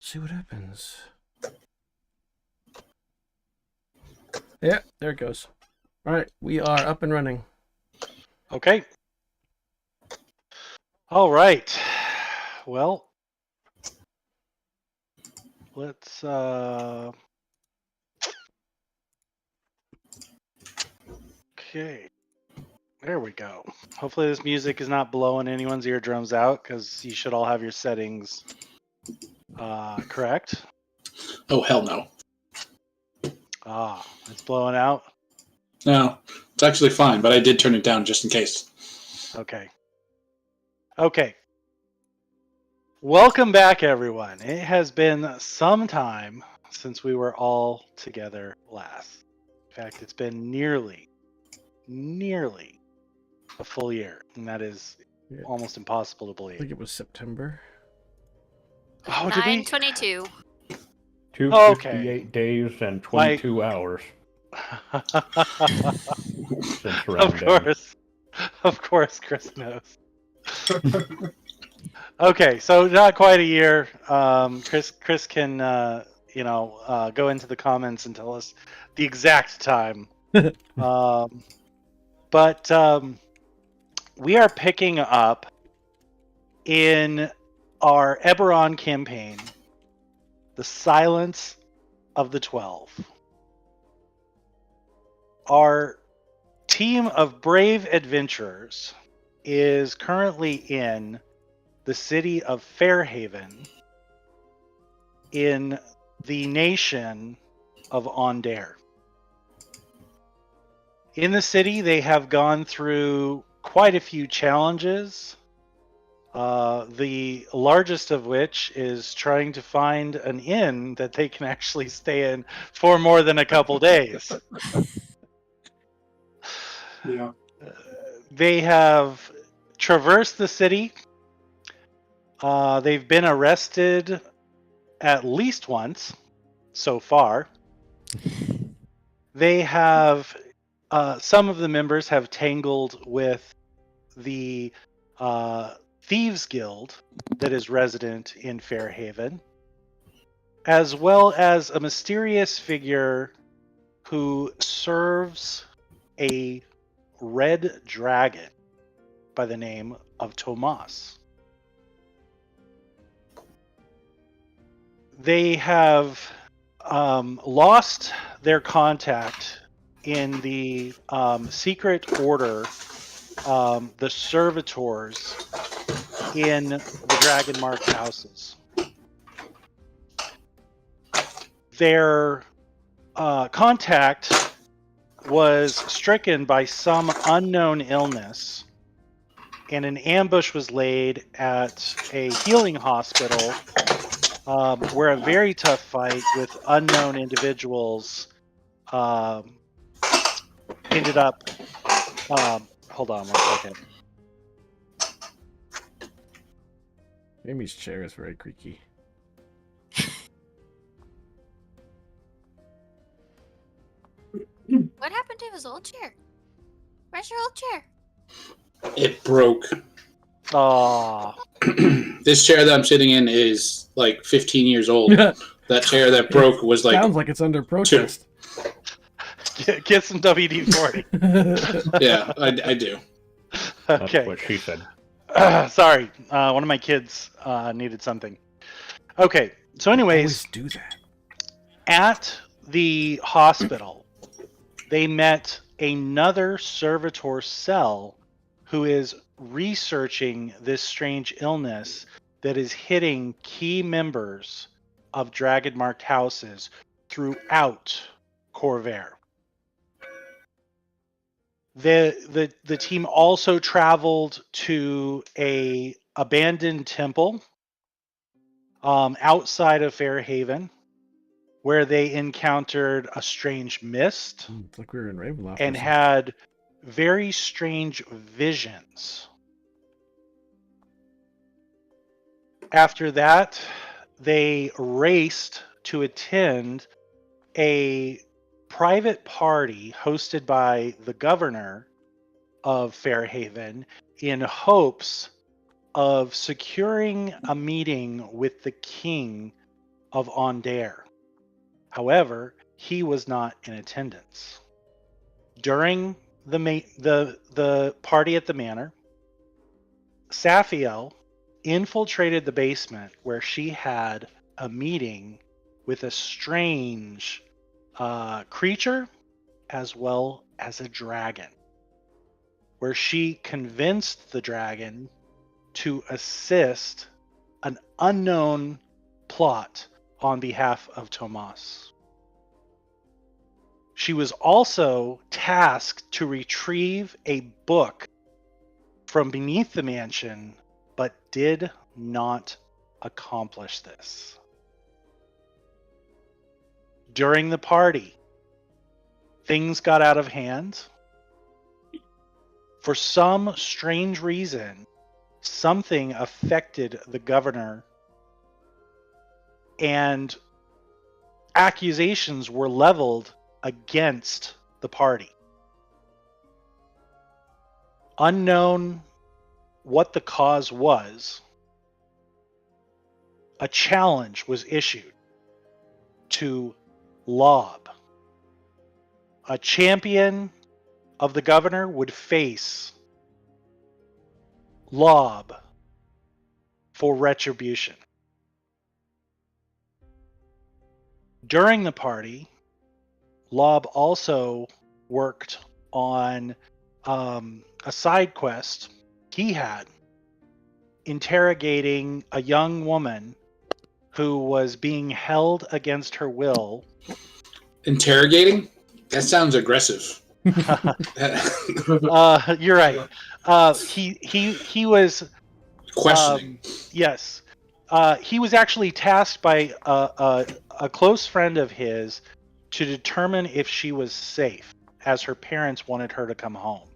See what happens. Yeah, there it goes. All right, we are up and running. Okay. All right. Well, let's okay. There we go. Hopefully this music is not blowing anyone's eardrums out, because you should all have your settings correct. Oh, hell no. It's blowing out. No, it's actually fine, but I did turn it down just in case. Okay. Okay. Welcome back, everyone. It has been some time since we were all together last. In fact, it's been nearly a full year, and that is almost impossible to I believe. think it was September. Oh, did we? 9/22. 258 days and 22 hours since round Of course, Chris knows. Okay, so not quite a year. Chris can go into the comments and tell us the exact time. But we are picking up in our Eberron campaign, The Silence of the 12. Our team of brave adventurers is currently in the city of Fairhaven in the nation of Ondair. In the city, they have gone through quite a few challenges, the largest of which is trying to find an inn that they can actually stay in for more than a couple days. Yeah. They have traversed the city. They've been arrested at least once so far. They have, some of the members have tangled with the Thieves Guild that is resident in Fairhaven, as well as a mysterious figure who serves a red dragon by the name of Tomas. They have lost their contact in the secret order, the servitors in the Dragonmark houses. Their contact was stricken by some unknown illness, and an ambush was laid at a healing hospital where a very tough fight with unknown individuals ended up. Hold on 1 second. Amy's chair is very creaky. What happened to his old chair? Where's your old chair? It broke. Aw. This chair that I'm sitting in is like 15 years old. That chair that broke was like... Sounds like it's under protest. Get some WD-40. Yeah, I do. That's Okay. what she said. Sorry, one of my kids needed something. Okay, so anyways, Always do that. at the hospital, they met another servitor cell who is researching this strange illness that is hitting key members of Dragonmarked houses throughout Corvair. The team also traveled to a abandoned temple outside of Fairhaven, where they encountered a strange mist It's like we were in Ravenloft. and had very strange visions. After that, they raced to attend a private party hosted by the governor of Fairhaven in hopes of securing a meeting with the king of Ondair. However, he was not in attendance. During the party at the manor, Safiel infiltrated the basement where she had a meeting with a strange creature as well as a dragon, where she convinced the dragon to assist an unknown plot on behalf of Tomas. She was also tasked to retrieve a book from beneath the mansion, but did not accomplish this. During the party, things got out of hand. For some strange reason, something affected the governor, and accusations were leveled against the party. Unknown what the cause was, a challenge was issued to Lob. A champion of the governor would face Lob for retribution. During the party, Lob also worked on a side quest he had, interrogating a young woman who was being held against her will. Interrogating? That sounds aggressive. You're right. He was Questioning. Yes. He was actually tasked by a close friend of his to determine if she was safe, as her parents wanted her to come home.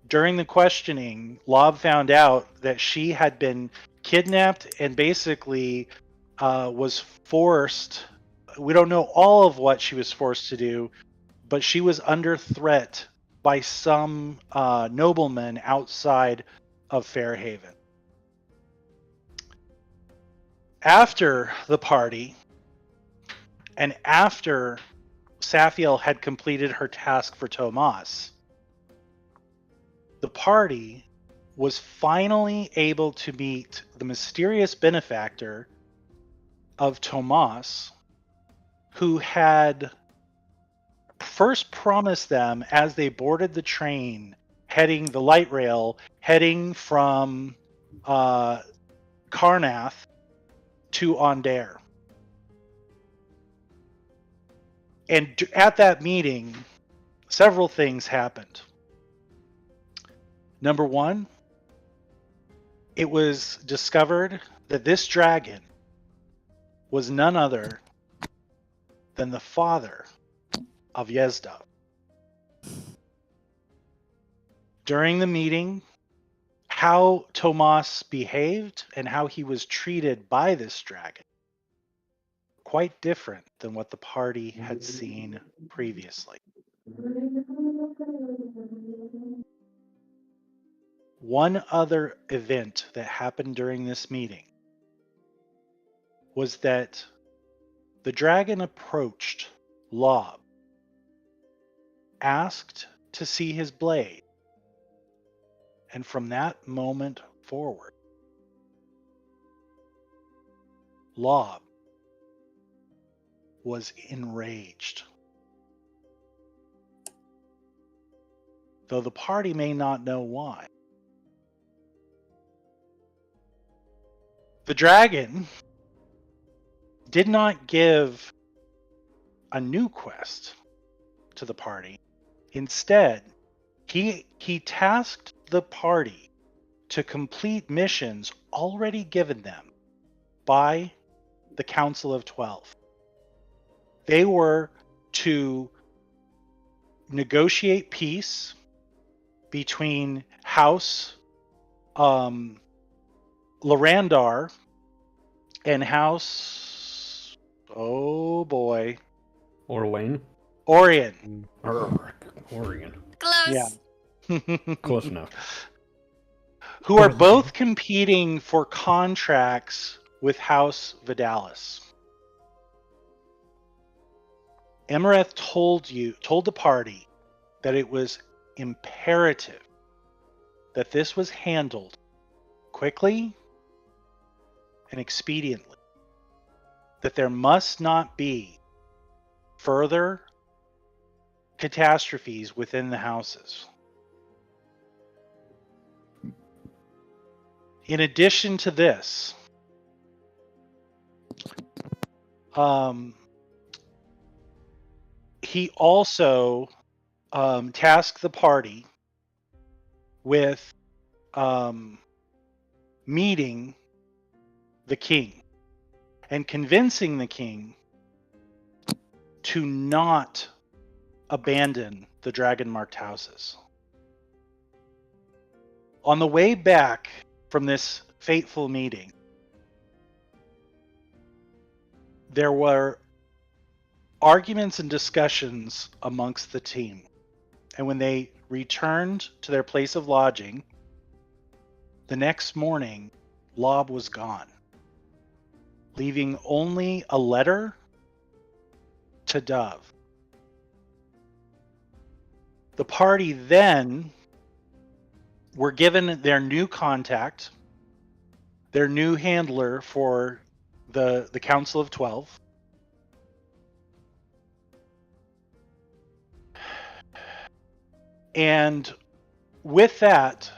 During the questioning, Lob found out that she had been kidnapped and basically was forced. We don't know all of what she was forced to do, but she was under threat by some noblemen outside of Fairhaven. After the party, and after Safiel had completed her task for Tomas, the party was finally able to meet the mysterious benefactor of Tomas, who had first promised them as they boarded the train heading the light rail, heading from Karnath to Ondair. And at that meeting, several things happened. Number one, it was discovered that this dragon was none other than the father of Yezdav. During the meeting, how Tomas behaved and how he was treated by this dragon, quite different than what the party had seen previously. One other event that happened during this meeting was that the dragon approached Lob, asked to see his blade, and from that moment forward, Lob was enraged. Though the party may not know why. The dragon did not give a new quest to the party. Instead, he tasked the party to complete missions already given them by the Council of 12. They were to negotiate peace between House Lorandar and House, oh boy, Orlane? Orion. Orion. Close. Yeah. Close enough. Who are both competing for contracts with House Vidalis. Emereth told the party that it was imperative that this was handled quickly and expediently, that there must not be further catastrophes within the houses. In addition to this, he also tasked the party with meeting the king and convincing the king to not abandon the dragon-marked houses. On the way back from this fateful meeting, there were arguments and discussions amongst the team. And when they returned to their place of lodging, the next morning, Lob was gone, leaving only a letter to Dove. The party then were given their new contact, their new handler for the Council of 12. And with that,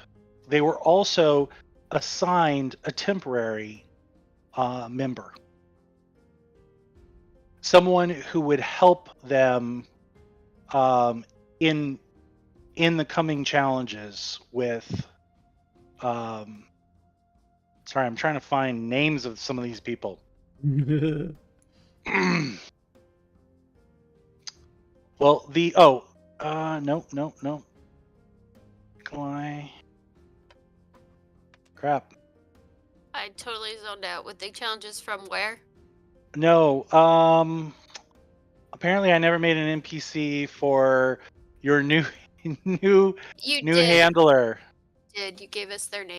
they were also assigned a temporary member. Someone who would help them in the coming challenges with sorry, I'm trying to find names of some of these people. Well, no. Why? Crap. I totally zoned out. With the challenges from where? No, apparently I never made an NPC for your new You did. handler. You gave us their name.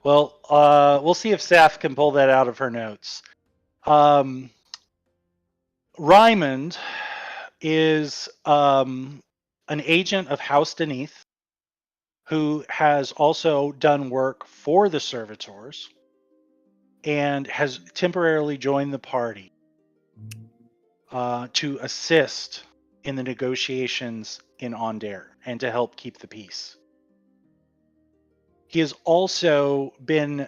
Well, we'll see if Saf can pull that out of her notes. Rymond is an agent of House Deneath who has also done work for the Servitors and has temporarily joined the party to assist in the negotiations in Ondair and to help keep the peace. He has also been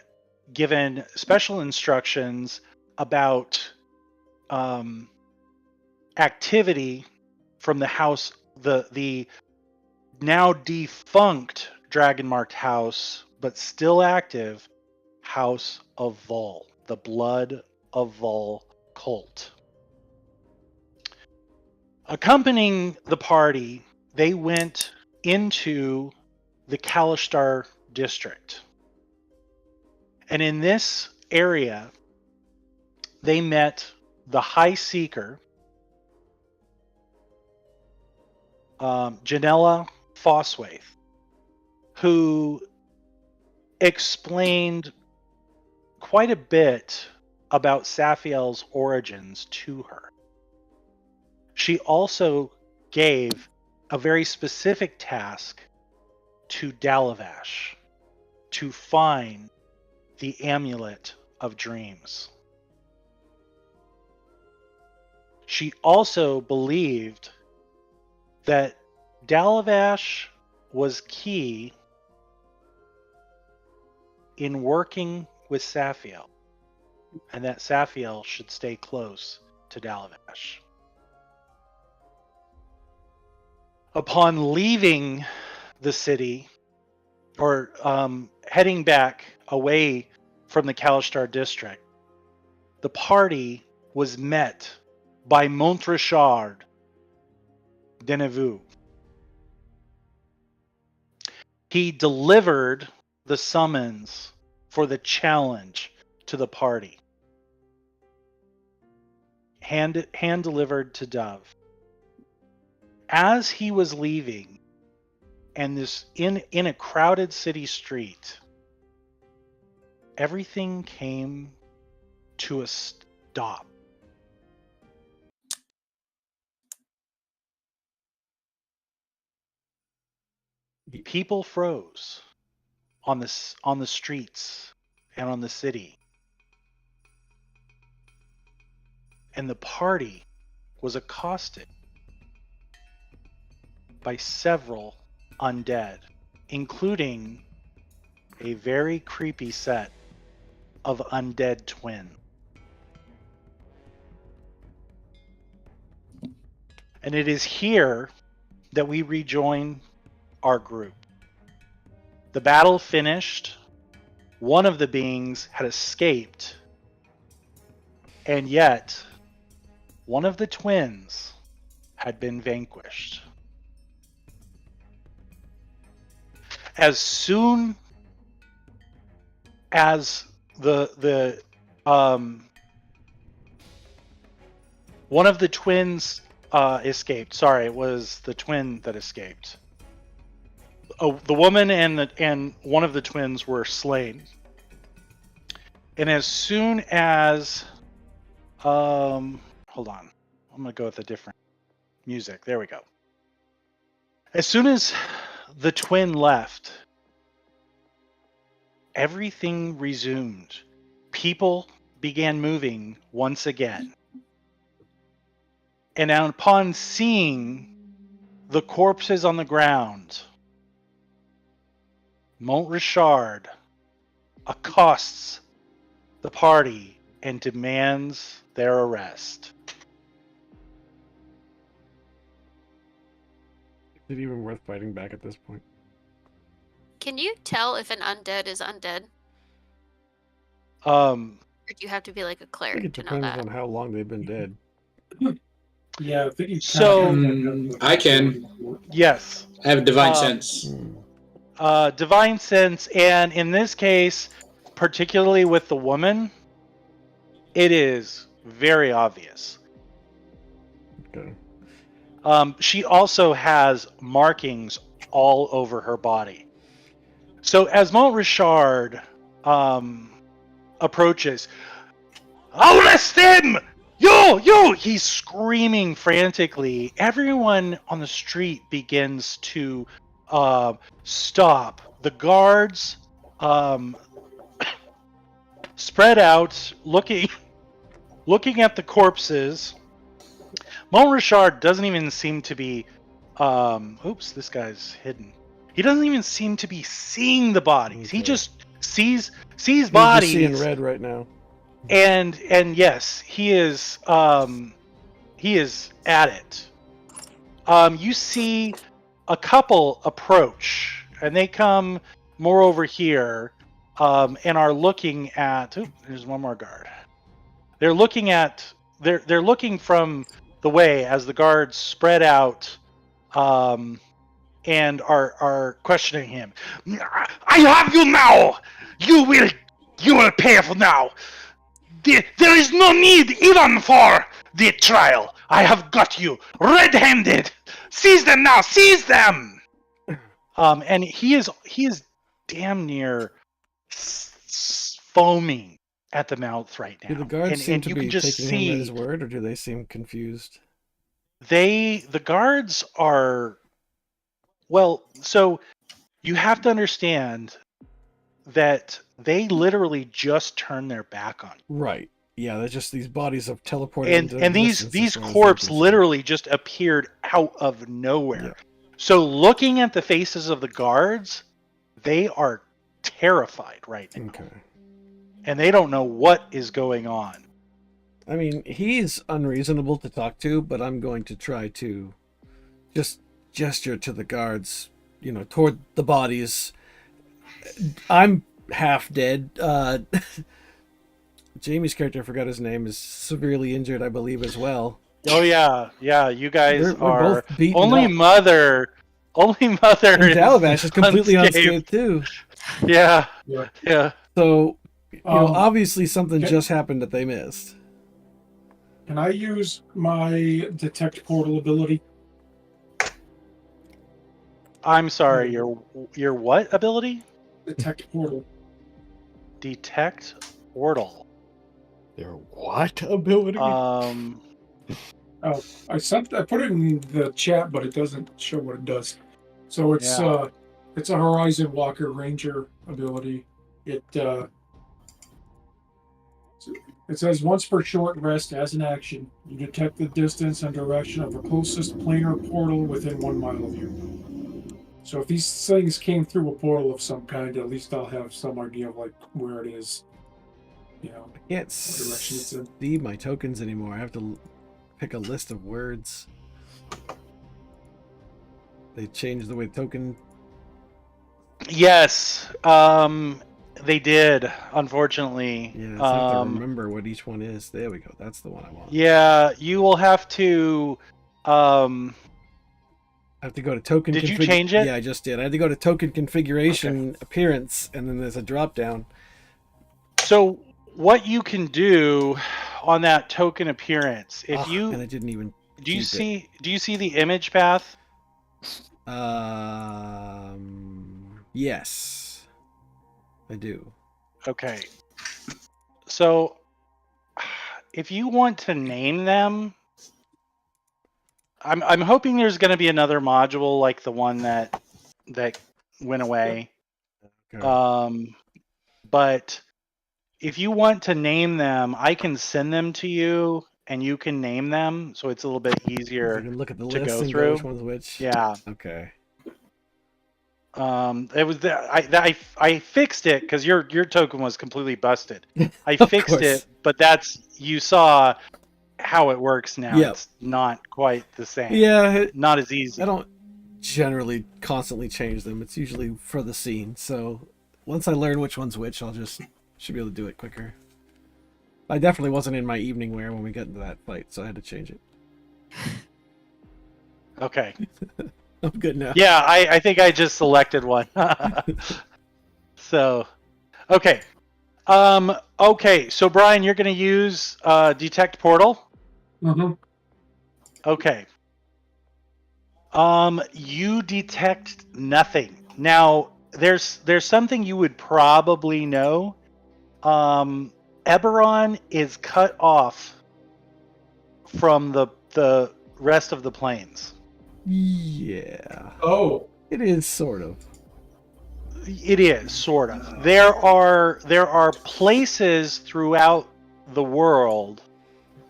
given special instructions about activity from the house, the now defunct dragon-marked house, but still active, House of Vol, the Blood of Vol cult. Accompanying the party, they went into the Kalishtar district. And in this area, they met the High Seeker, Janella Foswaith, who explained quite a bit about Safiel's origins to her. She also gave a very specific task to Dalavash to find the Amulet of Dreams. She also believed that Dalavash was key in working with Safiel, and that Safiel should stay close to Dalavash. Upon leaving the city, or heading back away from the Kalishtar district, the party was met by Montrechard Denevue. He delivered the summons for the challenge to the party, hand delivered to Dove. As he was leaving, and this in a crowded city street, everything came to a stop. People froze on the streets and on the city. And the party was accosted by several undead, including a very creepy set of undead twin. And it is here that we rejoin our group. The battle finished. One of the beings had escaped, and yet one of the twins had been vanquished. As soon as the one of the twins escaped. Sorry, it was the twin that escaped. Oh, the woman and one of the twins were slain. And as soon as hold on. I'm going to go with a different music. There we go. As soon as the twin left, everything resumed. People began moving once again. And upon seeing the corpses on the ground, Mont Richard accosts the party and demands their arrest. Is it even worth fighting back at this point? Can you tell if an undead is undead? Um, Or do you have to be like a I think cleric it to know depends that? on how long they've been dead. Yeah, I think you So- I can. yes. I have a divine Um, sense. Divine sense, and in this case, particularly with the woman, it is very obvious. Okay. She also has markings all over her body. So as Mont Richard approaches, arrest him! You! He's screaming frantically. Everyone on the street begins to stop. The guards spread out, looking at the corpses. Mont Richard doesn't even seem to be. Oops, this guy's hidden. He doesn't even seem to be seeing the bodies. He Okay. just sees He's bodies. just seeing red right now. And yes, he is at it. You see a couple approach, and they come more over here, and are looking at. Oop, there's one more guard. They're looking at. They're looking from the way as the guards spread out, and are questioning him. I have you now. You will pay for now. There is no need even for the trial. I have got you red-handed. Seize them now. Seize them. And he is damn near foaming at the mouth right now. Do the guards and, seem and to you be can just taking him at see his word, or do they seem confused? the guards are, well, so you have to understand that they literally just turned their back on you. Right. Yeah, they're just these bodies have teleported. into And these existence as far as corpse they're concerned. literally just appeared out of nowhere. Yeah. So looking at the faces of the guards, they are terrified right now. Okay. And they don't know what is going on. I mean, he's unreasonable to talk to, but I'm going to try to just gesture to the guards, toward the bodies. I'm half dead. Jamie's character, I forgot his name, is severely injured, I believe, as well. Oh yeah, you guys We're are both beaten only up. mother. And Dalabash is completely unscathed too. Yeah. Yeah. Yeah. So, Um, obviously something okay. just happened that they missed. Can I use my detect portal ability? I'm sorry, your what ability? Detect portal. Detect portal. Their what ability? I put it in the chat, but it doesn't show what it does. So it's a Horizon Walker Ranger ability. It says once per short rest as an action, you detect the distance and direction of the closest planar portal within 1 mile of you. So if these things came through a portal of some kind, at least I'll have some idea of like where it is. You know, I can't what direction it's in. see my tokens anymore. I have to pick a list of words. They changed the way token. Yes, they did. Unfortunately, Yeah, so I have to remember what each one is. There we go. That's the one I want. yeah, you will have to. I have to go to token. Did you change it? Yeah, I just did. I had to go to token configuration, appearance, and then there's a drop down. So what you can do on that token appearance, if and I didn't even. do you see the image path? Yes, I do. Okay. So if you want to name them, I'm hoping there's going to be another module like the one that went away. Okay. But if you want to name them, I can send them to you and you can name them, so it's a little bit easier You can look at the to list go and through. which one's which. Yeah. Okay. It was I fixed it because your token was completely busted. I fixed course. it, but you saw how it works now. Yep. It's not quite the same. Yeah, Not as easy. I don't generally constantly change them. It's usually for the scene. So once I learn which one's which, should be able to do it quicker. I definitely wasn't in my evening wear when we got into that fight, so I had to change it. Okay. I'm good now. Yeah, I think I just selected one. So, okay. Okay, so Brian, you're going to use Detect Portal? Mm-hmm. Okay. You detect nothing. Now, there's something you would probably know. Eberron is cut off from the rest of the planes. Yeah. Oh. It is sort of. It is sort of. There are places throughout the world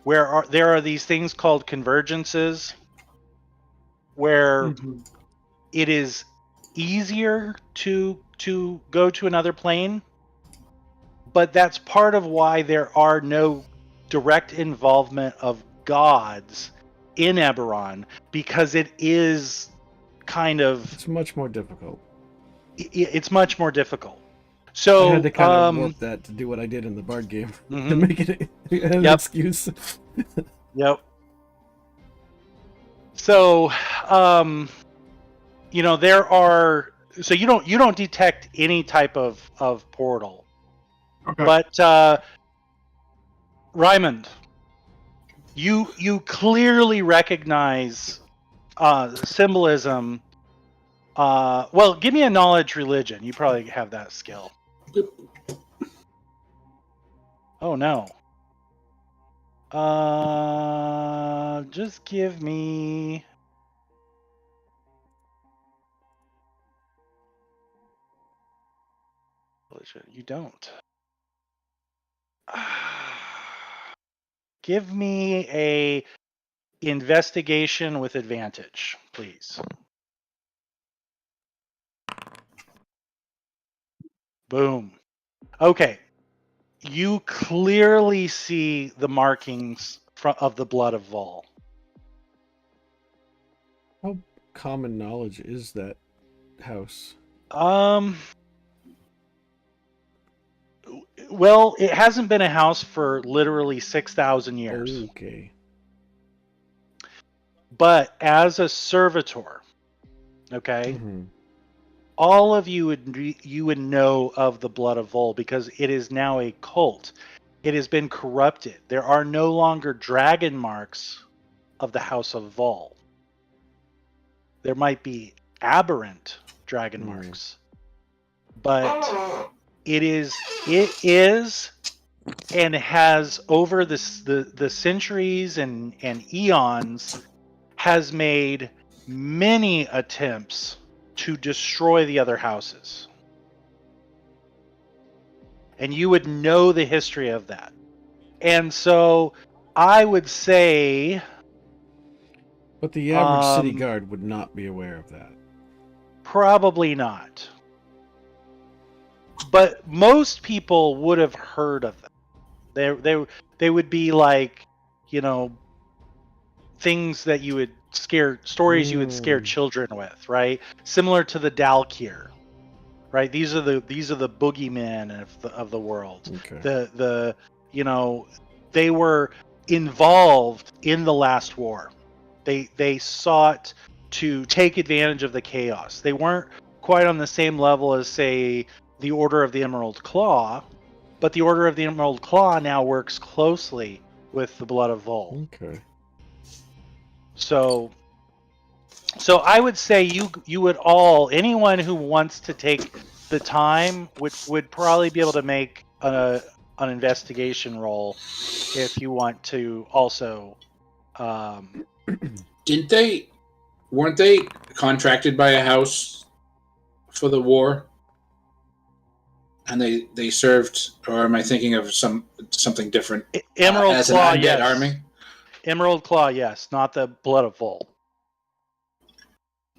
where there are these things called convergences, where it is easier to go to another plane, but that's part of why there are no direct involvement of gods in Eberron, because it is kind of It's much more difficult. It's much more difficult. So I had to kind of warp that to do what I did in the Bard game to make it an excuse. Yep. So, there are. So you don't detect any type of portal, Okay. but Raymond, you clearly recognize symbolism. Well, give me a knowledge religion. You probably have that skill. Oh no. Just give me. You don't. Give me a investigation with advantage, please. Boom. Okay. You clearly see the markings of the blood of Vol. How common knowledge is that house? Well, it hasn't been a house for literally 6,000 years. Okay. But as a servitor, okay, Mm-hmm. all of you would know of the blood of Vol because it is now a cult. It has been corrupted. There are no longer dragon marks of the House of Vol. There might be aberrant dragon marks, but it is and has over the centuries and eons has made many attempts to destroy the other houses. And you would know the history of that. And so I would say, But the average city guard would not be aware of that. probably not. But most people would have heard of them. They would be like, you know, things that you would stories you would scare children with, right? Similar to the Dalkir, right? These are the boogeymen of the world. Okay. The you know, they were involved in the last war. They sought to take advantage of the chaos. They weren't quite on the same level as, say, the Order of the Emerald Claw, but the Order of the Emerald Claw now works closely with the Blood of Vol. Okay. So I would say you would all, anyone who wants to take the time would probably be able to make an investigation roll if you want to also. Weren't they contracted by a house for the war? And they served, or am I thinking of something different? Emerald as Claw, an undead yes. army? Emerald Claw, yes, not the Blood of Vol.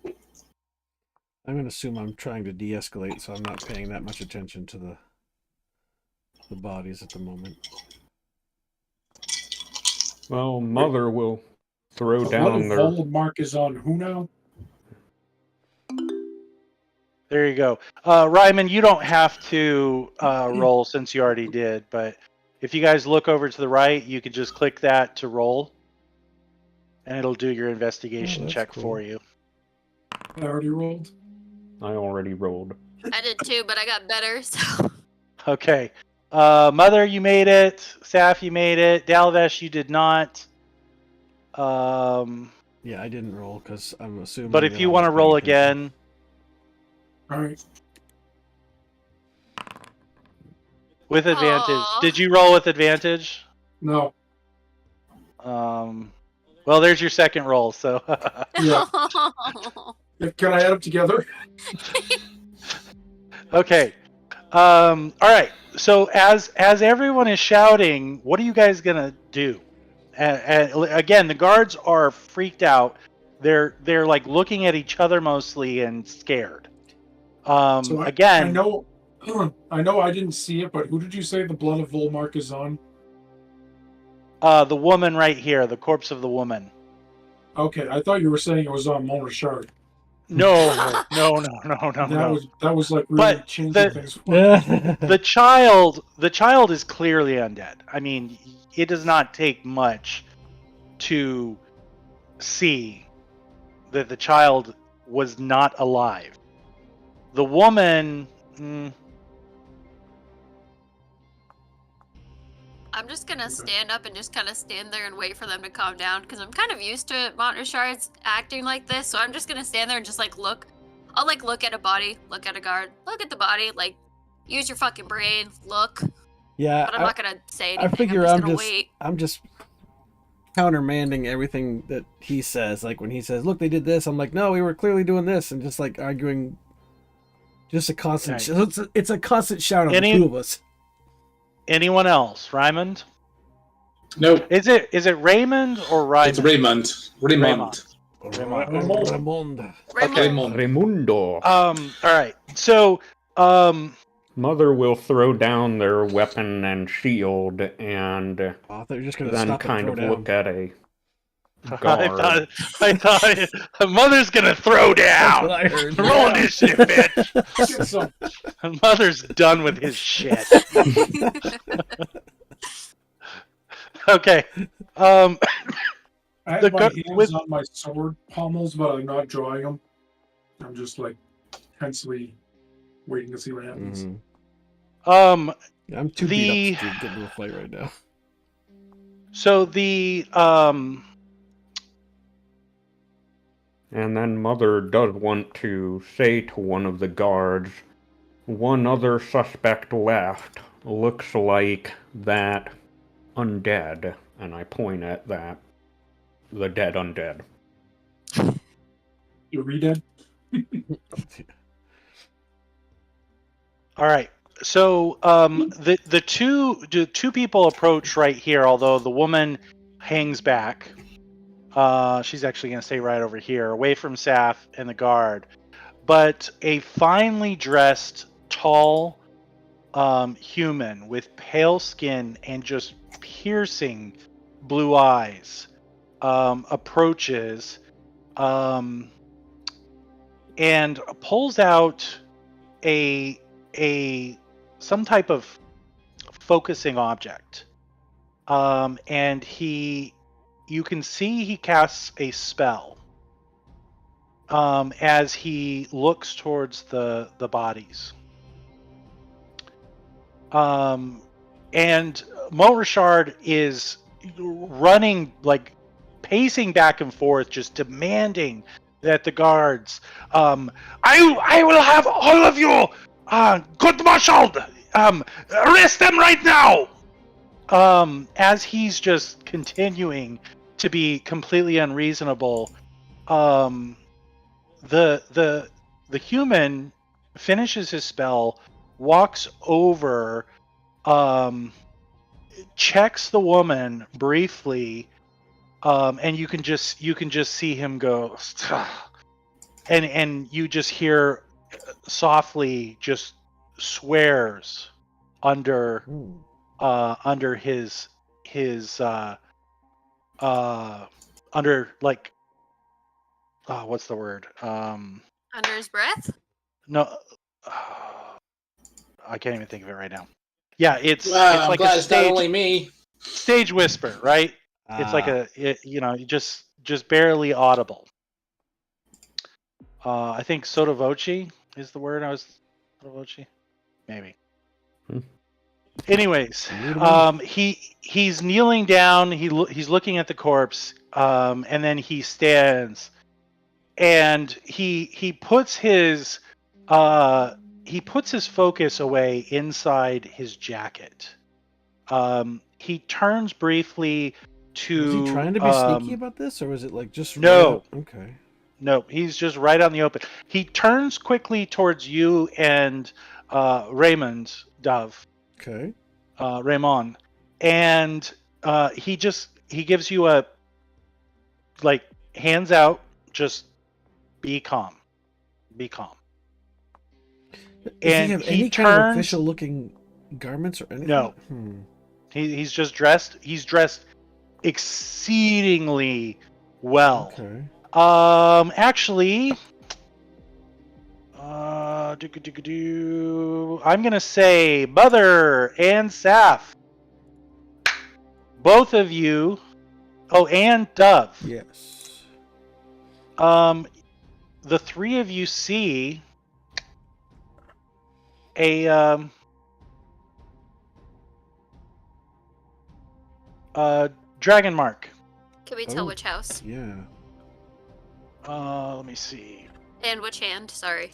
I'm going to assume I'm trying to de-escalate, so I'm not paying that much attention to the bodies at the moment. Well, Mother will throw What down if their... Voldmark is on who now? There you go. Ryman, you don't have to roll since you already did, but if you guys look over to the right, you could just click that to roll, and it'll do your investigation that's check cool. for you. I already rolled. I already rolled. I did too, but I got better, so. Okay. Mother, you made it. Saf, you made it. Dalvesh, you did not. Yeah, I didn't roll because I'm assuming. But if that you I want to was roll paying attention. again, All right. with advantage. Aw. Did you roll with advantage? No. Well, there's your second roll. So Yeah. Can I add them together? okay. All right. So as everyone is shouting, what are you guys gonna do? And again, the guards are freaked out. They're like looking at each other mostly and scared. So Again, I know I didn't see it, but who did you say the Blood of Volmark is on? the woman right here, the corpse of the woman. Okay, I thought you were saying it was on Mona Shard. No. That was like really But changing things. The child is clearly undead. I mean, it does not take much to see that the child was not alive. The woman, I'm just gonna stand up and just kind of stand there and wait for them to calm down because I'm kind of used to Montreshards acting like this. So I'm just gonna stand there and just like look. I'll like look at a body, look at a guard, look at the body, like use your fucking brain, look. Yeah, But I'm not gonna say anything. I figure wait. I'm just countermanding everything that he says. Like when he says, "Look, they did this," I'm like, "No, we were clearly doing this," and just like arguing. Just a constant. Nice. It's a constant shout on the two of us. Anyone else? Raymond? Nope. Is it Raymond or Raymond? It's Raymond. Raymond. Raymond. Okay. Raimundo. All right. So, Mother will throw down their weapon and shield and Oh, I thought you were just gonna then stop kind and of throw look down. at a guard. I thought Mother's gonna throw That's what down. I heard. Roll initiative, bitch. Get some. Mother's done with his shit. Okay. I have The my gu- hands with- on my sword pommels, but I'm not drawing them. I'm just like tensely waiting to see what happens. Mhm. Um. I'm too beat up to get into a fight right now. So the And then Mother does want to say to one of the guards, one other suspect left. looks like that undead, and I point at the dead undead. You redead? All right. So the two people approach right here, although the woman hangs back. She's actually going to stay right over here, away from Saf and the guard. But a finely dressed, tall human with pale skin and just piercing blue eyes approaches and pulls out a some type of focusing object, and you can see he casts a spell as he looks towards the bodies. And Montrechard is running, like pacing back and forth, just demanding that the guards, I will have all of you court-martialed. Arrest them right now. As he's just continuing to be completely unreasonable, the human finishes his spell, walks over, checks the woman briefly, and you can just see him go, and you just hear softly just swears under his under, like, what's the word, Under his breath? no, I can't even think of it right now. Yeah, it's I'm like glad a it's not only me. stage whisper, right? It's like just barely audible. I think sotto voce is the word. Sotto voce, maybe. Anyways, he's kneeling down. He's looking at the corpse, and then he stands, and he puts his focus away inside his jacket. He turns briefly to. Was he trying to be sneaky about this, or was it like just no? Okay. No, he's just right out in the open. He turns quickly towards you and Raymond Dove. Okay. Raymond, and he gives you a, like, hands out, just be calm. Be calm. Does And he have he any kind of turns- official looking garments or anything? No. He's just dressed. He's dressed exceedingly well. Okay. Actually, I'm gonna say Mother and Saf, both of you. Oh, and Dove. Yes. The three of you see a dragon mark. Can we tell Oh. which house? Yeah. Let me see. And which hand? Sorry.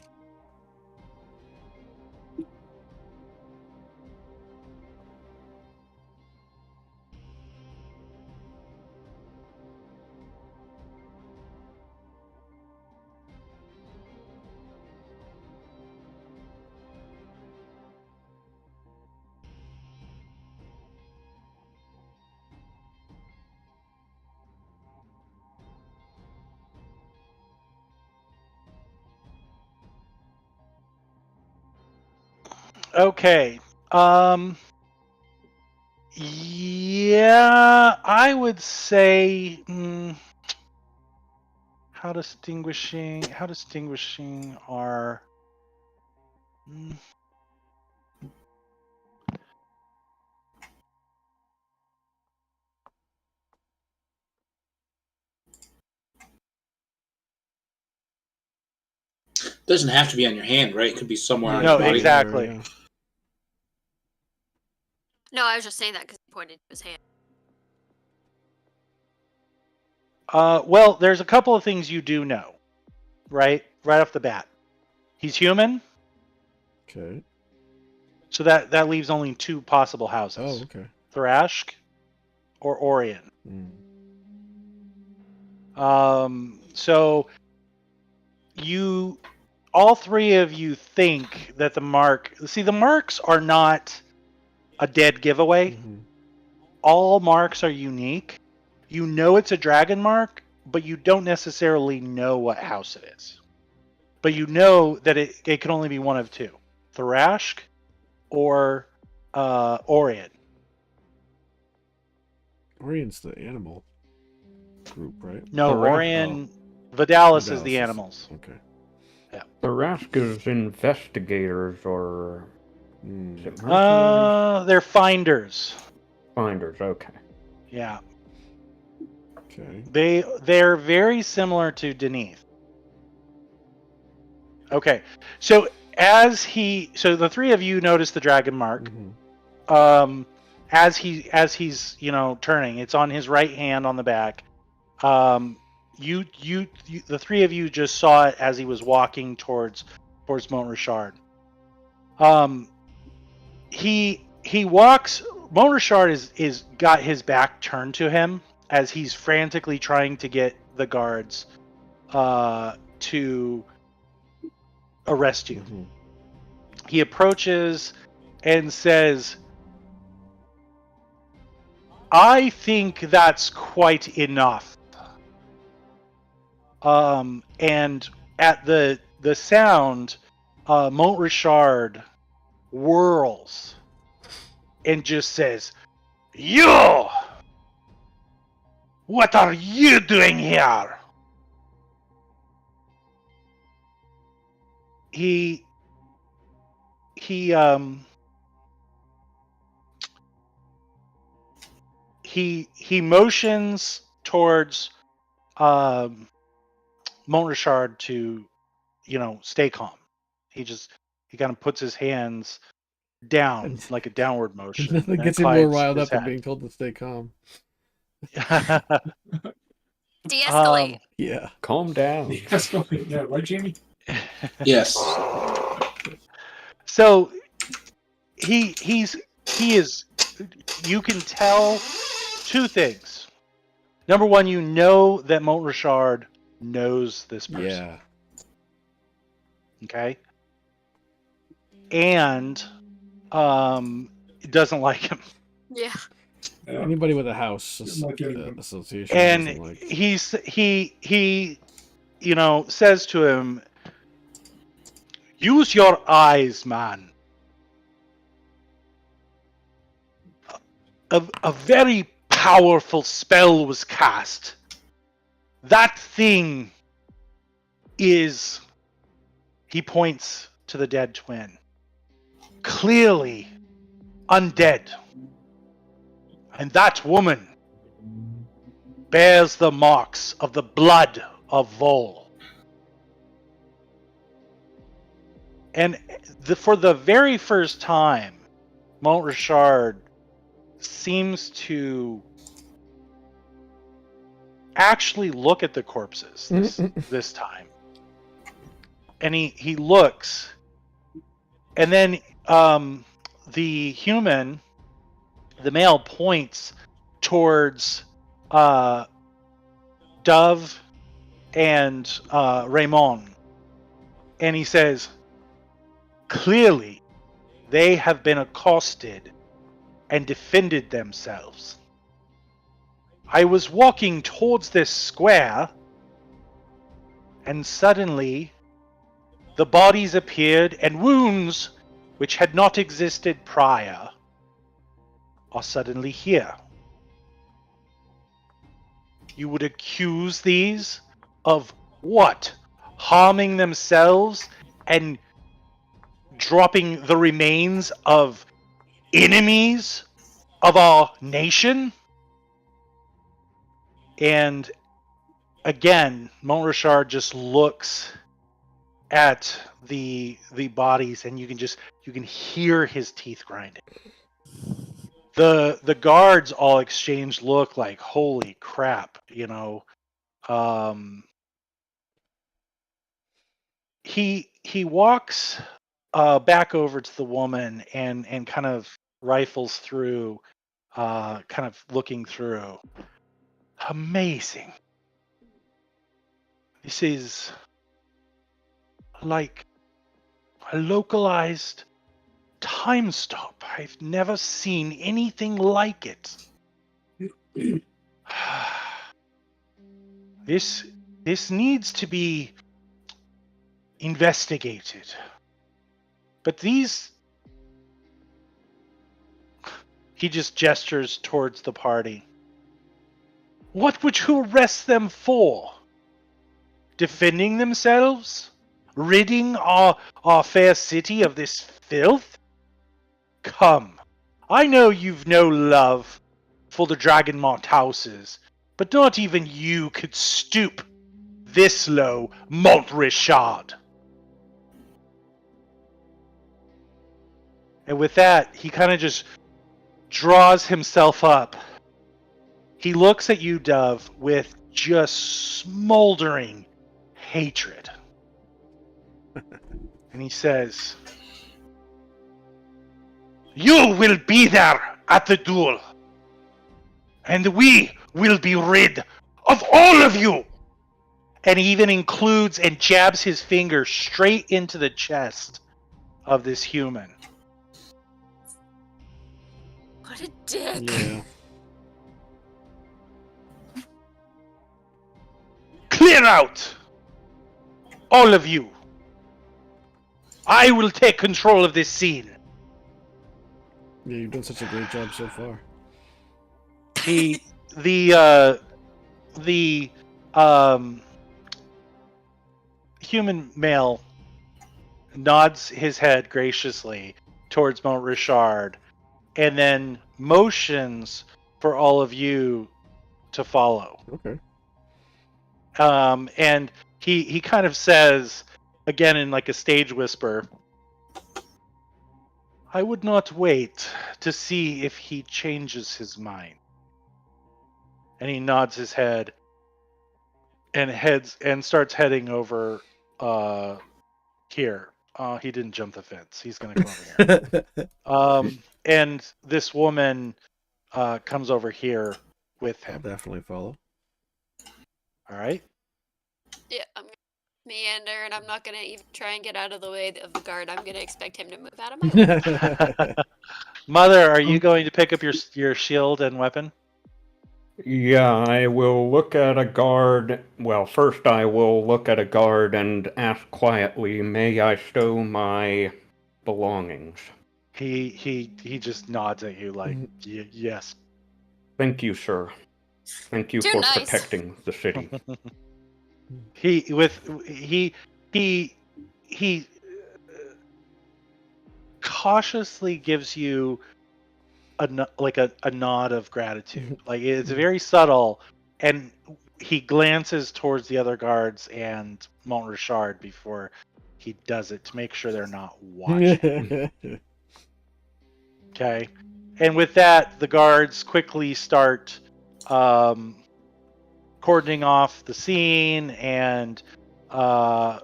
Okay. Yeah, I would say how distinguishing are Doesn't have to be on your hand, right? It could be somewhere on No, your body. exactly. Yeah. No, I was just saying that because he pointed to his hand. Well, there's a couple of things you do know, right off the bat. He's human, Okay. So that leaves only 2 possible houses. Oh, okay. Thrashk or Orion. So you, all 3 of you think that the marks are not a dead giveaway. Mhm. All marks are unique. You know it's a dragon mark, but you don't necessarily know what house it is. But you know that it can only be one of 2. Thrashk or Orion. Orion's the animal group, right? No, Thrashk. Orion. Vidalis is Vidalis the is- animals. Okay. The Rask is investigators or Mm. is it mercenaries? They're finders. Finders. Okay. Yeah. Okay. They're very similar to Deneth. Okay. So so the 3 of you notice the dragon mark. Mhm. As he's turning, it's on his right hand on the back. You the 3 of you just saw it as he was walking towards Mont Richard. He walks. Mont Richard is got his back turned to him as he's frantically trying to get the guards to arrest you. Mhm. He approaches and says, "I think that's quite enough." And at the sound, Mont Richard whirls and just says, "You! What are you doing here?" He motions towards Mont Richard to, stay calm. He kind of puts his hands down like a downward motion. Nothing and gets him more quiets riled his up than head. being told to stay calm. De-escalate. Yeah. Calm down. Yeah, right, Jamie? Yes. So he is. You can tell 2 things. Number 1, you know that Mont Richard knows this person. Yeah. Okay. And doesn't like him. Yeah. Yeah. Anybody with a house Not getting them. association And doesn't like. he says to him, "Use your eyes, man. A very powerful spell was cast. That thing is," he points to the dead twin, "clearly undead. And that woman bears the marks of the blood of Vol." And for the very first time, Mont Richard seems to actually look at the corpses this time. And he looks, and then the human, the male, points towards Dove and Raymond, and he says, "Clearly, they have been accosted and defended themselves. I was walking towards this square, and suddenly the bodies appeared, and wounds which had not existed prior are suddenly here. You would accuse these of what? Harming themselves and dropping the remains of enemies of our nation?" And again, Mont Richard just looks at the bodies, and you can hear his teeth grinding. The guards all exchange look like, holy crap, He walks back over to the woman and kind of rifles through, kind of looking through. Amazing. This is like a localized time stop. I've never seen anything like it. This needs to be investigated. But these... He just gestures towards the party. What would you arrest them for? Defending themselves? Ridding our fair city of this filth? Come. I know you've no love for the Dragonmont houses, but not even you could stoop this low, Montrichard. And with that, he kind of just draws himself up. He looks at you, Dove, with just smoldering hatred. And he says, "You will be there at the duel. And we will be rid of all of you." And he even includes and jabs his finger straight into the chest of this human. What a dick. Yeah. Clear out! All of you. I will take control of this scene. Yeah, you've done such a great job so far. The human male nods his head graciously towards Mount Richard and then motions for all of you to follow. Okay. And he kind of says, again in like a stage whisper, "I would not wait to see if he changes his mind." And he nods his head and starts heading over here. He didn't jump the fence. He's gonna come over here. And this woman comes over here with I'll him. definitely follow. All right. Yeah, I'm gonna meander, and I'm not gonna even try and get out of the way of the guard. I'm gonna expect him to move out of my way. Mother, are you going to pick up your shield and weapon? Yeah, I will look at a guard. Well, first I will look at a guard and ask quietly, "May I stow my belongings?" He just nods at you like, yes. Thank you, sir. Thank you Too for nice. protecting the city. He cautiously gives you a nod of gratitude. Like it's very subtle, and he glances towards the other guards and Mont Richard before he does it to make sure they're not watching. Okay, and with that, the guards quickly start cordoning off the scene, and Mont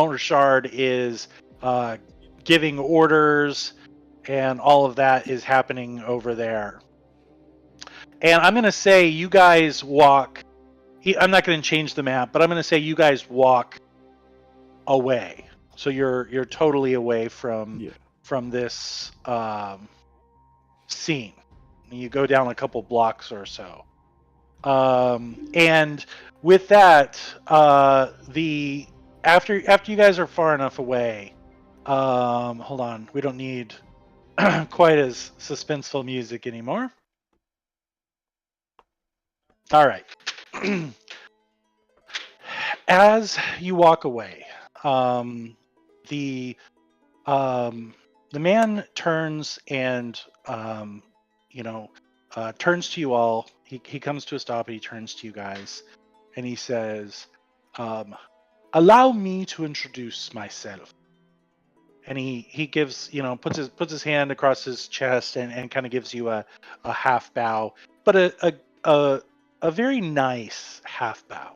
Richard is giving orders, and all of that is happening over there. And I'm going to say you guys walk. I'm not going to change the map, but I'm going to say you guys walk away. So you're totally away from this scene. You go down a couple blocks or so. And with that, after you guys are far enough away, hold on, we don't need quite as suspenseful music anymore. All right. As you walk away, the man turns and turns to you all. He comes to a stop and he turns to you guys, and he says, "Allow me to introduce myself." And he gives, puts his hand across his chest and kind of gives you a half bow, but a very nice half bow,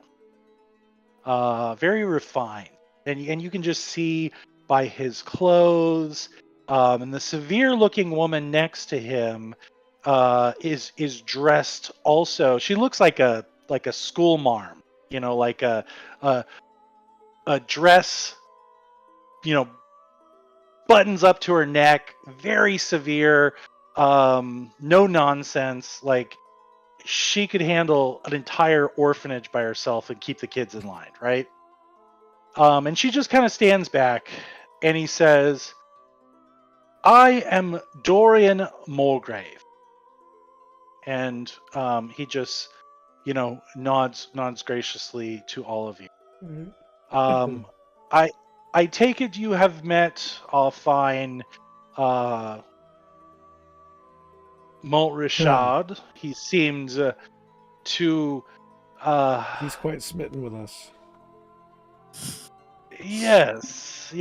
very refined, and you can just see by his clothes. And the severe-looking woman next to him is dressed also. She looks like a school marm, like a dress, buttons up to her neck, very severe, no nonsense. Like she could handle an entire orphanage by herself and keep the kids in line, right? And she just kind of stands back, and he says, "I am Dorian Mulgrave," and he just, nods graciously to all of you. Mhm. I take it you have met our fine Montrechard. He seems to He's quite smitten with us. yes.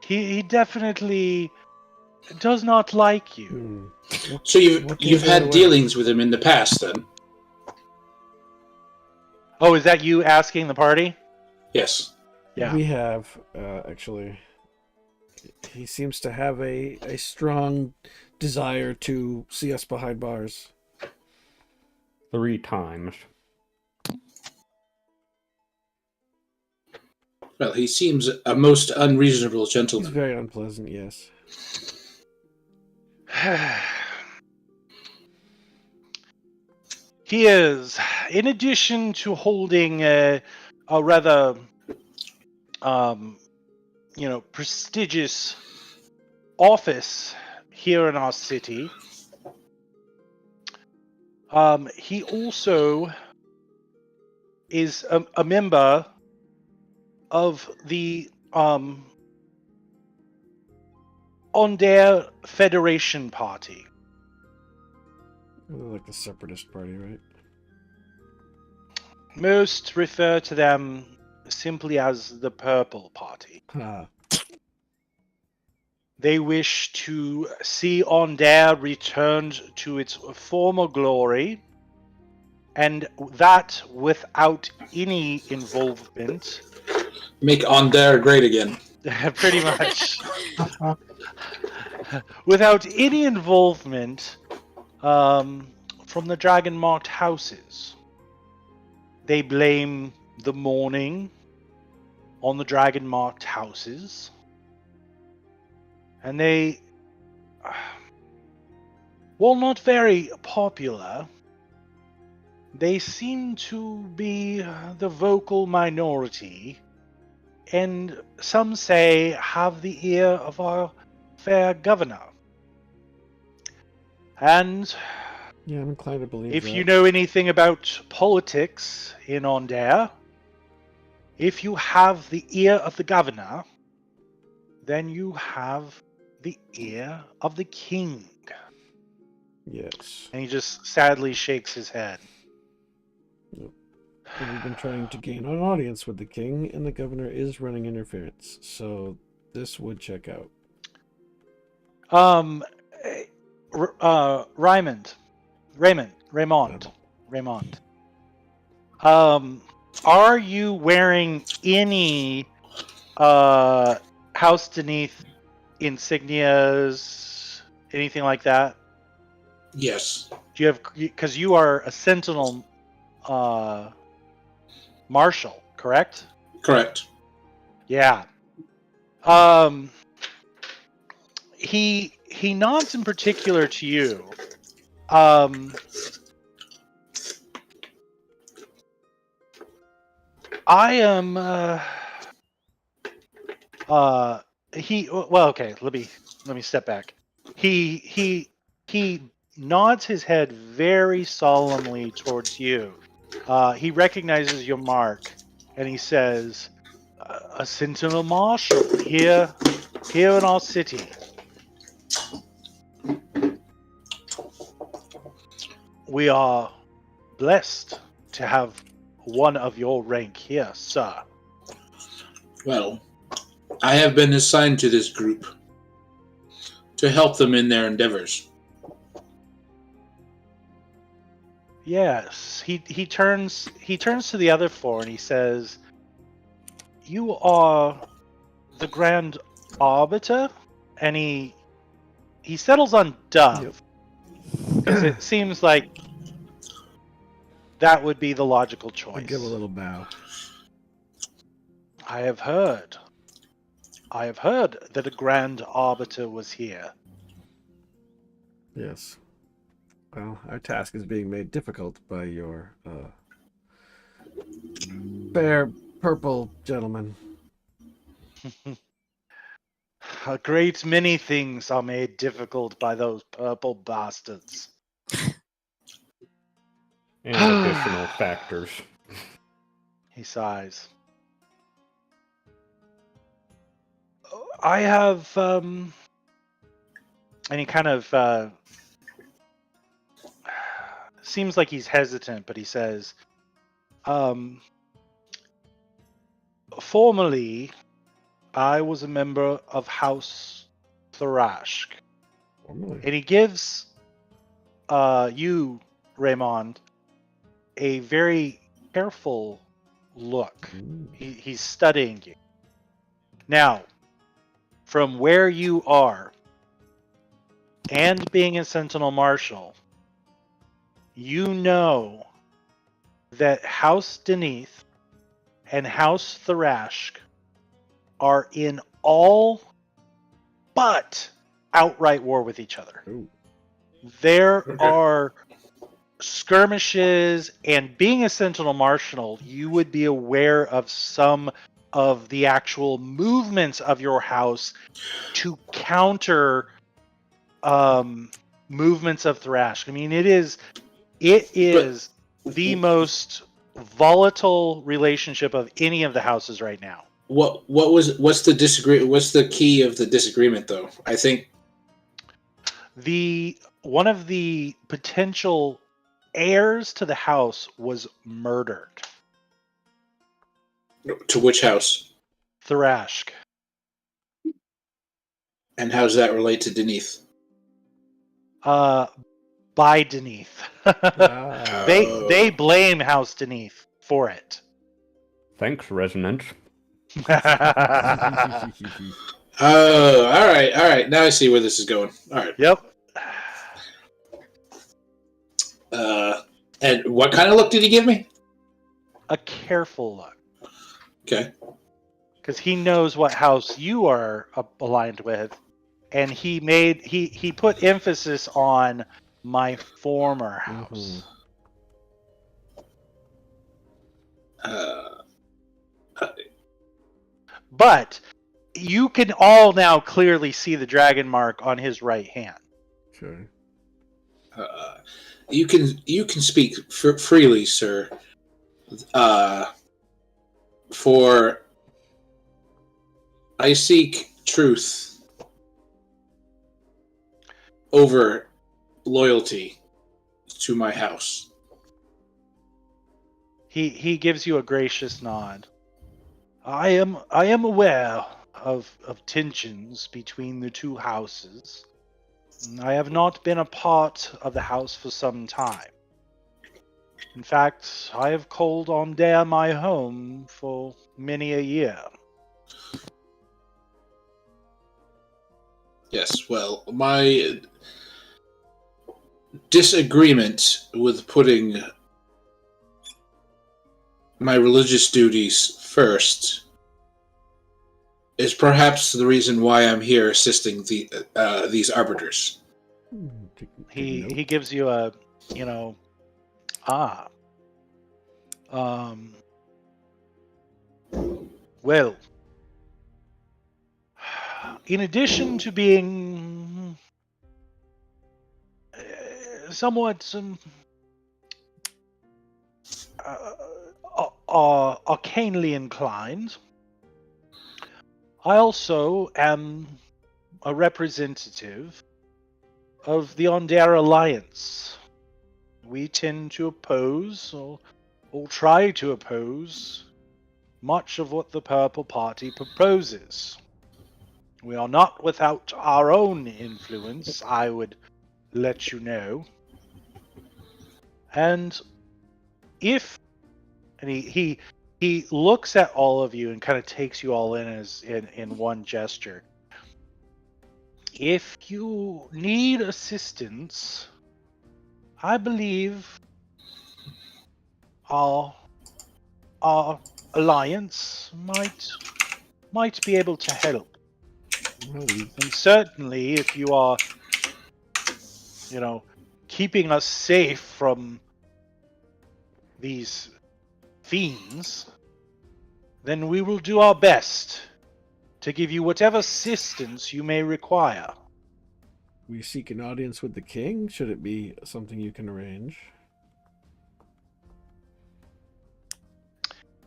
He definitely does not like you. So What can you've you do had away? dealings with him in the past, then? Oh, is that you asking the party? Yes. Yeah. We have, actually. He seems to have a strong desire to see us behind bars. 3 times. Well, he seems a most unreasonable He's gentleman. very unpleasant, yes. He is, in addition to holding a rather, prestigious office here in our city, he also is a member of the Onder Federation Party. Like the separatist party, right? Most refer to them simply as the Purple Party. They wish to see Onder returned to its former glory, and that without any involvement. Make Onder great again. Pretty much. Without any involvement from the dragon marked houses. They blame the mourning on the dragon marked houses. And they, while not very popular, they seem to be the vocal minority, and some say have the ear of our fair governor. And Yeah, I'm inclined to believe if that. you know anything about politics in Onder, if you have the ear of the governor, then you have the ear of the king. Yes. And he just sadly shakes his head. And we've been trying to gain an audience with the king, and the governor is running interference. So this would check out. Raymond. Are you wearing any House Deneath insignias, anything like that? Yes. Do you have, because you are a Sentinel Marshal, correct? Correct. Yeah. He nods in particular to you. I am okay, let me step back. He nods his head very solemnly towards you. He recognizes your mark, and he says, "A Sentinel Marshal here in our city. We are blessed to have one of your rank here, sir." Well, I have been assigned to this group to help them in their endeavors. Yes, he turns to the other four and he says, "You are the Grand Arbiter, and he settles on Dove because it seems like that would be the logical choice. I give a little bow. I have heard that a Grand Arbiter was here. Yes. Well, our task is being made difficult by your fair purple gentleman. A great many things are made difficult by those purple bastards. And additional factors. He sighs. I have, and he kind of seems like he's hesitant, but he says, formerly, I was a member of House Tharashk. Formally. And he gives you, Raymond, a very careful look. He's studying you. Now, from where you are, and being a Sentinel Marshal, you know that House Deneth and House Tharashk are in all but outright war with each other. Ooh. There Okay. are skirmishes, and being a Sentinel Marshal, you would be aware of some of the actual movements of your house to counter movements of Thrash. I mean, it is the most volatile relationship of any of the houses right now. What's the key of the disagreement though? I think One of the potential heirs to the house was murdered. to which house? Tharashk. And how does that relate to Deneth? By Deneth. Ah. They blame House Deneth for it. Thanks, Resonance. Oh, all right. Now I see where this is going. All right. Yep. And what kind of look did he give me? A careful look. Okay. Because he knows what house you are aligned with, and he put emphasis on my former house. But you can all now clearly see the dragon mark on his right hand. Sure. You can speak freely, sir. For I seek truth over loyalty to my house. He gives you a gracious nod. I am aware of tensions between the two houses. I have not been a part of the house for some time. In fact, I have called Ondare my home for many a year. Yes, well, my disagreement with putting my religious duties first is perhaps the reason why I'm here assisting these arbiters. He gives you a, well, in addition to being somewhat arcanely inclined, I also am a representative of the Ondare Alliance. We tend to oppose, or try to oppose, much of what the Purple Party proposes. We are not without our own influence, I would let you know. And if... And he He looks at all of you and kind of takes you all in as in one gesture. If you need assistance, I believe our alliance might be able to help. Well, And certainly, if you are, keeping us safe from these fiends, then we will do our best to give you whatever assistance you may require. we seek an audience with the king. Should it be something you can arrange?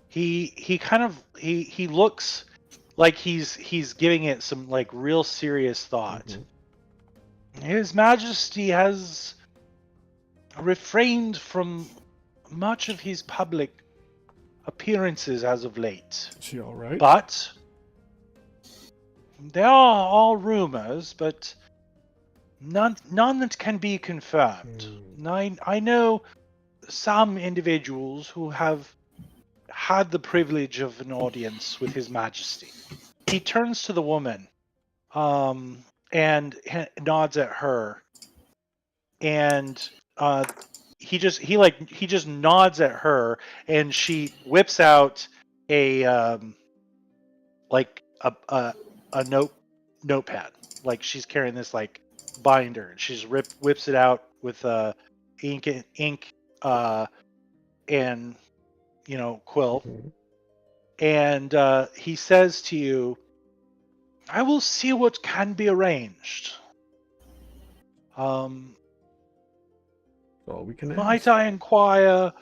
He kind of he looks like he's giving it some like real serious thought. Mhm. His Majesty has refrained from much of his public appearances as of late. Is he all right? But there are all rumors, but none that can be confirmed. I know some individuals who have had the privilege of an audience with His Majesty. He turns to the woman, and nods at her, and he just nods at her, and she whips out a notepad, like she's carrying this like binder, and she just whips it out with ink and quill, Mhm. and he says to you, I will see what can be arranged. All we can Might ask. I inquire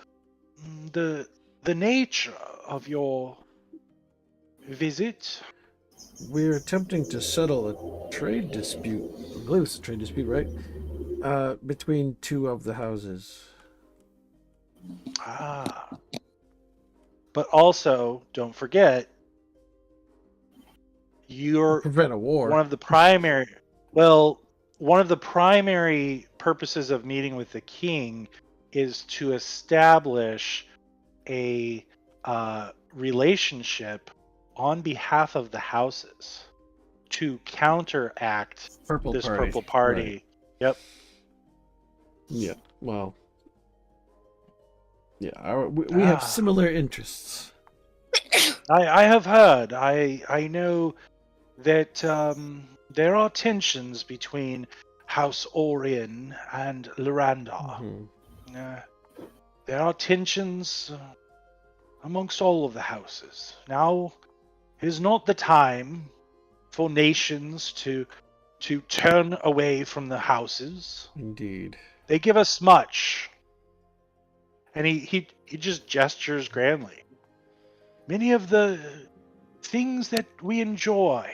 the nature of your visit? We're attempting to settle a trade dispute. I believe it's a trade dispute, right? Between two of the houses. But also, don't forget, you're Prevent a war. one of the primary purposes of meeting with the king is to establish a relationship on behalf of the houses to counteract Purple this party. purple party. Right. Yep. Yeah. Well. Yeah. We have similar interests. I have heard. I know that there are tensions between House Orion and Lyrandar. Mhm. There are tensions amongst all of the houses. Now is not the time for nations to turn away from the houses. Indeed. They give us much. And he just gestures grandly. Many of the things that we enjoy,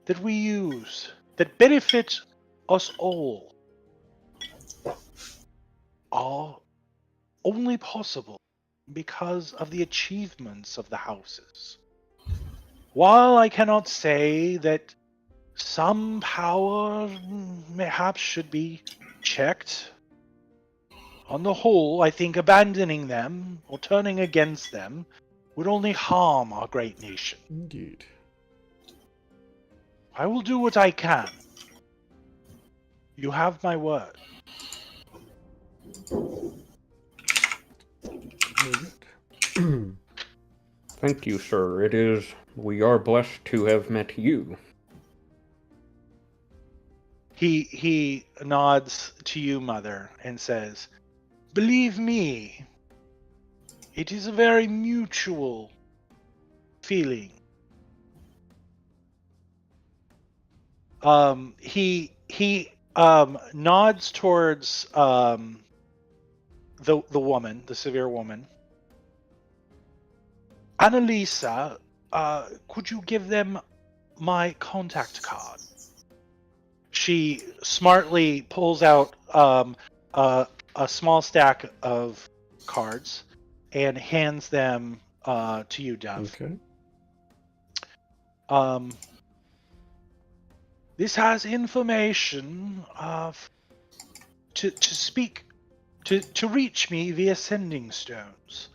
that we use, that benefit us all, are only possible because of the achievements of the houses. While I cannot say that some power perhaps should be checked, on the whole, I think abandoning them or turning against them would only harm our great nation. Indeed. I will do what I can. You have my word. Very good. Thank you, sir. We are blessed to have met you. He nods to you, Mother, and says, believe me, it is a very mutual feeling. He nods towards the woman, the severe woman. Annalisa, could you give them my contact card? She smartly pulls out a small stack of cards and hands them to you, Dev. Okay. This has information to reach me via sending stones.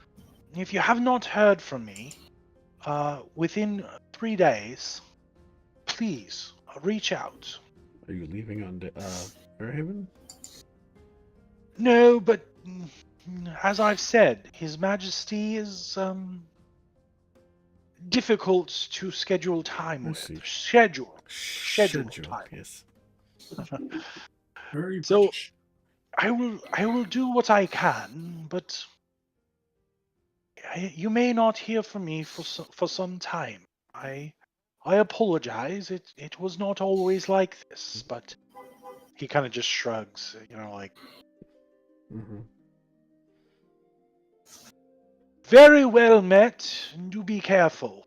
if you have not heard from me within 3 days, please reach out. Are you leaving on Fairhaven? No, but as I've said, His Majesty is difficult to schedule time I with. see. Schedule time. Yes. Very So- British. I will do what I can, but you may not hear from me for some time. I apologize. It was not always like this, but he kind of just shrugs, like Mm-hmm. very well met. Do be careful.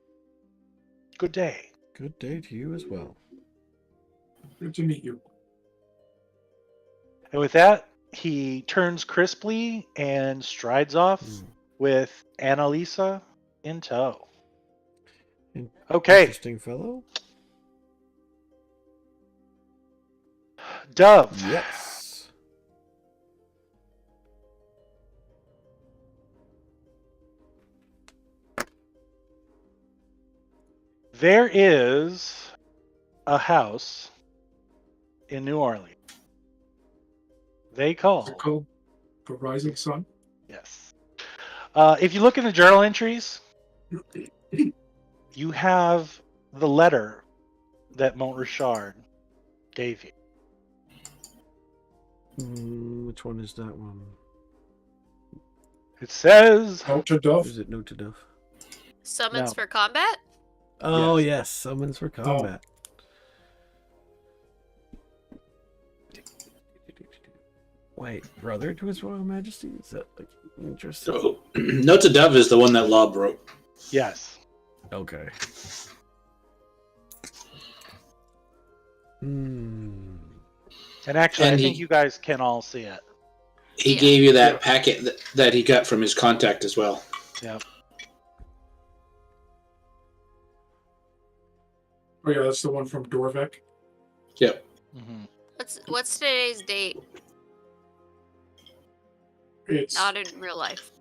Good day. Good day to you as well. Good to meet you. And with that, he turns crisply and strides off Mm. with Annalisa in tow. In- Okay, Interesting fellow. Dove. Yes. There is a house in New Orleans. They call. Is it called The Rising Sun? Yes. If you look in the journal entries, you have the letter that Mont Richard gave you. Which one is that one? It says, Out to Dove? Is it Note to Duff? Summons No. for combat? Oh Yes. yes, summons for combat. Wait, brother to His Royal Majesty? Is that like interesting? So, Note to Dove is the one that Lob wrote. yes. Okay. Hmm. And actually, And I he- think you guys can all see it. He Yeah. gave you that packet that he got from his contact as well. Oh yeah, that's the one from Dorvek. Yep. Mhm. What's today's date? It's Not in real life.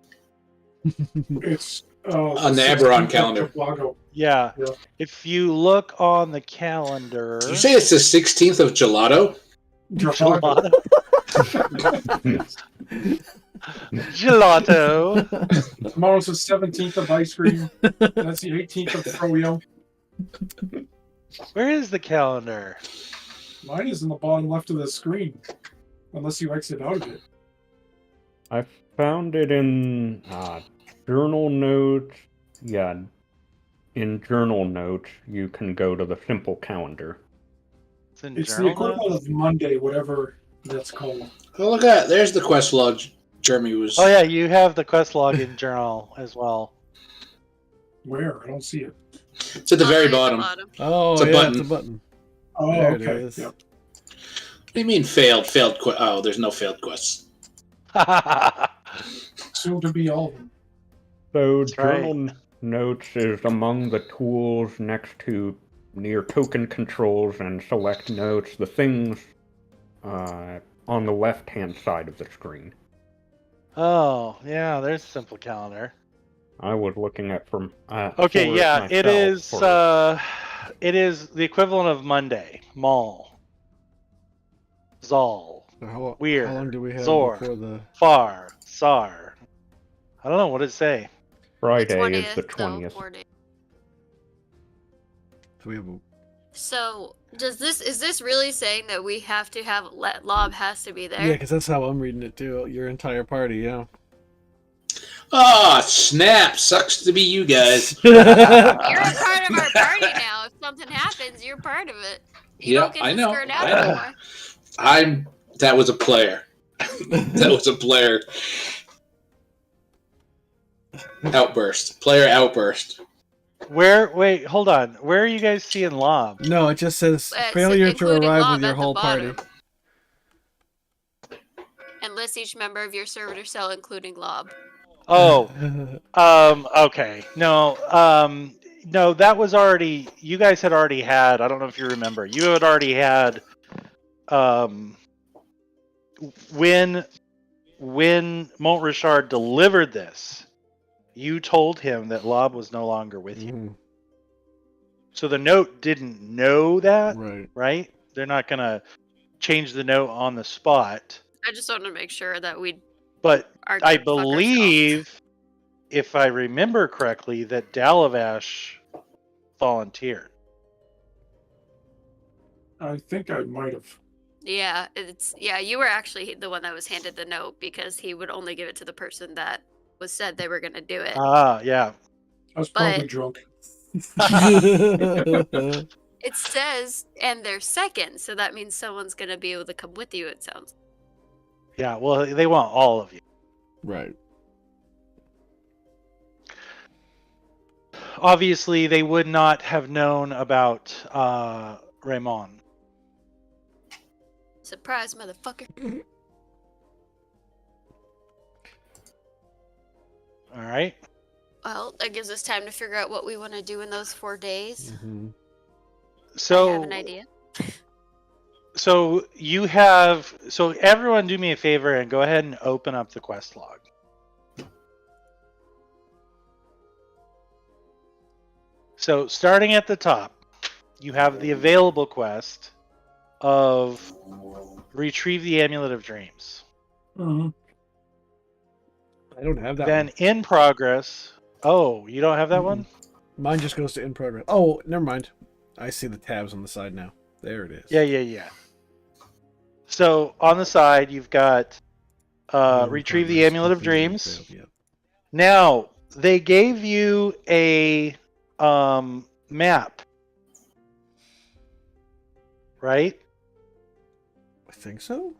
it's On the Eberron 16th of calendar. Chicago. Yeah. Yeah. If you look on the calendar, Did you say it's the 16th of Gelato? gelato. Gelato. Tomorrow's the 17th of ice cream. That's the 18th of froyo. Where is the calendar? Mine is in the bottom left of the screen, unless you exit out of it. I found it in journal notes. Yeah, in journal notes, you can go to the simple calendar. It's in It's the journal equivalent notes? of Monday, whatever that's called. Oh, look at that. There's the quest log Jeremy was. Oh yeah, you have the quest log in journal as well. Where? I don't see it. It's at the very At the bottom. Oh, It's a yeah, button. it's a button. Oh, There it okay. is. Yep. What do you mean failed? Failed quest? Oh, there's no failed quests. Soon to be all of them. So That's right. journal notes is among the tools next to near token controls and select notes, the things on the left-hand side of the screen. Oh, yeah, there's a simple calendar. I was looking at from Okay, for yeah, it myself is it is the equivalent of Monday. Mal. Zal. So how Weird. long do we have Zor. before the? Far. Sar. I don't know, what did it say? Friday The is the 20th, 20th. 4 days. So we have a, So is this really saying that we have to have Lob has to be there? yeah, because that's how I'm reading it too. Your entire party, yeah. Oh, snap. Sucks to be you guys. You're a part of our party now. If something happens, you're part of it. You Yeah, don't get I to know, skirt out I know. anymore. That was a player. That was a player. Outburst. Player outburst. Wait, hold on. Where are you guys seeing Lob? No, it just says It's failure to including arrive Lob with your at the whole party. bottom. And list each member of your servitor cell, including Lob. Oh, okay. No, no, that was already, you guys had already had, I don't know if you remember, you had already had, when Mont Richard delivered this, You told him that Lob was no longer with you. Mhm. So the note didn't know that, Right. right? They're not going to change the note on the spot. I just want to make sure that we But are I good fuck ourselves. believe, if I remember correctly, that Dalavash volunteered. I think I might have. Yeah, you were actually the one that was handed the note because he would only give it to the person that was said they were going to do it. Ah, yeah. I was probably But- drunk. It says, and they're second, so that means someone's going to be able to come with you, it sounds. Yeah, well, they want all of you. Right. Obviously, they would not have known about Raymond. Surprise, motherfucker. All right. Well, that gives us time to figure out what we want to do in those 4 days. Mhm. So I have an idea. So you have. So everyone, do me a favor and go ahead and open up the quest log. So starting at the top, you have the available quest of retrieve the Amulet of Dreams. Mm-hmm. I don't have that Then one. in progress. Oh, you don't have that one? Mine just goes to in progress. Oh, never mind. I see the tabs on the side now. There it is. Yeah. So on the side, you've got In retrieve the progress, Amulet of completed, Dreams. failed, yep. Now they gave you a map, right? I think so.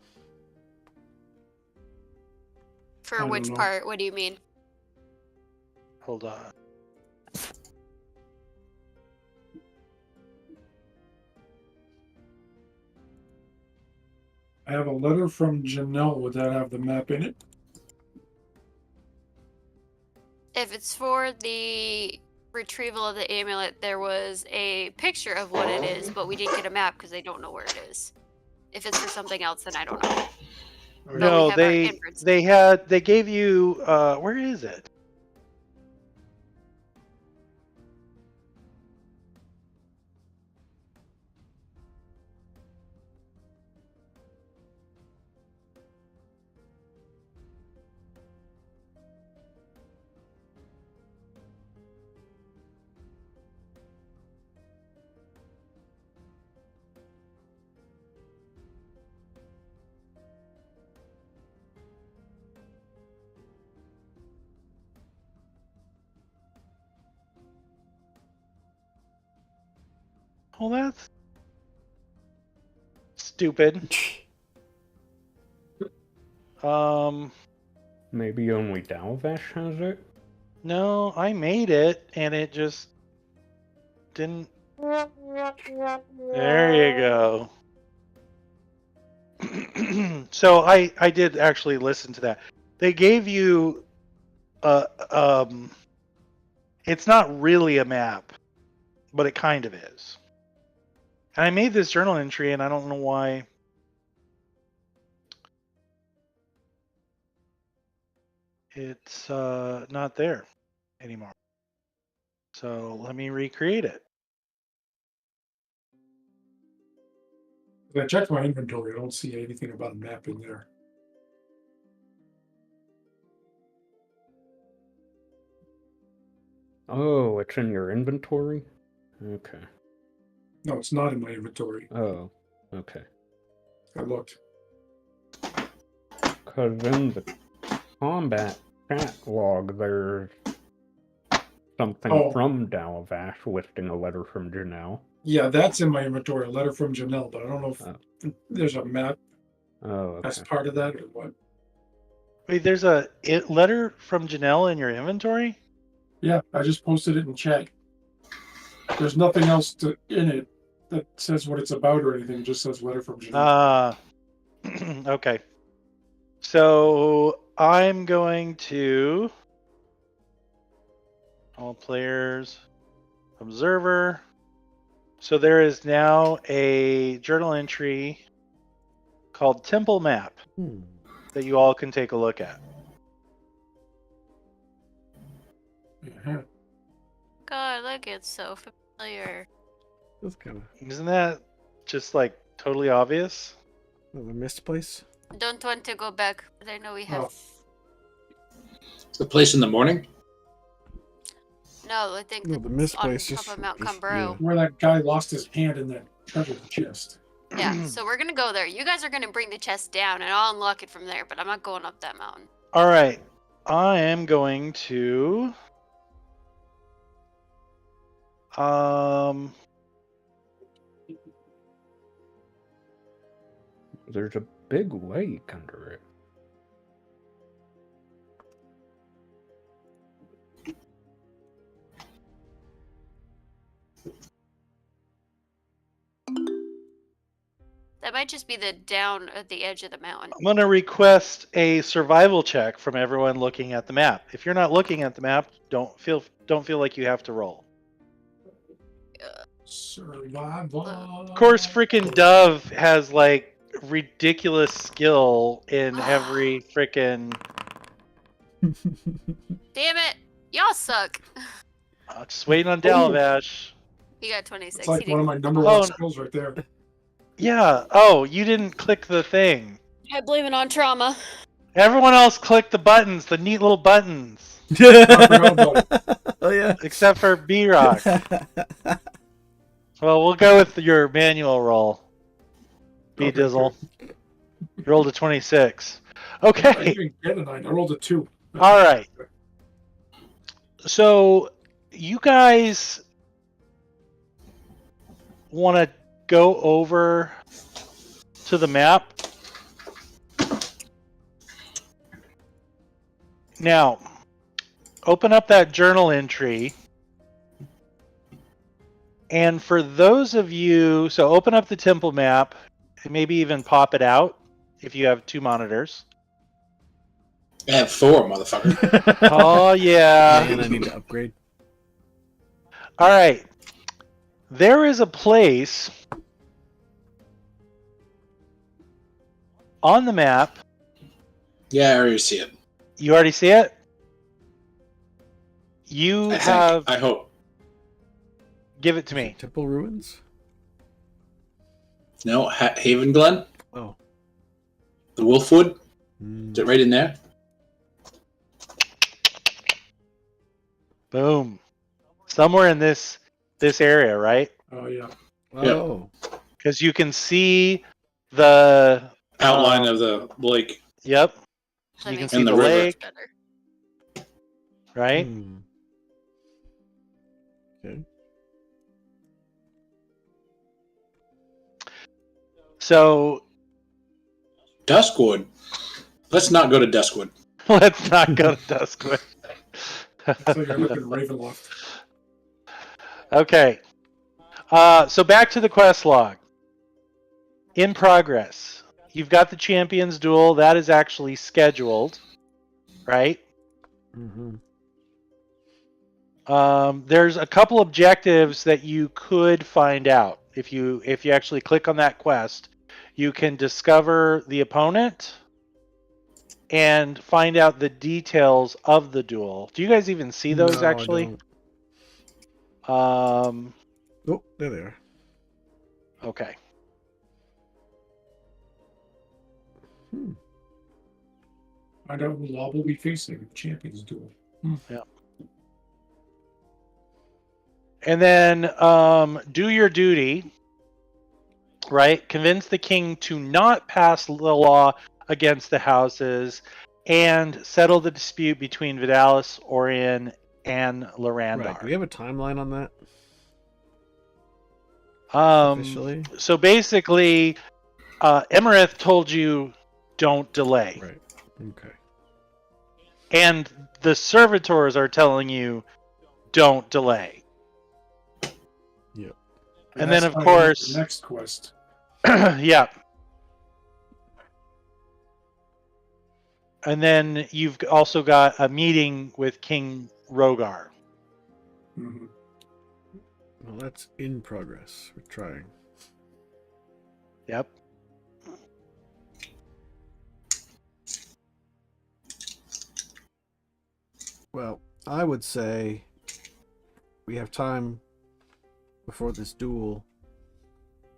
I For don't which know. part? What do you mean? Hold on. I have a letter from Janelle. Would that have the map in it? If it's for the retrieval of the amulet, there was a picture of what it is, but we didn't get a map because they don't know where it is. If it's for something else, then I don't know. Alright. But we No, have our inference. they gave you where is it? Well, that's stupid. Maybe only Dalvash has it? No, I made it and it just didn't. There you go. So I did actually listen to that. They gave you it's not really a map, but it kind of is. And I made this journal entry and I don't know why. It's not there anymore. So let me recreate it. I checked my inventory. I don't see anything about a map in there. Oh, it's in your inventory? Okay. No, it's not in my inventory. Oh, okay. I looked. Because in the combat chat log, there's something Oh. from Dalvash listing a letter from Janelle. Yeah, that's in my inventory. A letter from Janelle, but I don't know if Oh. there's a map Oh, as okay. part of that or what. Wait, there's a letter from Janelle in your inventory? Yeah, I just posted it in chat. There's nothing else in it that says what it's about or anything. It just says letter from Janelle. Okay. So I'm going to all players observer. So there is now a journal entry called Temple Map that you all can take a look at. Uh-huh. God, look, it's so familiar. That's kind of Isn't that just like totally obvious? a missed place. Don't want to go back, but I know we have. Oh. The place in the morning? No, I think No, that's the missed on place top just- of Mount just- Cumbro. Where that guy lost his hand in that treasure chest. Yeah, so we're gonna go there. You guys are gonna bring the chest down, and I'll unlock it from there. But I'm not going up that mountain. All right. I am going to. There's a big lake under it. That might just be the down at the edge of the mountain. I'm going to request a survival check from everyone looking at the map. If you're not looking at the map, don't feel like you have to roll. Survival. Of course, freaking Dove has like ridiculous skill in every freaking. Damn it! Y'all suck. Just waiting on Dalavash. He got 26. It's like He one of didn't- my number Oh, one no. skills right there. Yeah. Oh, you didn't click the thing. I blame it on trauma. Everyone else clicked the buttons, the neat little buttons, Oh yeah. except for B Rock. Well, we'll go with your manual roll. B Okay, Dizzle. good. You rolled a 26. I Okay. didn't get a 9. I rolled a 2. All right. So, you guys want to go over to the map? Now, open up that journal entry. And for those of you, so open up the temple map and maybe even pop it out if you have 2 monitors. I have 4, motherfucker. Oh, yeah. Man, I need to upgrade. All right. There is a place on the map. Yeah, I already see it. You already see it? You I think. have. I hope. Give it to me. Temple ruins. No, Haven Glen? Oh. The Wolfwood? Mm. Is it right in there? Boom. Somewhere in this area, right? Oh, yeah. Oh. Because you can see the Outline of the lake. Yep. That You can makes see And the the river. lake, better. right? Hmm. Okay. So Duskwood. Let's not go to Duskwood. let's not go to Duskwood. It's like I look at Ravenloft. Okay. So back to the quest log. In progress. You've got the Champions Duel. That is actually scheduled, right? Mm-hmm. There's a couple objectives that you could find out. If you actually click on that quest, you can discover the opponent and find out the details of the duel. Do you guys even see those No, I actually? don't. Oh, there they are. Okay. Hmm. Find out who Law will be facing at the Champions Duel. And then do your duty, right? Convince the king to not pass the law against the houses and settle the dispute between Vidalis, Orion, and Lorandar. Right. Do we have a timeline on that Um, officially? so basically, Emerith told you don't delay. Right. Okay. And the servitors are telling you don't delay. Yep. And then, that's of how I get course- the next quest. Yeah. And then you've also got a meeting with King Rogar. Mhm. Well, that's in progress. We're trying. Yep. Well, I would say we have time before this duel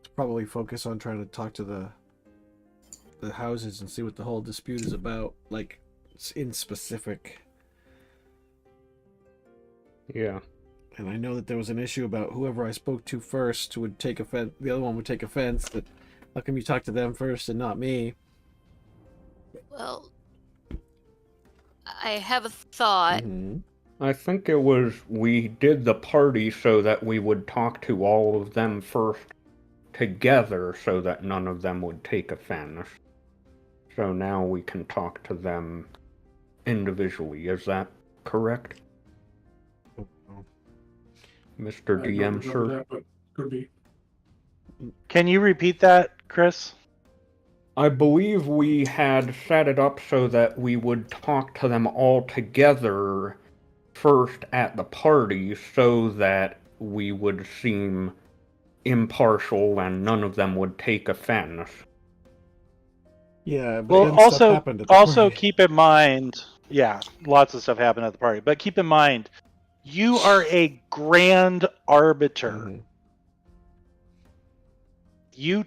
to probably focus on trying to talk to the houses and see what the whole dispute is about, like in specific. Yeah. And I know that there was an issue about whoever I spoke to first would take offense. The other one would take offense that how come you talk to them first and not me? Well, I have a thought. Mhm. I think it was we did the party so that we would talk to all of them first together so that none of them would take offense. So now we can talk to them individually. Is that correct, Mr. I don't DM, remember sir? that, but could be. Can you repeat that, Chris? I believe we had set it up so that we would talk to them all together first at the party so that we would seem impartial and none of them would take offense. Yeah, but Well, then stuff also happened at the also party. keep in mind, yeah, lots of stuff happened at the party, but keep in mind, you are a grand arbiter. Mhm. You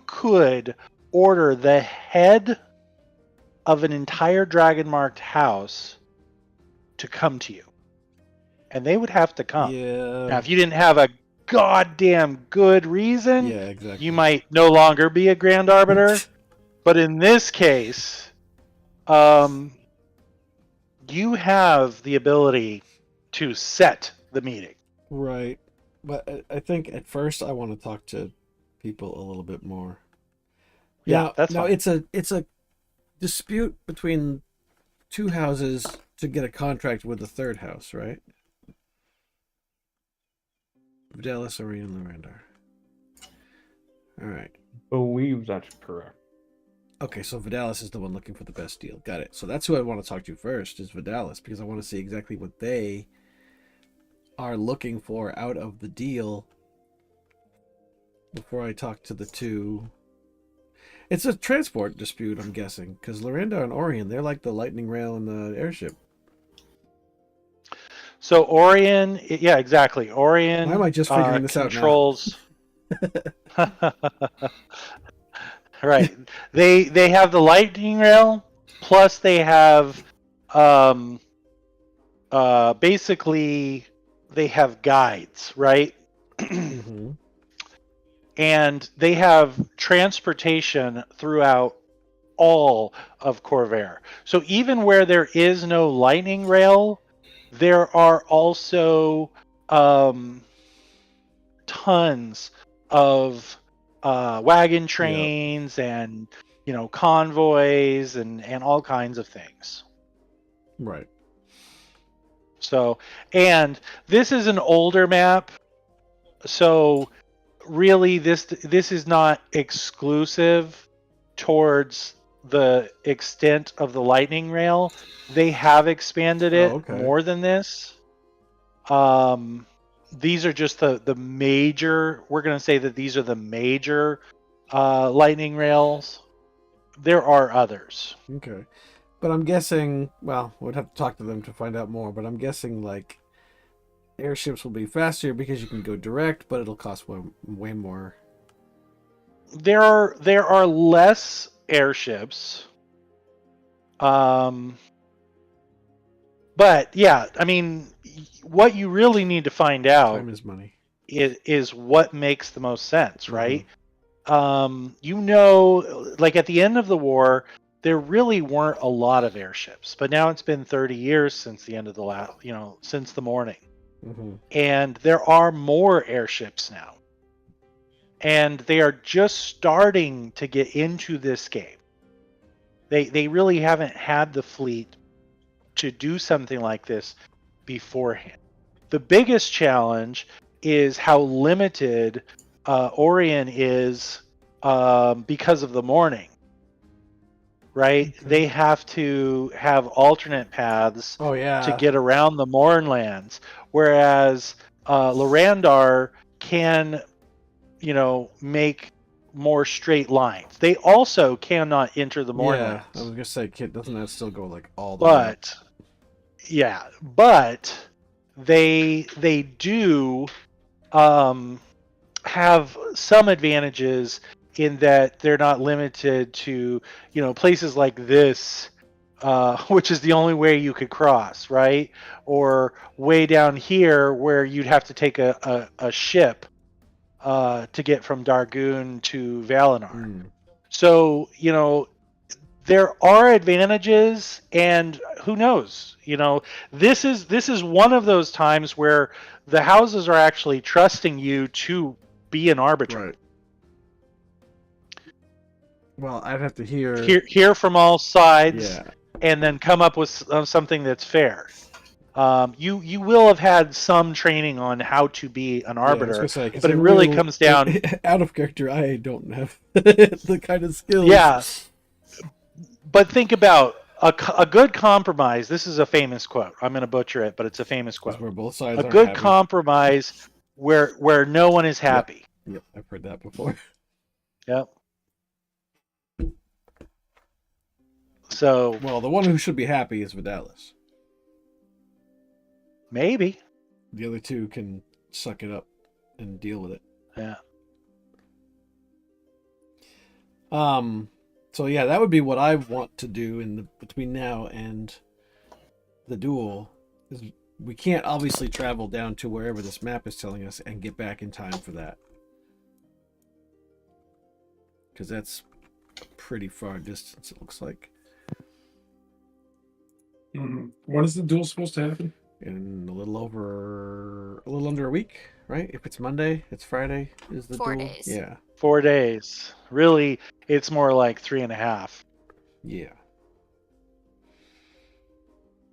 could order the head of an entire dragon marked house to come to you, and they would have to come. Yeah. Now, if you didn't have a goddamn good reason, Yeah, exactly. you might no longer be a grand arbiter. But in this case, you have the ability to set the meeting. Right. But I think at first I want to talk to people a little bit more. Yeah, that's now fine. it's a dispute between two houses to get a contract with the third house, right? Vidalis, Orion, Lorandar. All right. Believe that's correct. Okay, so Vidalis is the one looking for the best deal. Got it. So that's who I want to talk to first, is Vidalis, because I want to see exactly what they are looking for out of the deal before I talk to the two. It's a transport dispute, I'm guessing, because Lorandar and Orion, they're like the lightning rail and the airship. So Orion, yeah, exactly. Orion Why am I just figuring this out now? controls. Right. They have the lightning rail, plus they have basically they have guides, right? Mm-hmm. And they have transportation throughout all of Corvair. So even where there is no lightning rail, there are also tons of wagon trains and convoys and all kinds of things. Right. So, and this is an older map, so really this is not exclusive towards the extent of the lightning rail. They have expanded it more than this. These are just the major, we're going to say that these are the major lightning rails. There are others. Okay. But I'm guessing, well, we'd have to talk to them to find out more, but I'm guessing like airships will be faster because you can go direct, but it'll cost way more. There are less airships. But yeah, I mean, what you really need to find out Time is money. is what makes the most sense, right? Mm-hmm. Like at the end of the war, there really weren't a lot of airships, but now it's been 30 years since the end of the since the morning. Mm-hmm. And there are more airships now. And they are just starting to get into this game. They really haven't had the fleet to do something like this beforehand. The biggest challenge is how limited Orion is because of the morning. Right? Okay. They have to have alternate paths to get around the Mournlands, whereas Lorandar can, make more straight lines. They also cannot enter the Mournlands. Yeah, I was gonna say, kid, doesn't that still go like all the way? But Yeah, but they do have some advantages in that they're not limited to places like this, which is the only way you could cross, right? Or way down here where you'd have to take a ship to get from Dargoon to Valinor. Hmm. So there are advantages, and who knows? This is one of those times where the houses are actually trusting you to be an arbiter. Right. Well, I'd have to hear. Hear from all sides, Yeah. and then come up with something that's fair. You will have had some training on how to be an Yeah, I was arbiter, gonna say, 'cause but it in really real- comes down. out of character. I don't have the kind of skills. Yeah. But think about a good compromise. This is a famous quote. I'm going to butcher it, but it's a famous 'Cause quote. where both sides A aren't good happy. compromise where no one is happy. Yep, I've heard that before. Yep. So Well, the one who should be happy is Vidalis. maybe. The other two can suck it up and deal with it. Yeah. So yeah, that would be what I want to do between now and the duel. Is we can't obviously travel down to wherever this map is telling us and get back in time for that, because that's a pretty far distance. It looks like When is the duel supposed to happen? in a little under a week, right? If it's Monday, it's Friday. Is the 4 duel? days. Yeah, 4 days. Really, it's more like 3.5. yeah.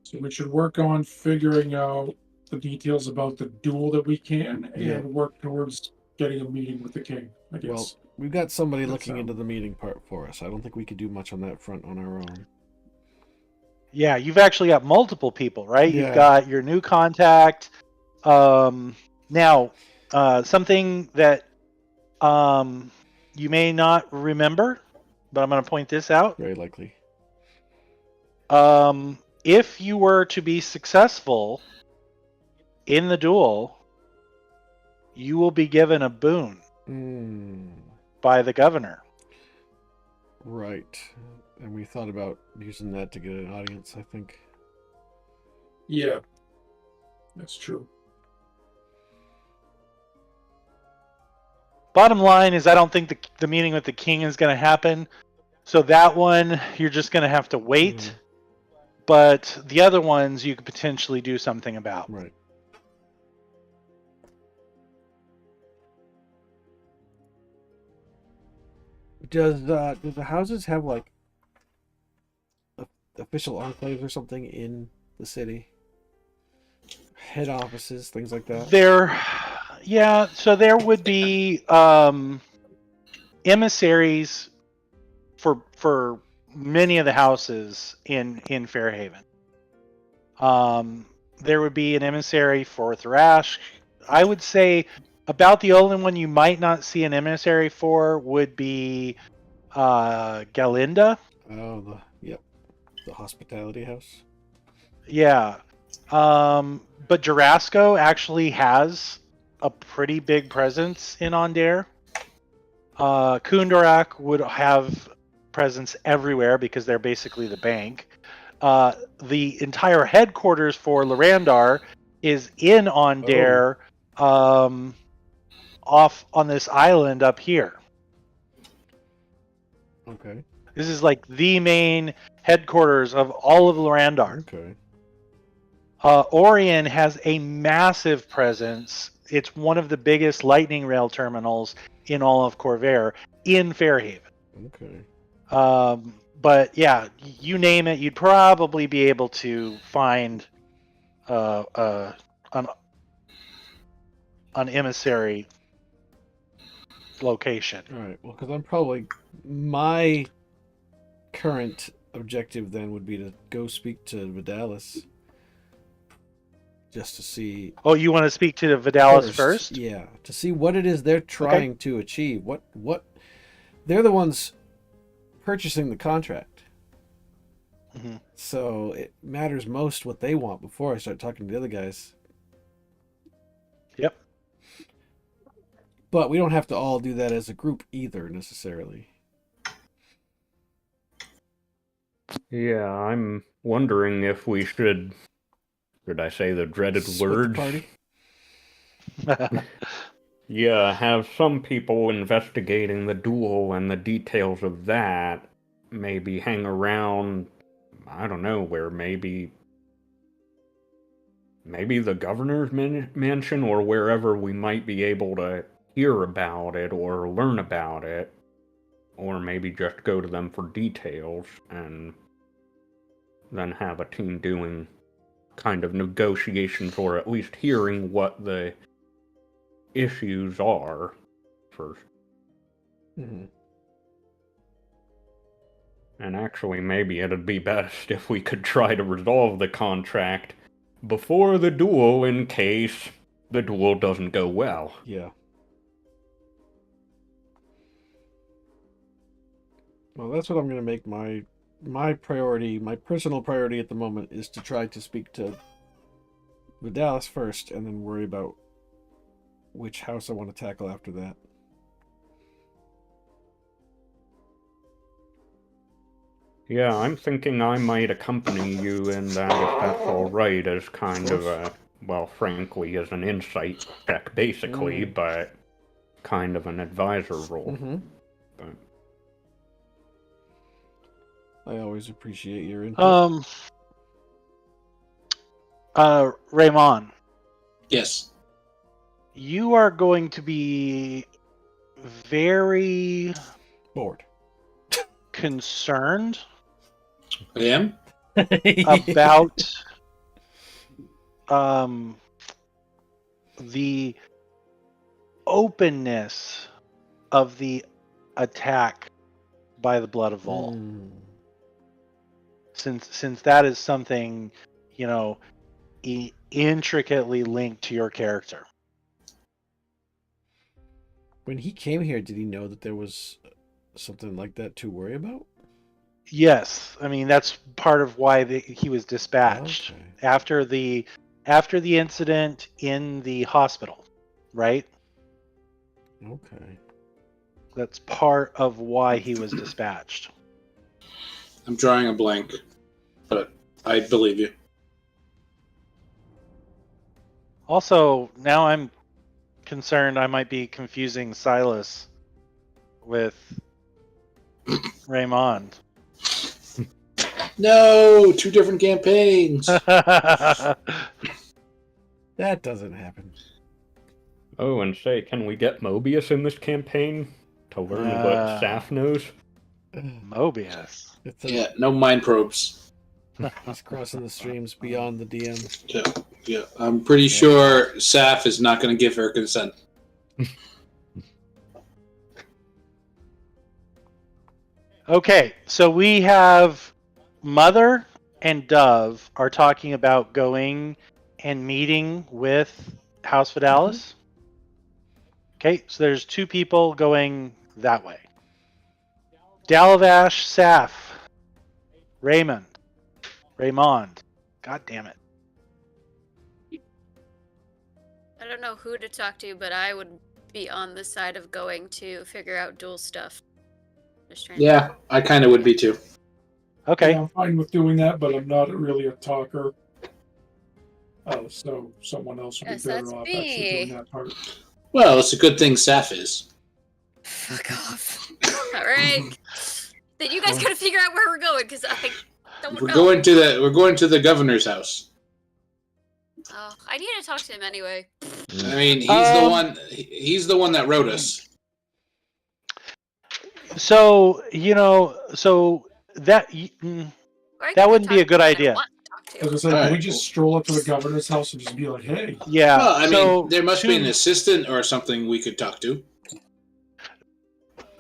So we should work on figuring out the details about the duel that we can, and Yeah. work towards getting a meeting with the king, I guess. Well, we've got somebody That looking sound- into the meeting part for us. I don't think we could do much on that front on our own. Yeah, you've actually got multiple people, right? Yeah. You've got your new contact. Now, something that you may not remember, but I'm going to point this out. Very likely. If you were to be successful in the duel, you will be given a boon by the governor. Right. And we thought about using that to get an audience, I think. Yeah, that's true. Bottom line is, I don't think the meeting with the king is going to happen. So that one, you're just going to have to wait. Mhm. But the other ones, you could potentially do something about. Right. Does the houses have like official enclaves or something in the city? Head offices, things like that. Yeah, so there would be emissaries for many of the houses in Fairhaven. There would be an emissary for Thrash. I would say about the only one you might not see an emissary for would be Galinda. Oh, the hospitality house. Yeah. But Jarasco actually has a pretty big presence in Ondair. Kundarak would have presence everywhere because they're basically the bank. The entire headquarters for Lorandar is in Ondair, off on this island up here. Okay. This is like the main headquarters of all of Lorandar. Okay. Orion has a massive presence. It's one of the biggest lightning rail terminals in all of Corvair in Fairhaven. Okay. But yeah, you name it, you'd probably be able to find an emissary location. All right. Well, because my current objective then would be to go speak to Vidalis, just to see. Oh, you want to speak to Vidalis first? Yeah, to see what it is they're trying to achieve. What they're the ones purchasing the contract. Mhm. So it matters most what they want before I start talking to the other guys. Yep. But we don't have to all do that as a group either, necessarily. Yeah, I'm wondering if we should I say the dreaded Split the words? party. Yeah, have some people investigating the duel and the details of that. Maybe hang around, I don't know, where maybe the governor's mansion or wherever we might be able to hear about it or learn about it. Or maybe just go to them for details and then have a team doing kind of negotiations or at least hearing what the issues are first. Mhm. And actually, maybe it'd be best if we could try to resolve the contract before the duel in case the duel doesn't go well. Yeah. Well, that's what I'm going to make my priority, my personal priority at the moment is to try to speak to Vidalis first and then worry about which house I want to tackle after that. Yeah, I'm thinking I might accompany you in that if that's alright, as kind of a, well, frankly, as an insight check, basically, but kind of an advisor role. Mm-hmm. But I always appreciate your input. Raymond, Yes. you are going to be very Bored. concerned I am? about the openness of the attack by the Blood of Vol. Since that is something, you know, intricately linked to your character. When he came here, did he know that there was something like that to worry about? Yes, I mean that's part of why he was dispatched Okay. after the incident in the hospital, right? Okay. That's part of why he was dispatched. I'm drawing a blank, but I believe you. Also, now I'm concerned I might be confusing Silas with Raymond. No, 2 different campaigns. That doesn't happen. oh, and say, can we get Mobius in this campaign to learn what Saf knows? Mobius. It's a, Yeah, no mind probes. He's crossing the streams beyond the DM. Yeah. I'm pretty sure Saf is not going to give her consent. Okay, so we have Mother and Dove are talking about going and meeting with House Vidalis. Okay, so there's 2 people going that way. Dalavash, Saf, Raymond. God damn it. I don't know who to talk to, but I would be on the side of going to figure out dual stuff. Just trying Yeah, I kind of would be too. Okay. Yeah, I'm fine with doing that, but I'm not really a talker. So someone else would Yes, be better that's off me. actually doing that part. Well, it's a good thing Saf is. Fuck off. All right. Then you guys gotta figure out where we're going, because I don't We're know. going to the governor's house. Oh, I need to talk to him anyway. I mean, he's the one that wrote us. So, that Or I That could wouldn't be talk a good to someone I idea. want to talk to. As I said, Alright. we just stroll up to the governor's house and just be like, "Hey, yeah. Well, I so mean, there must be an two- assistant or something we could talk to.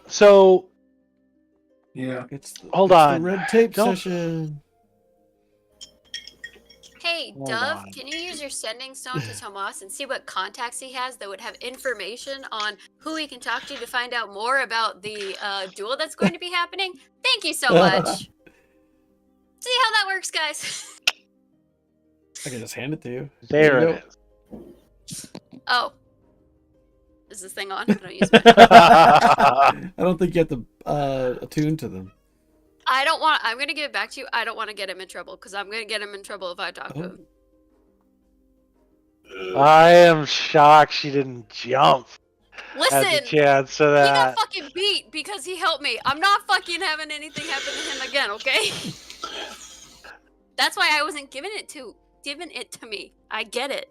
So yeah, It's the, Hold it's on. the red tape Don't- session. Hey, Hold Dove, on. can you use your sending stone to Tomas and see what contacts he has that would have information on who he can talk to find out more about the duel that's going to be happening? Thank you so much. See how that works, guys. I can just hand it to you. There you it is. Oh. Is this thing on? I don't use it. I don't think you have to attune to them. I don't want. I'm gonna give it back to you. I don't want to get him in trouble because I'm gonna get him in trouble if I talk to Oh. him. I am shocked she didn't jump at the Listen, chance of he that. got fucking beat because he helped me. I'm not fucking having anything happen to him again, okay? That's why I wasn't giving it to me. I get it.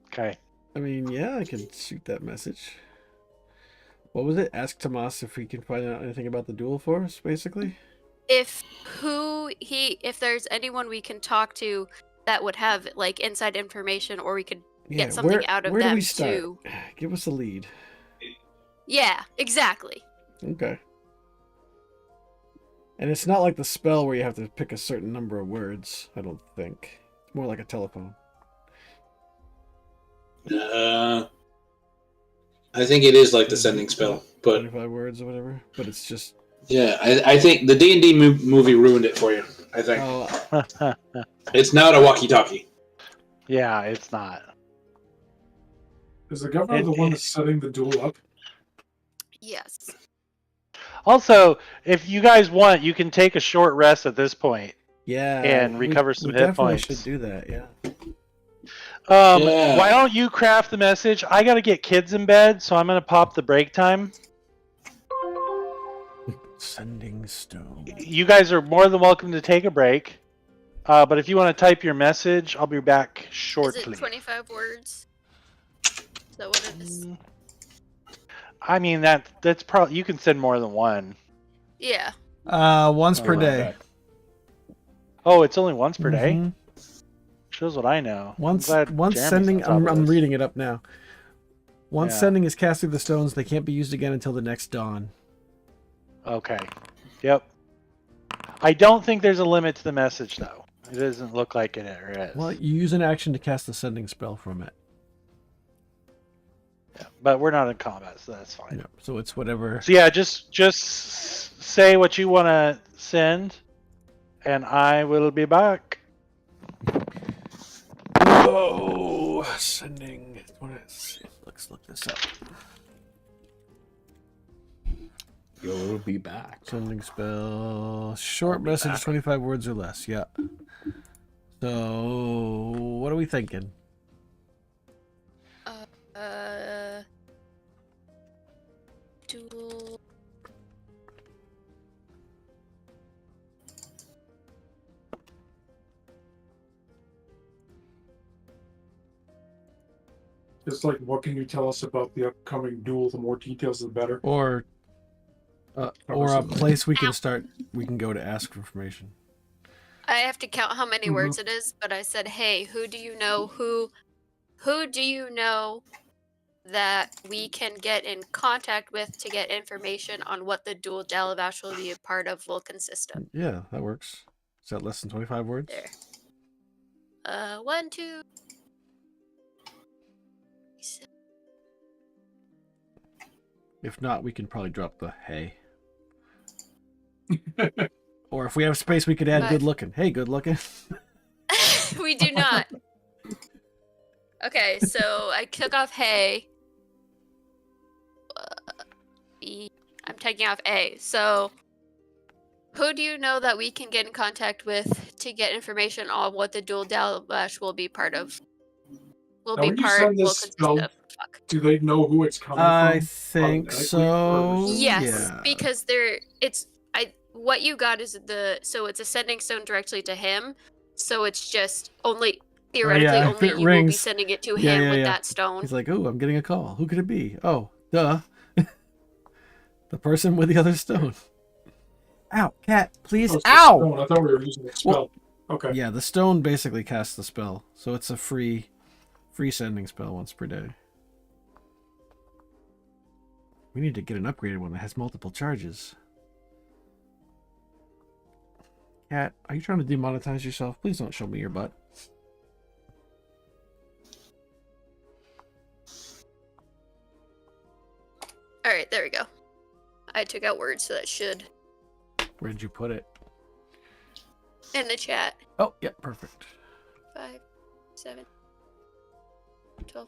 Okay. I mean, yeah, I can shoot that message. What was it? Ask Tomas if we can find out anything about the duel for us, basically. If there's anyone we can talk to that would have like inside information, or we could Yeah, get something out of where do them we start? too. Give us a lead. Yeah, exactly. Okay. And it's not like the spell where you have to pick a certain number of words, I don't think. It's more like a telephone. I think it is like the sending spell, but 25 words or whatever. But it's just... yeah, I think the D&D movie ruined it for you. I think Oh, it's not a walkie-talkie. Yeah, it's not. Is the governor the one that's setting the duel up? Yes. Also, if you guys want, you can take a short rest at this point. yeah. And recover some we hit definitely points. should do that, yeah. Yeah. Why don't you craft the message? I gotta get kids in bed, so I'm gonna pop the break time. Sending stone. You guys are more than welcome to take a break. But if you want to type your message, I'll be back Is shortly. it 25 words? Is that what it is? I mean that's probably you can send more than one. Yeah. Once per Oh, day. okay. Oh, it's only once per day. Mhm. Shows what I know. I'm Once glad once Jeremy's sending, on top of I'm this. reading it up now. Once Yeah. sending is cast through the stones, they can't be used again until the next dawn. Okay. Yep. I don't think there's a limit to the message though. It doesn't look like it is. Well, you use an action to cast the sending spell from it. Yeah, but we're not in combat, so that's fine. Yeah, so it's whatever. So yeah, just say what you want to send, and I will be back. Oh, sending. Let's look this up. You'll be back. Sending spell. Short I'll be message, back. 25 words or less. Yeah. So, what are we thinking? Duel. It's like, what can you tell us about the upcoming duel? The more details, the better. Or a place we can start. We can go to ask for information. I have to count how many Mhm. words it is, but I said, "Hey, who do you know who do you know that we can get in contact with to get information on what the dual Dalabash will be a part of will consist of?" Yeah, that works. Is that less than 25 words? There. 1, 2. If not, we can probably drop the hey. Or if we have space, we could add But- good looking. Hey, good looking. We do not. Okay, so I took off hey. I'm taking off A. So, who do you know that we can get in contact with to get information on what the dual Dalabash will be part of? Will Now, be when you part. send Will this consist spell- of. Fuck. Do they know who it's coming I from? think automatically, so. or- Yes, Yeah. because what you got is so it's a sending stone directly to him. So it's just only theoretically Oh, if only it you will be rings- sending it to Yeah, him yeah, with yeah. that stone. He's like, oh, I'm getting a call. Who could it be? Oh, duh. The person with the other stone. Ow, cat, please. Oh, it's the Ow! stone. I thought we were using a spell. Okay. Yeah, the stone basically casts the spell. So it's a free sending spell once per day. We need to get an upgraded one that has multiple charges. Cat, are you trying to demonetize yourself? Please don't show me your butt. All right, there we go. I took out words, so that should Where'd you put it? in the chat. Oh, yeah, perfect. 5, 7, 12,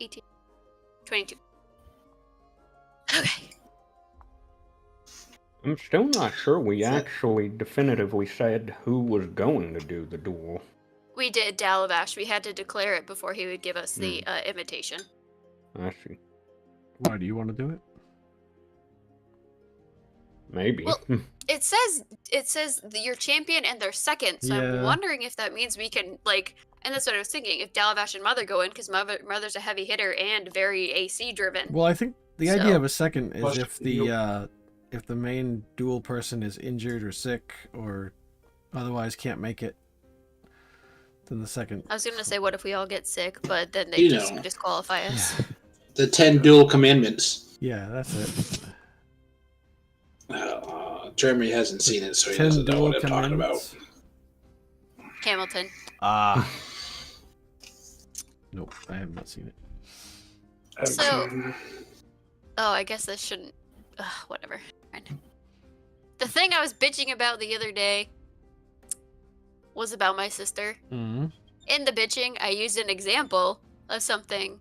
18, 22. Okay. I'm still not sure we actually definitively said who was going to do the duel. We did Dalabash. We had to declare it before he would give us the invitation. I see. Why do you want to do it? Maybe. Well, It says your champion and their second, so I'm Yeah. wondering if that means we can, like, and that's what I was thinking, if Dalavash and Mother go in, because Mother's a heavy hitter and very AC driven. Well, I think the idea So- of a second is Plus, if the main dual person is injured or sick or otherwise can't make it, then the second. I was gonna say, what if we all get sick, but then they You just know. disqualify us. The 10 dual commandments. Yeah, that's it. Jeremy hasn't seen it, so he 10 doesn't know dual what I'm talking about. commandments. Hamilton. Ah. Nope, I have not seen it. So- Oh, I guess this shouldn't. Whatever. Fine. The thing I was bitching about the other day was about my sister. Mm-hmm. In the bitching, I used an example of something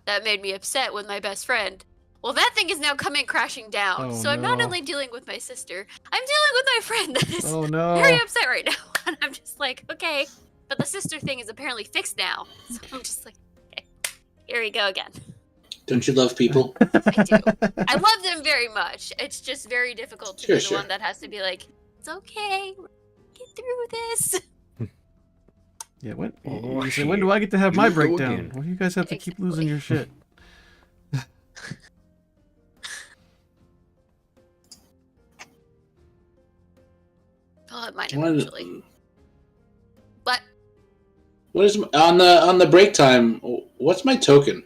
that made me upset with my best friend. Well, that thing is now coming crashing down. Oh, So I'm not no. only dealing with my sister, I'm dealing with my friend that is Oh no. very upset right now. And I'm just like, okay. But the sister thing is apparently fixed now. So I'm just like, okay, here we go again. Don't you love people? I do. I love them very much. It's just very difficult to Sure, be the sure. one that has to be like, it's okay, we're gonna get through this. Yeah, when Oh, you say, when do I get to have Here my we go breakdown? again. Well, you guys have to keep losing your shit. I'll have mine What is- eventually. But What is on the break time? What's my token?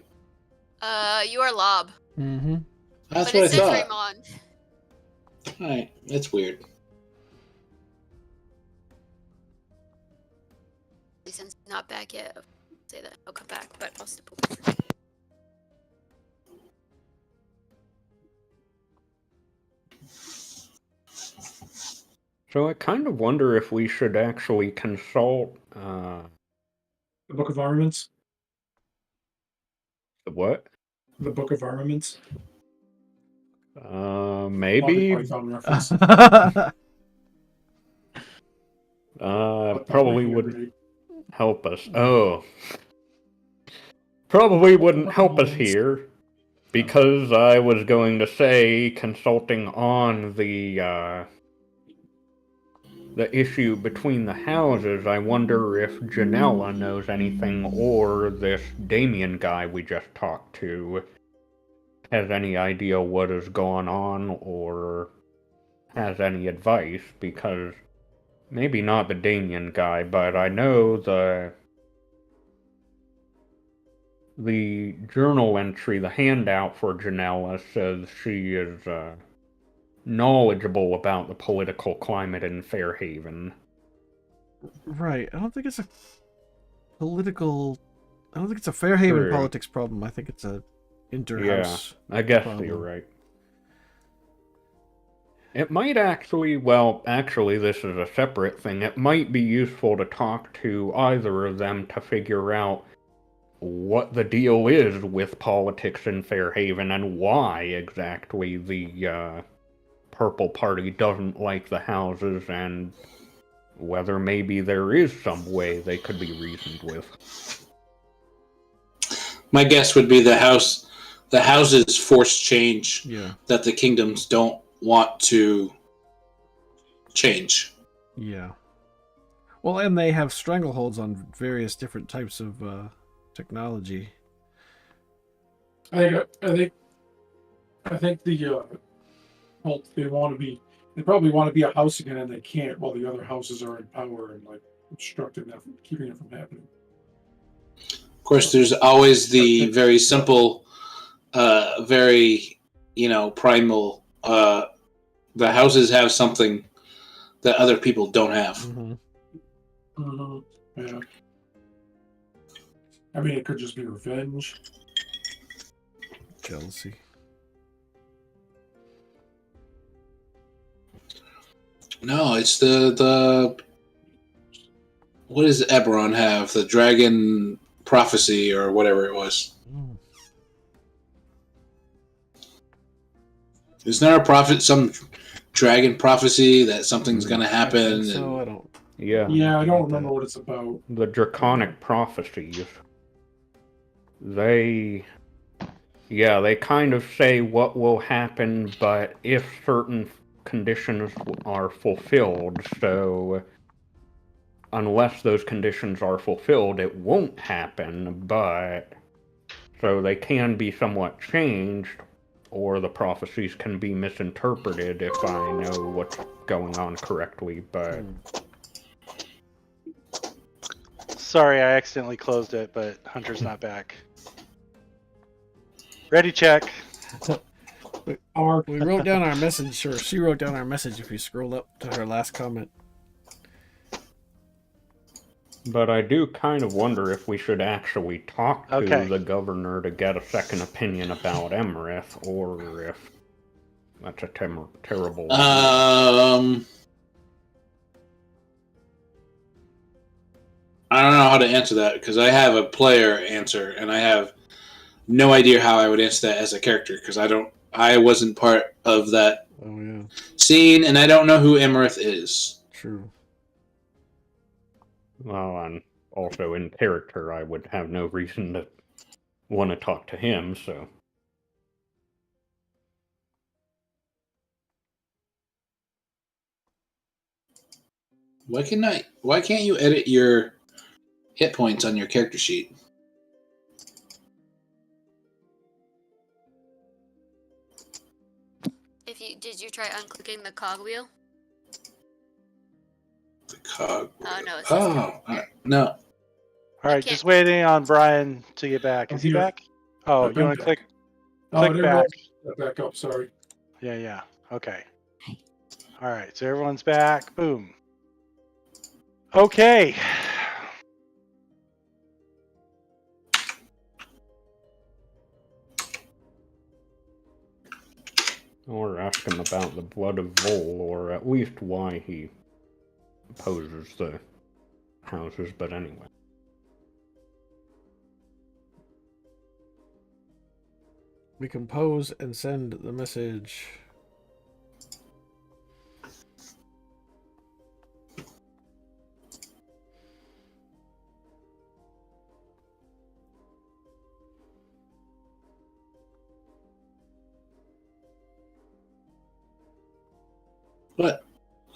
you are Lob. Mm-hmm. That's But what I it says thought. Raymond. All right, that's weird. Since he's not back yet, I'll say that I'll come back, but I'll still. So I kind of wonder if we should actually consult The Book of Armaments. the what? The Book of Armaments. Maybe. Monty Python reference. Probably wouldn't help us. Oh. Probably wouldn't help us here. Because I was going to say, consulting on the issue between the houses, I wonder if Janella knows anything, or this Damien guy we just talked to has any idea what is going on, or has any advice, because maybe not the Damien guy, but I know the journal entry, the handout for Janella, says she is knowledgeable about the political climate in Fairhaven. Right. I don't think it's a political. I don't think it's a Fairhaven True. politics problem. I think it's a interhouse. I guess problem. you're right. It might actually, well, actually, this is a separate thing. It might be useful to talk to either of them to figure out what the deal is with politics in Fairhaven and why exactly the Purple Party doesn't like the houses, and whether maybe there is some way they could be reasoned with. My guess would be the houses force change Yeah. that the kingdoms don't want to change. Yeah. Well, and they have strangleholds on various different types of technology. I think the well, they probably want to be a house again, and they can't while the other houses are in power and like obstructing that, keeping it from happening. Of course, there's always the very simple, very primal. The houses have something that other people don't have. Mm-hmm. Yeah. I mean, it could just be revenge. Jealousy. No, it's the what does Eberron have? The dragon prophecy or whatever it was. Isn't there a prophet, some dragon prophecy that something's going to I happen? think so. and- I don't. Yeah. Yeah, I don't remember what it's about. The draconic prophecies. They kind of say what will happen, but if certain conditions are fulfilled, so unless those conditions are fulfilled, it won't happen, but so they can be somewhat changed, or the prophecies can be misinterpreted if I know what's going on correctly, but Sorry, I accidentally closed it, but Hunter's not back. Ready, check. Our We wrote down our message, or she wrote down our message if you scroll up to her last comment. But I do kind of wonder if we should actually talk to Okay. the governor to get a second opinion about Emerith, or if that's a terrible. I don't know how to answer that because I have a player answer, and I have no idea how I would answer that as a character because I wasn't part of that Oh yeah, scene, and I don't know who Emerith is. true. Well, and also in character, I would have no reason to want to talk to him, so. Why can't you edit your hit points on your character sheet? Did you try unclicking the cogwheel? The cog. Oh no. It's No. All right, can't- just waiting on Brian to get back. Is he I'm here. back? Oh, I've you want been to click oh, click there back? it goes. Back up. Sorry. Yeah. Okay. All right, so everyone's back. Boom. Okay. Or ask him about the blood of Vol, or at least why he opposes the houses, but anyway. We compose and send the message. What?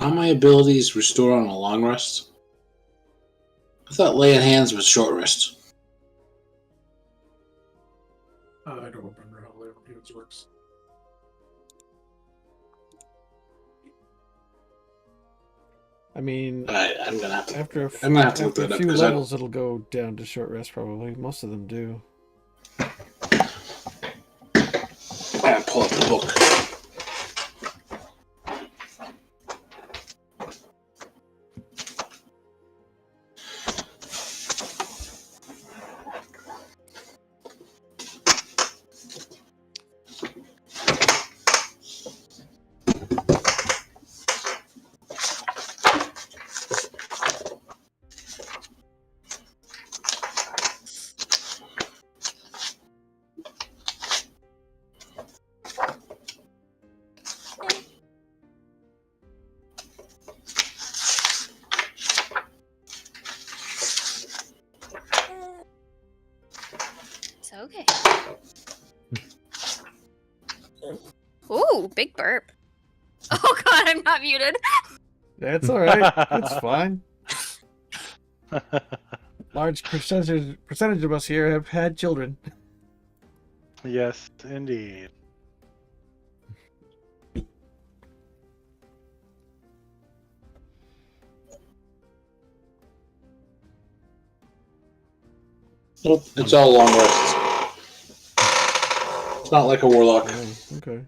All my abilities restore on a long rest? I thought laying hands was short rest. I don't remember how it works. I mean, I'm gonna have to. after I'm gonna have to look after that a up, few 'cause I- levels, it'll go down to short rest. Probably most of them do. I gotta pull up the book. It's okay. Ooh, big burp. Oh god, I'm not muted. That's all right. It's fine. Large percentage of us here have had children. Yes, indeed. Nope, it's all long rests. It's not like a warlock. Oh, okay.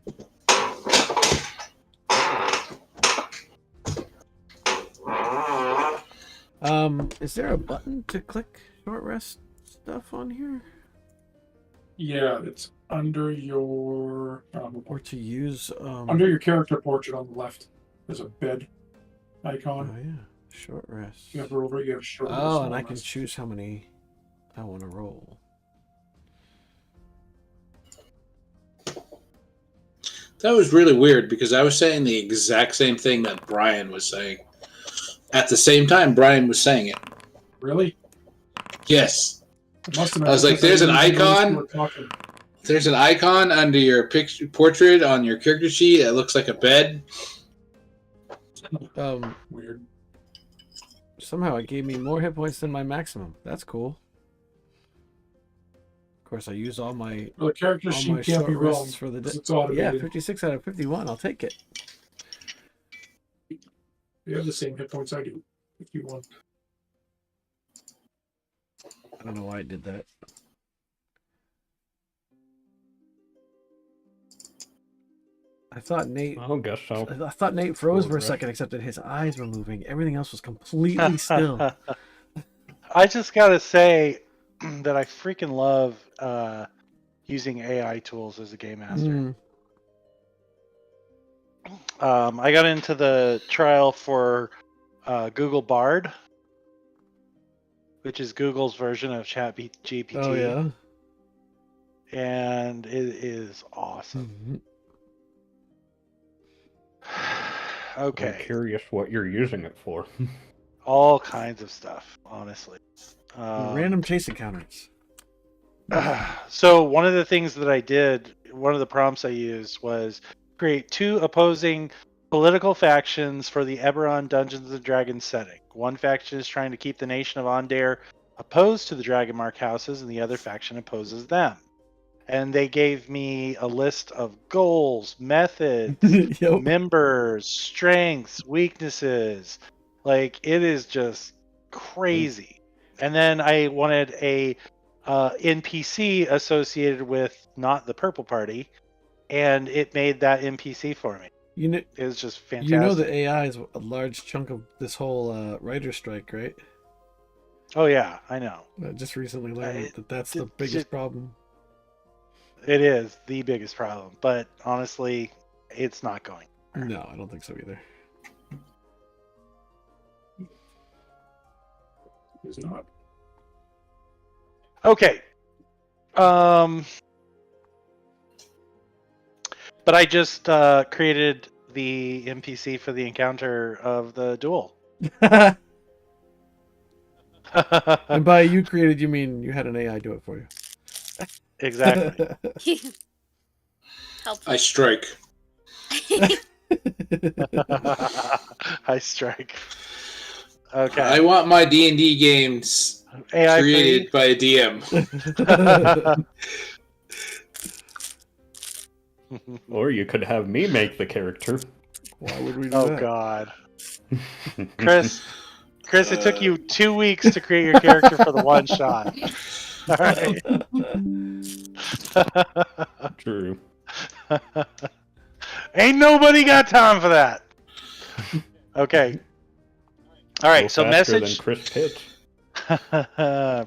Is there a button to click short rest stuff on here, Yeah, it's under your or to use? under your character portrait on the left. There's a bed. icon. Oh yeah, short rest. You have over. You have short rest. Oh, long and I can rest. choose how many I want to roll. That was really weird because I was saying the exact same thing that Brian was saying. At the same time, Brian was saying it. Really? Yes. It must have been I was like, because there's an didn't notice icon. you were talking. There's an icon under your picture portrait on your character sheet. It looks like a bed. Weird. Somehow it gave me more hit points than my maximum. That's cool. Of course, I use all my Well, the character all my sheet can't short be wrong. rests for the 'cause day. It's automated. Yeah, 56 out of 51. I'll take it. You have the same hit points I do. If you want. I don't know why I did that. I thought Nate. I guess so. I thought Nate froze for a Short rest. second, except that his eyes were moving. Everything else was completely still. I just gotta say that I freaking love using AI tools as a game master. Mm. I got into the trial for Google Bard, which is Google's version of ChatGPT. Oh yeah. And it is awesome. Mhm. I'm Okay, curious what you're using it for. all kinds of stuff, honestly. Random chase encounters. So one of the things that I did, one of the prompts I used was create 2 opposing political factions for the Eberron Dungeons and Dragons setting. One faction is trying to keep the nation of Ondair opposed to the Dragonmark houses, and the other faction opposes them. And they gave me a list of goals, methods, Yep. members, strengths, weaknesses. Like, it is just crazy. And then I wanted a NPC associated with not the Purple Party, and it made that NPC for me. You know, It was just fantastic. you know the AI is a large chunk of this whole writer strike, right? Oh yeah, I know. I just recently learned that that's the it biggest just- problem. It is the biggest problem, but honestly, it's not going. No, I don't think so either. It's not. Okay. But I just created the NPC for the encounter of the duel. And by you created, you mean you had an AI do it for you. Exactly. Helpful. I strike. I strike. Okay. I want my D&D games AI created by a DM. Or you could have me make the character. Why would we do Oh that? God, Chris, it took you 2 weeks to create your character for the one shot. All right. True. Ain't nobody got time for that. Okay. All right. Go So faster message. than Chris Pitt.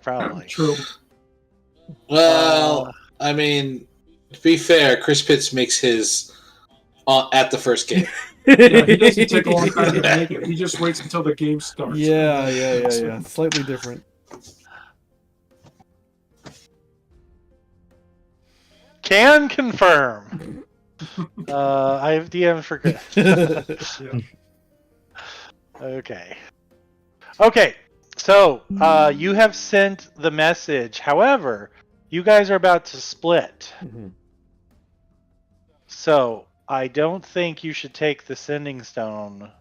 Probably. True. Well, I mean, to be fair, Chris Pitts makes his at the first game. Yeah, he doesn't take a long time to make it. He just waits until the game starts. Yeah. Slightly different. Can confirm. I have DM for Chris. Yeah. Okay. Okay. So you have sent the message. However, you guys are about to split. Mhm. So I don't think you should take the sending stone.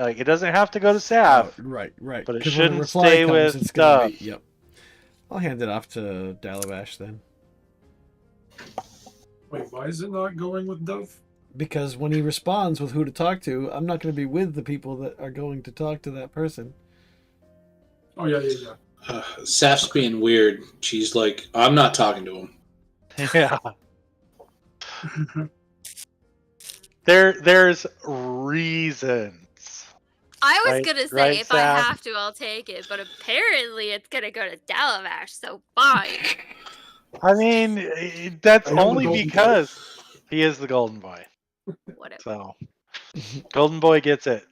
Like, it doesn't have to go to Sav. Right. But it 'Cause when a shouldn't reply stay comes, with it's gonna be- stuff. Yep. I'll hand it off to Dalabash then. Wait, why is it not going with Dove? Because when he responds with who to talk to, I'm not going to be with the people that are going to talk to that person. Oh yeah. Saf's being weird. She's like, I'm not talking to him. Yeah. There's reasons. I was Right- gonna say right, if I Sal? have to, I'll take it, but apparently it's gonna go to Dalavash, so fine. I mean, that's I am the only golden boy. because he is the golden boy. Whatever. So Golden Boy gets it.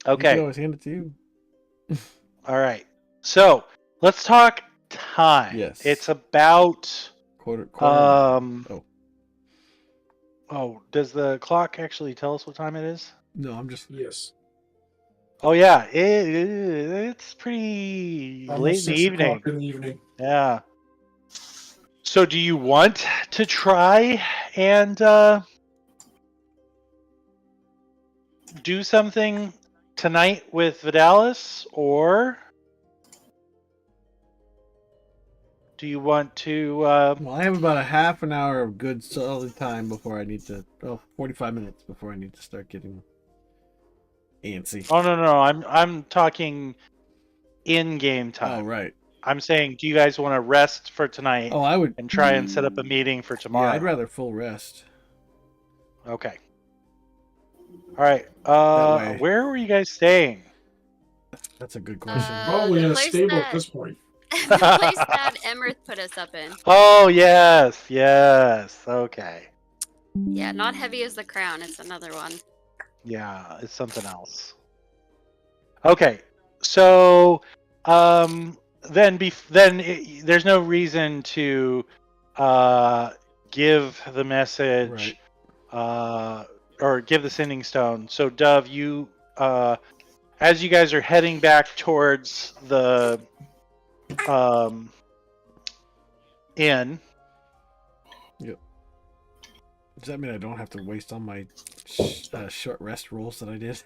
You Okay. can always hand it to you. All right. So let's talk time. Yes. It's about Quarter. um. Oh Oh, does the clock actually tell us what time it is? no, I'm just. Yes. Oh yeah, it's pretty Almost late in the 6 evening. o'clock in the evening. Yeah. So do you want to try and do something tonight with Vidalis, or do you want to? Well, I have about a half an hour of good solid time before I need to. 45 minutes before I need to start getting antsy. Oh no, I'm talking in-game time. Oh right. I'm saying, do you guys want to rest for tonight Oh, I would. and try and set up a meeting for tomorrow? Yeah, I'd rather full rest. Okay. All right. way. Where were you guys staying? That's a good question. Probably the in a place stable at that- this point. the place that Emerith put us up in. Oh yes. Okay. Yeah, not heavy as the crown. It's another one. Yeah, it's something else. Okay, so then there's no reason to give the message or give the sending stone. So Dove, you as you guys are heading back towards the inn. Does that mean I don't have to waste all my short rest rolls that I did?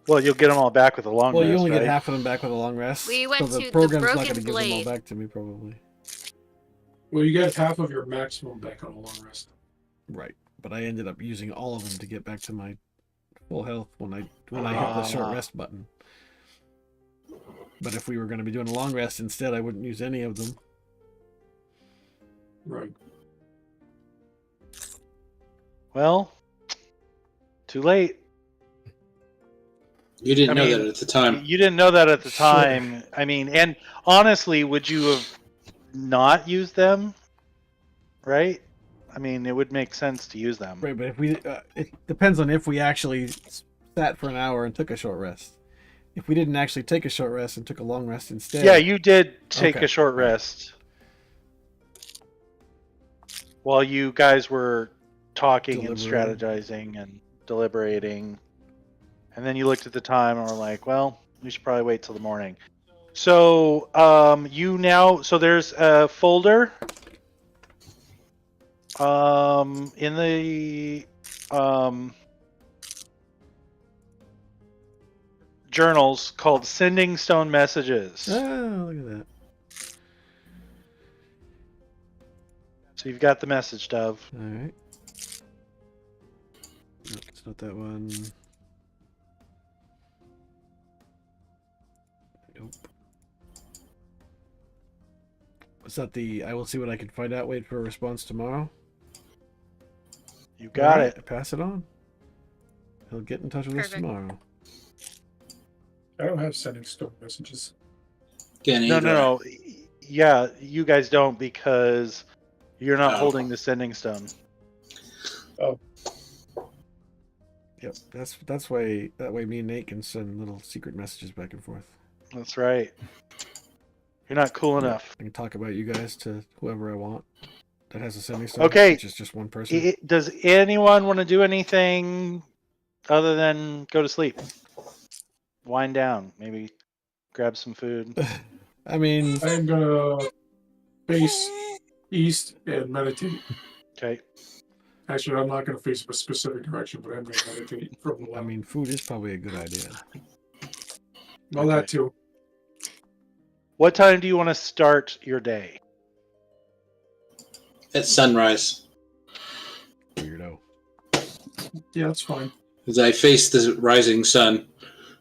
Well, you'll get them all back with a long Well, rest, you only right? get half of them back with a long rest. We went so to the the program's not Broken going to give them all Blade. back to me, probably. Well, you get half of your maximum back on a long rest. Right, but I ended up using all of them to get back to my full health when I hit the short rest button. But if we were going to be doing a long rest instead, I wouldn't use any of them. Right. Well, too late. You didn't I know mean, that at the time. You didn't know that at the Sure. time. I mean, and honestly, would you have not used them? Right? I mean, it would make sense to use them. Right, but if we, it depends on if we actually sat for an hour and took a short rest. If we didn't actually take a short rest and took a long rest instead. Yeah, you did take Okay. a short rest while you guys were talking and Deliberating. strategizing and deliberating. And then you looked at the time and were like, well, we should probably wait till the morning. So, so there's a folder in the journals called Sending Stone Messages. Oh, look at that. So you've got the message, Dove. All right. No, it's not that one. Nope. Was that the I will see what I can find out, wait for a response tomorrow? You got All right, it. Pass it on. He'll get in touch with us Perfect. tomorrow. I don't have sending stone messages. Again, No. Yeah, you guys don't because you're not Oh. holding the sending stone. Yep, that's why that way me and Nate can send little secret messages back and forth. That's right. You're not cool Yeah, enough. I can talk about you guys to whoever I want that has a sending stone. Okay. Which is just one person. Does anyone want to do anything other than go to sleep? Wind down. Maybe grab some food. I mean, I am gonna face east and meditate. Okay. Actually, I'm not gonna face a specific direction, but I'm gonna meditate for a while. I mean, food is probably a good idea. well, that too. What time do you want to start your day? at sunrise. Weirdo. Yeah, that's fine. As I face the rising sun,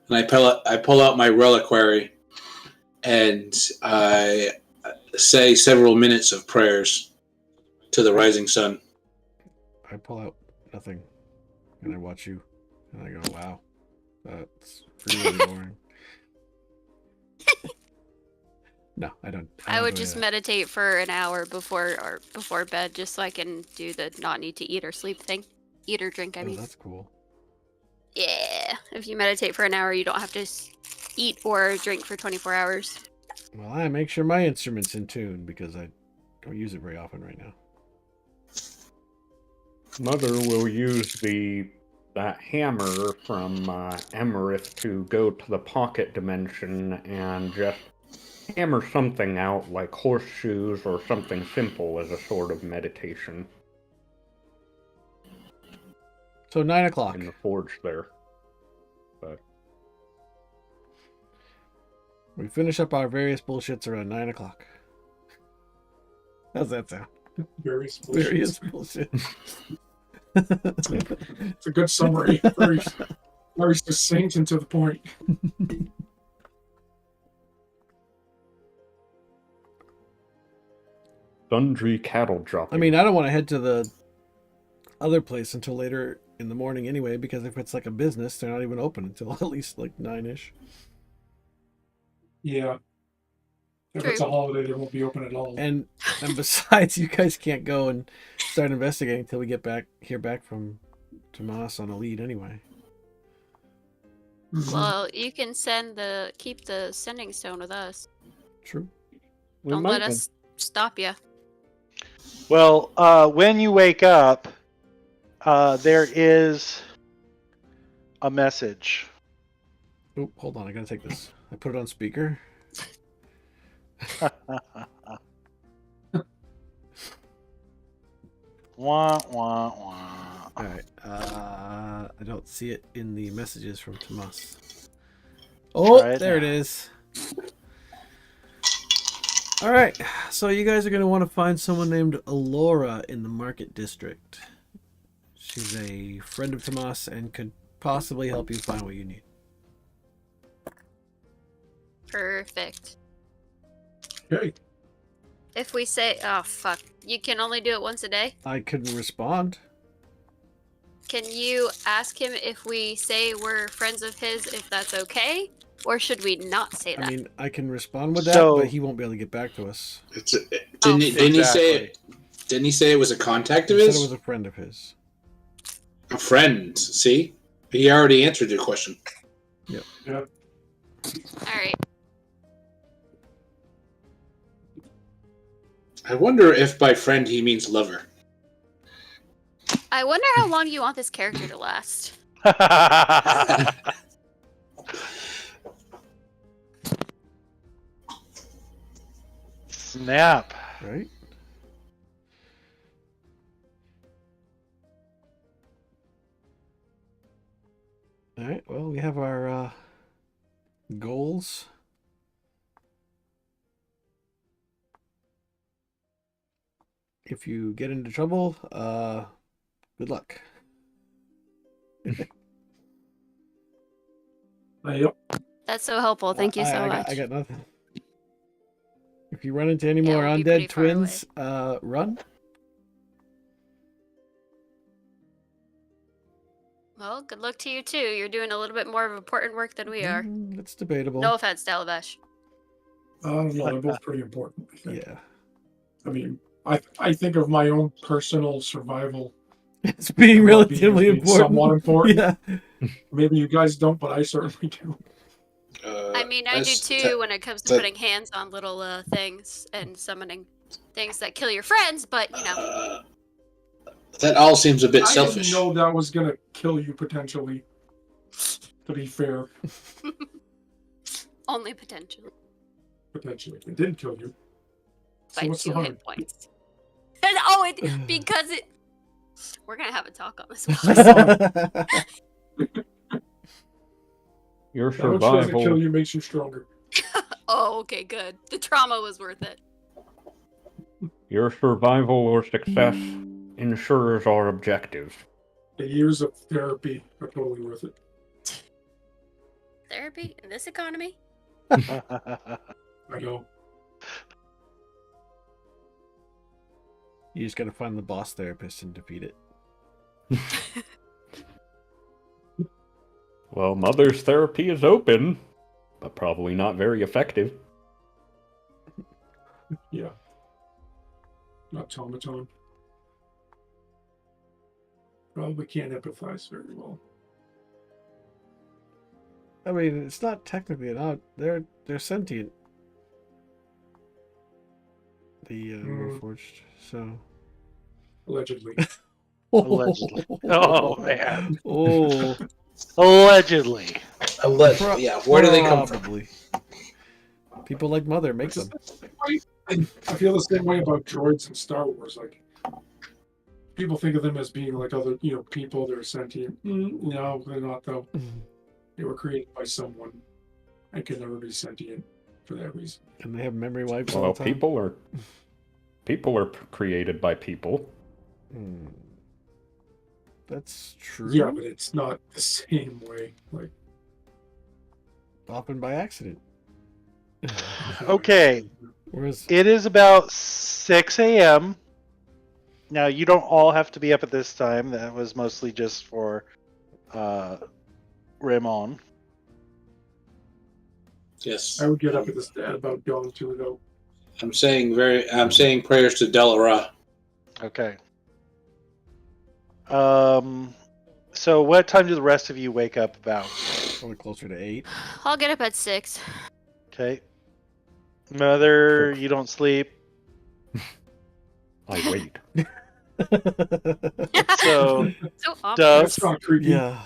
and I pull out my reliquary, and I say several minutes of prayers to the rising sun. I pull out nothing, and I watch you, and I go, "Wow, that's really boring." No, I don't. I don't would do just that. meditate for an hour before bed, just so I can do the not need to eat or sleep thing. Eat or drink, I Oh, mean. that's cool. Yeah. If you meditate for an hour, you don't have to eat or drink for 24 hours. Well, I make sure my instrument's in tune because I don't use it very often right now. Mother will use that hammer from Emerith to go to the pocket dimension and just hammer something out like horseshoes or something simple as a sort of meditation So 9 o'clock. in the forge there. But We finish up our various bullshits around 9 o'clock. How's that sound? Various bullshit. Various bullshit. It's a good summary. Very succinct and to the point. sundry cattle dropping. I mean, I don't want to head to the other place until later in the morning anyway, because if it's like a business, they're not even open until at least like 9-ish. Yeah. If True. it's a holiday, they won't be open at all. And besides, you guys can't go and start investigating until we hear back from Tomas on a lead anyway. Mhm. Well, you can keep the sending stone with us. True. We Don't might let have- us stop you. Well, when you wake up, there is a message. Oh, hold on. I gotta take this. I put it on speaker. Wah, wah, wah. All right. I don't see it in the messages from Tomas. Oh, Try it there it now. is. All right. So you guys are going to want to find someone named Alora in the Market District. She's a friend of Tomas and could possibly help you find what you need. Perfect. Okay. If we say, oh fuck, you can only do it once a day. I couldn't respond. Can you ask him if we say we're friends of his, if that's okay? Or should we not say that? I mean, I can respond with that, So- but he won't be able to get back to us. Didn't he say it? Didn't he say it was a contact of He said his? it was a friend of his. A friend. See, he already answered your question. Alright. I wonder if by friend he means lover. I wonder how long you want this character to last. Snap. Right? All right. Well, we have our goals. If you get into trouble, good luck. Yep. That's so helpful. Thank you so I much. I got nothing. If you run into any Yeah, more we'll be pretty undead far away. twins, run. Well, good luck to you too. You're doing a little bit more of important work than we are. It's debatable. No offense, Dalavesh. No, they're both pretty important. I think. Yeah. I mean, I think of my own personal survival. It's being and well-being as relatively being important. Somewhat important. Yeah. Maybe you guys don't, but I certainly do. I mean, I do that's- too when it comes to that- putting hands on little things and summoning things that kill your friends, but you know. That all seems a bit I selfish. didn't know that was gonna kill you potentially. To be fair, Only potentially. potentially it didn't kill you. So By what's the 2 harm? hit points. And, oh, because it. We're gonna have a talk on this. Boss. Your That which doesn't kill survival. you makes you stronger. Oh, okay, good. The trauma was worth it. Your survival or success ensures our objectives. The years of therapy are totally worth it. Therapy in this economy? I know. You just gotta find the boss therapist and defeat it. Well, Mother's therapy is open, but probably not very effective. automaton. Probably can't empathize very well. I mean, it's not technically an they're sentient. The Warforged, so Allegedly. Allegedly. Oh, man. Oh, Allegedly. Allegedly, yeah. Where do they come from? probably. People like Mother make them. I feel the same way about droids in Star Wars. Like, people think of them as being like other, people that are sentient. No, they're not, though. They were created by someone and can never be sentient for that reason. And they have memory wipes all Well, the time. people are created by people. That's true. Yeah, but it's not the same way. Like, Often by accident. Okay. Whereas, It is about 6 a.m. Now, you don't all have to be up at this time. That was mostly just for Ramon. Yes. I would get up at about dawn too, though. I'm saying prayers to Delara. Okay. So what time do the rest of you wake up about? probably closer to 8. I'll get up at 6. Okay. Mother, you don't sleep. I wait. So, So awkward. That's not creepy. Yeah.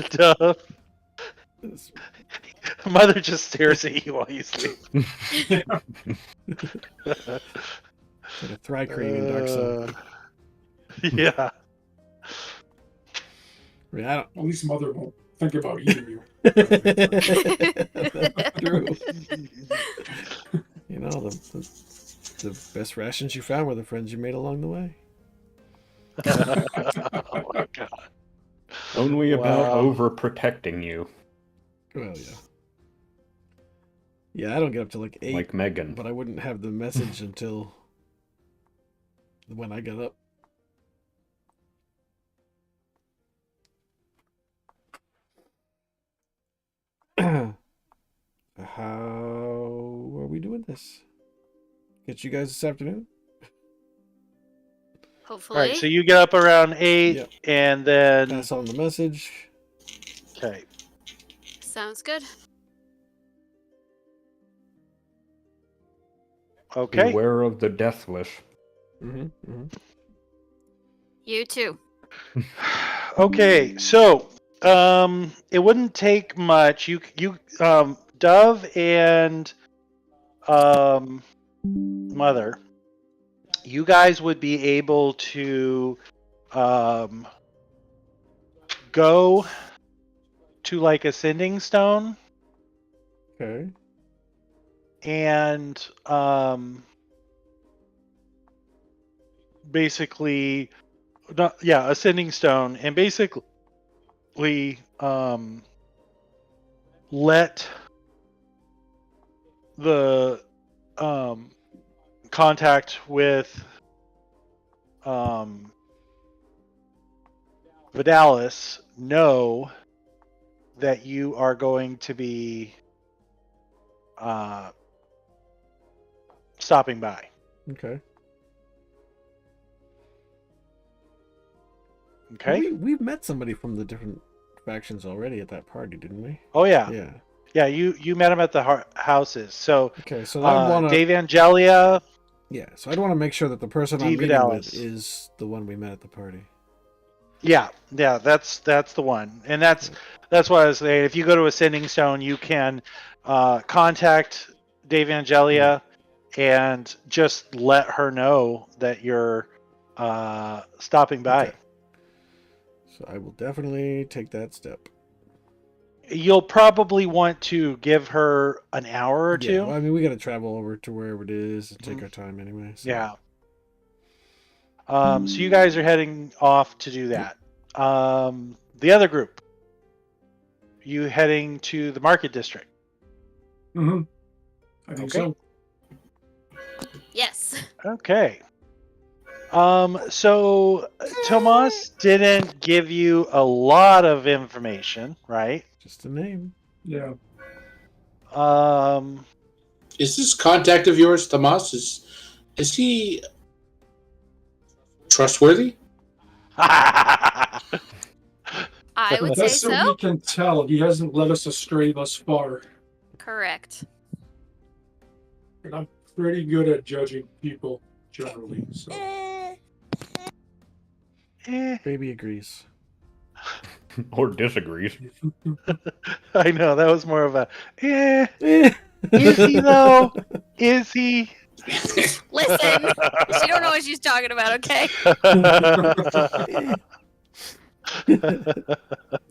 Duff, It's- Mother just stares at you while you sleep. Like a Thri-Kreen in Dark Sun. Yeah. I mean, I don't. At least Mother won't think about eating you. That's true. You know, the best rations you found were the friends you made along the way. Oh my god. Only about Wow. overprotecting you, Well, yeah. Yeah, I don't get up till like 8, like Megan. but I wouldn't have the message until when I got up. How are we doing this? Get you guys this afternoon? All Hopefully. right, so you get up around 8 Yep. and then Pass on the message. okay. Sounds good. Okay. Beware of the deathless. You too. Okay, so it wouldn't take much. You Dove and Mother, you guys would be able to go to like Ascending Stone Okay. and basically Ascending Stone and basically let the contact with Vidalis know that you are going to be stopping by. Okay. Okay. We've met somebody from the different factions already at that party, didn't we? Oh yeah. Yeah. Yeah, you met him at the houses. So Okay, so I want to. Dave Angelia. Yeah, so I'd want to make sure that the person I'm David meeting Alice. with is the one we met at the party. Yeah, that's the one, and that's why I was saying if you go to Ascending Stone, you can contact Dave Angelia and just let her know that you're stopping by. Okay. So I will definitely take that step. You'll probably want to give her an hour or two. Yeah, well, I mean, we got to travel over to wherever it is and take our time anyway. So. Yeah. So you guys are heading off to do that. The other group, you heading to the Market District. Mm-hmm. I think Okay. so. Yes. Okay. So Tomas didn't give you a lot of information, right? Just a name. Yeah. Is this contact of yours, Tomas? Is he trustworthy? I would say That's so we so. can tell. He hasn't led us astray thus far. Correct. And I'm pretty good at judging people generally. So Eh, Baby agrees. Or disagrees. I know that was more of a. Eh, Eh. is he though? Is he? Listen, she don't know what she's talking about. Okay.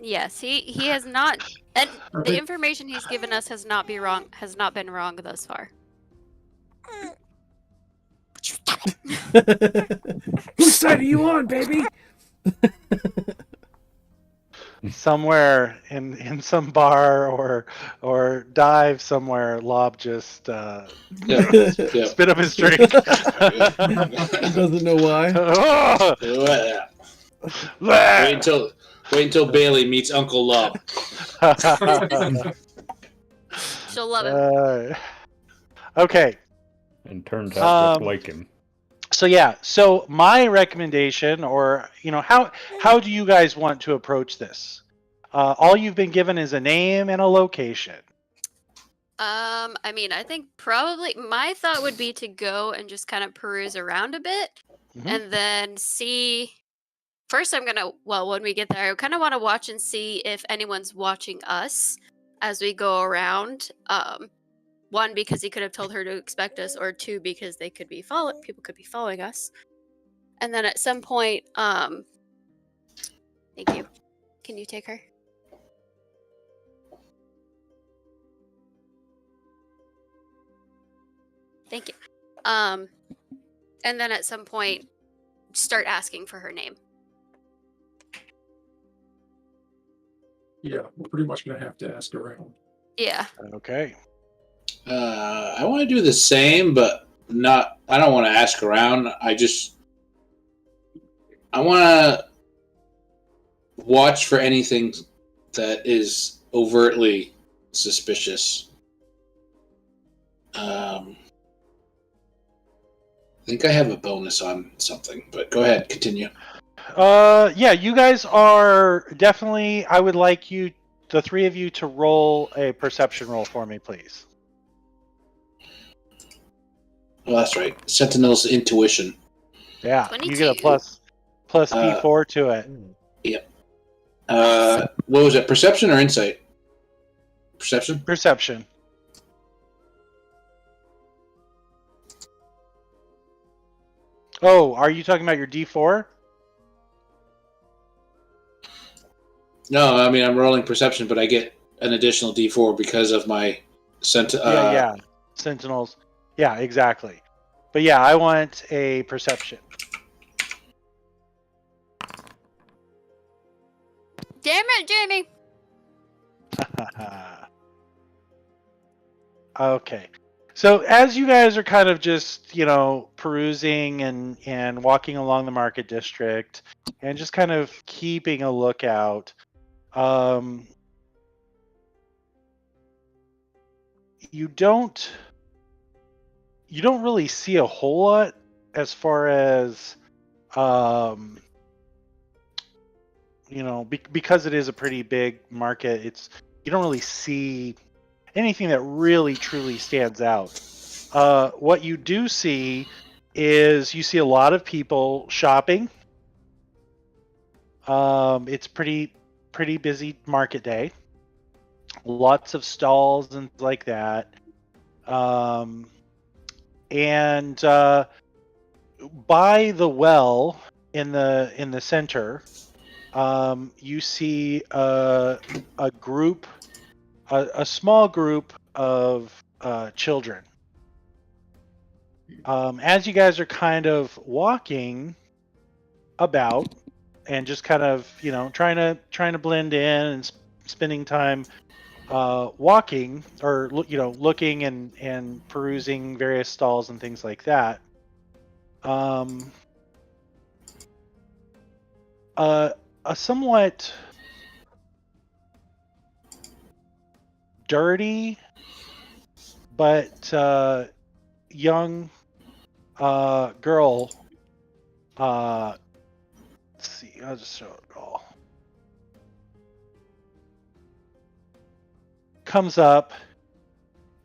Yes, he has not, and the information he's given us has not been wrong thus far. Whose side are you on, baby? Somewhere in some bar or dive somewhere, Lob just Yeah. Yeah. spit up his drink. Doesn't know why. Wait until Bailey meets Uncle Lob. She'll love him. Okay. And turns out just Um, like him. So yeah, so my recommendation, or how do you guys want to approach this? All you've been given is a name and a location. I mean, I think probably my thought would be to go and just kind of peruse around a bit, Mhm. and then see. First, when we get there, I kind of want to watch and see if anyone's watching us as we go around. One, because he could have told her to expect us, or two, because they could be people could be following us. And then at some point, thank you. Can you take her? Thank you. And then at some point, start asking for her name. yeah, we're pretty much gonna have to ask around. Yeah. Okay. I want to do the same, but not. I don't want to ask around. I want to watch for anything that is overtly suspicious. I think I have a bonus on something, but go ahead, continue. Yeah, you guys are definitely. I would like you, the three of you, to roll a perception roll for me, please. Oh, that's right. Sentinel's intuition. Yeah, you get a 22. plus D4 to it. What was it? Perception or insight? Perception. Perception. Oh, are you talking about your D4? No, I mean I'm rolling perception, but I get an additional D4 because of my Yeah. Sentinels. Yeah, exactly. But yeah, I want a perception. Damn it, Jamie! Okay. So as you guys are kind of just, perusing and walking along the market district and just kind of keeping a lookout, you don't really see a whole lot as far as because it is a pretty big market. You don't really see anything that really truly stands out. What you do see is you see a lot of people shopping. It's pretty busy market day. Lots of stalls and things like that. And by the well in the center, you see a group, a small group of children. As you guys are kind of walking about and just kind of trying to blend in and spending time walking or looking and perusing various stalls and things like that, a somewhat dirty but young girl let's see. I'll just show it all. Comes up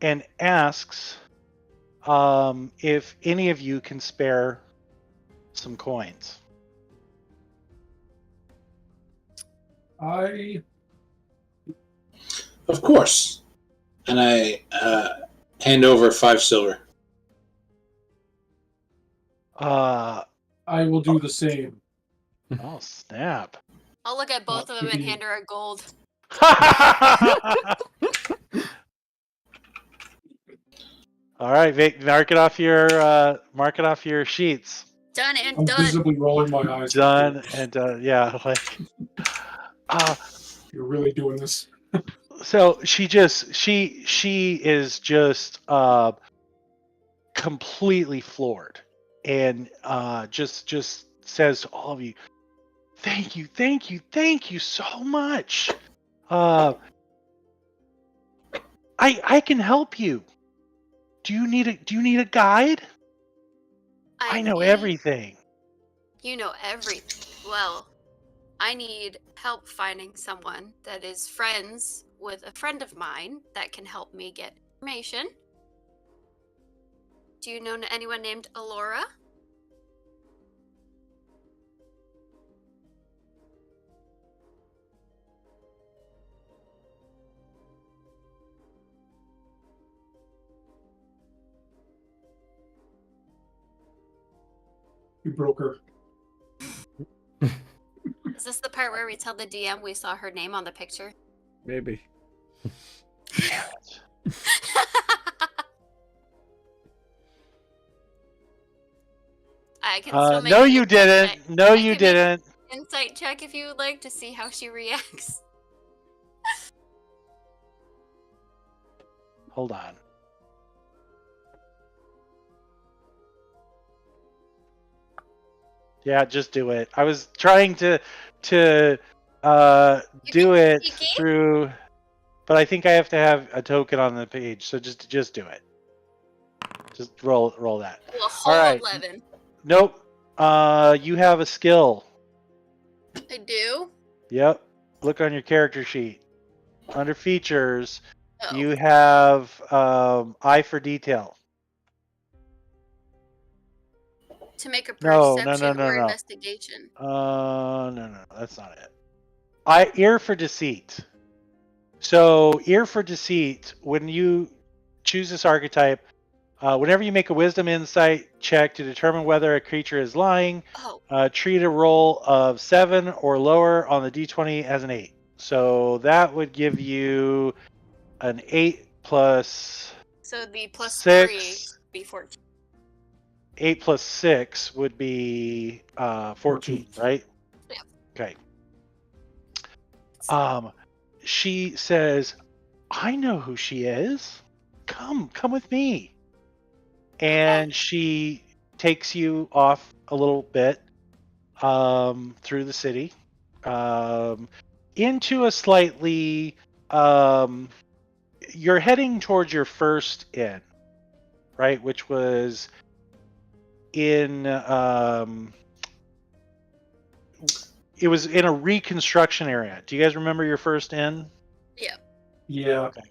and asks if any of you can spare some coins. I Of course. And I hand over 5 silver. Uh, I will do the same. oh snap! I'll look at both of them and hand her a gold. All right, Vic, mark it off your sheets. Done and I'm done. visibly rolling my eyes. Done and yeah, like. You're really doing this. So she is just completely floored, and just says to all of you, thank you so much. I can help you. Do you need a guide? I know need- everything. You know everything. Well, I need help finding someone that is friends with a friend of mine that can help me get information. Do you know anyone named Alora? You broke her. Is this the part where we tell the DM we saw her name on the picture? Maybe. I can still make No, an you insight didn't. check. No, I you can make didn't. an Insight check if you would like to see how she reacts. Hold on. Yeah, just do it. I was trying to do it sneaky? through, but I think I have to have a token on the page. So just do it. Just roll that. Well, a whole All right. 11. Nope. You have a skill. I do? Yep. Look on your character sheet. Under features, Oh. you have eye for detail. To make a No, perception or no. investigation. No, that's not it. Ear for deceit. So ear for deceit, when you choose this archetype, whenever you make a wisdom insight check to determine whether a creature is lying, Oh, treat a roll of 7 or lower on the d20 as an 8. So that would give you an 8 plus so the plus 6. 3 be 14. 8 plus 6 would be 14, right? Yeah. Okay. She says, I know who she is. Come with me. And she takes you off a little bit through the city into a slightly you're heading towards your first inn, right? Which was in it was in a reconstruction area. Do you guys remember your first inn? Yeah. Yeah. Okay.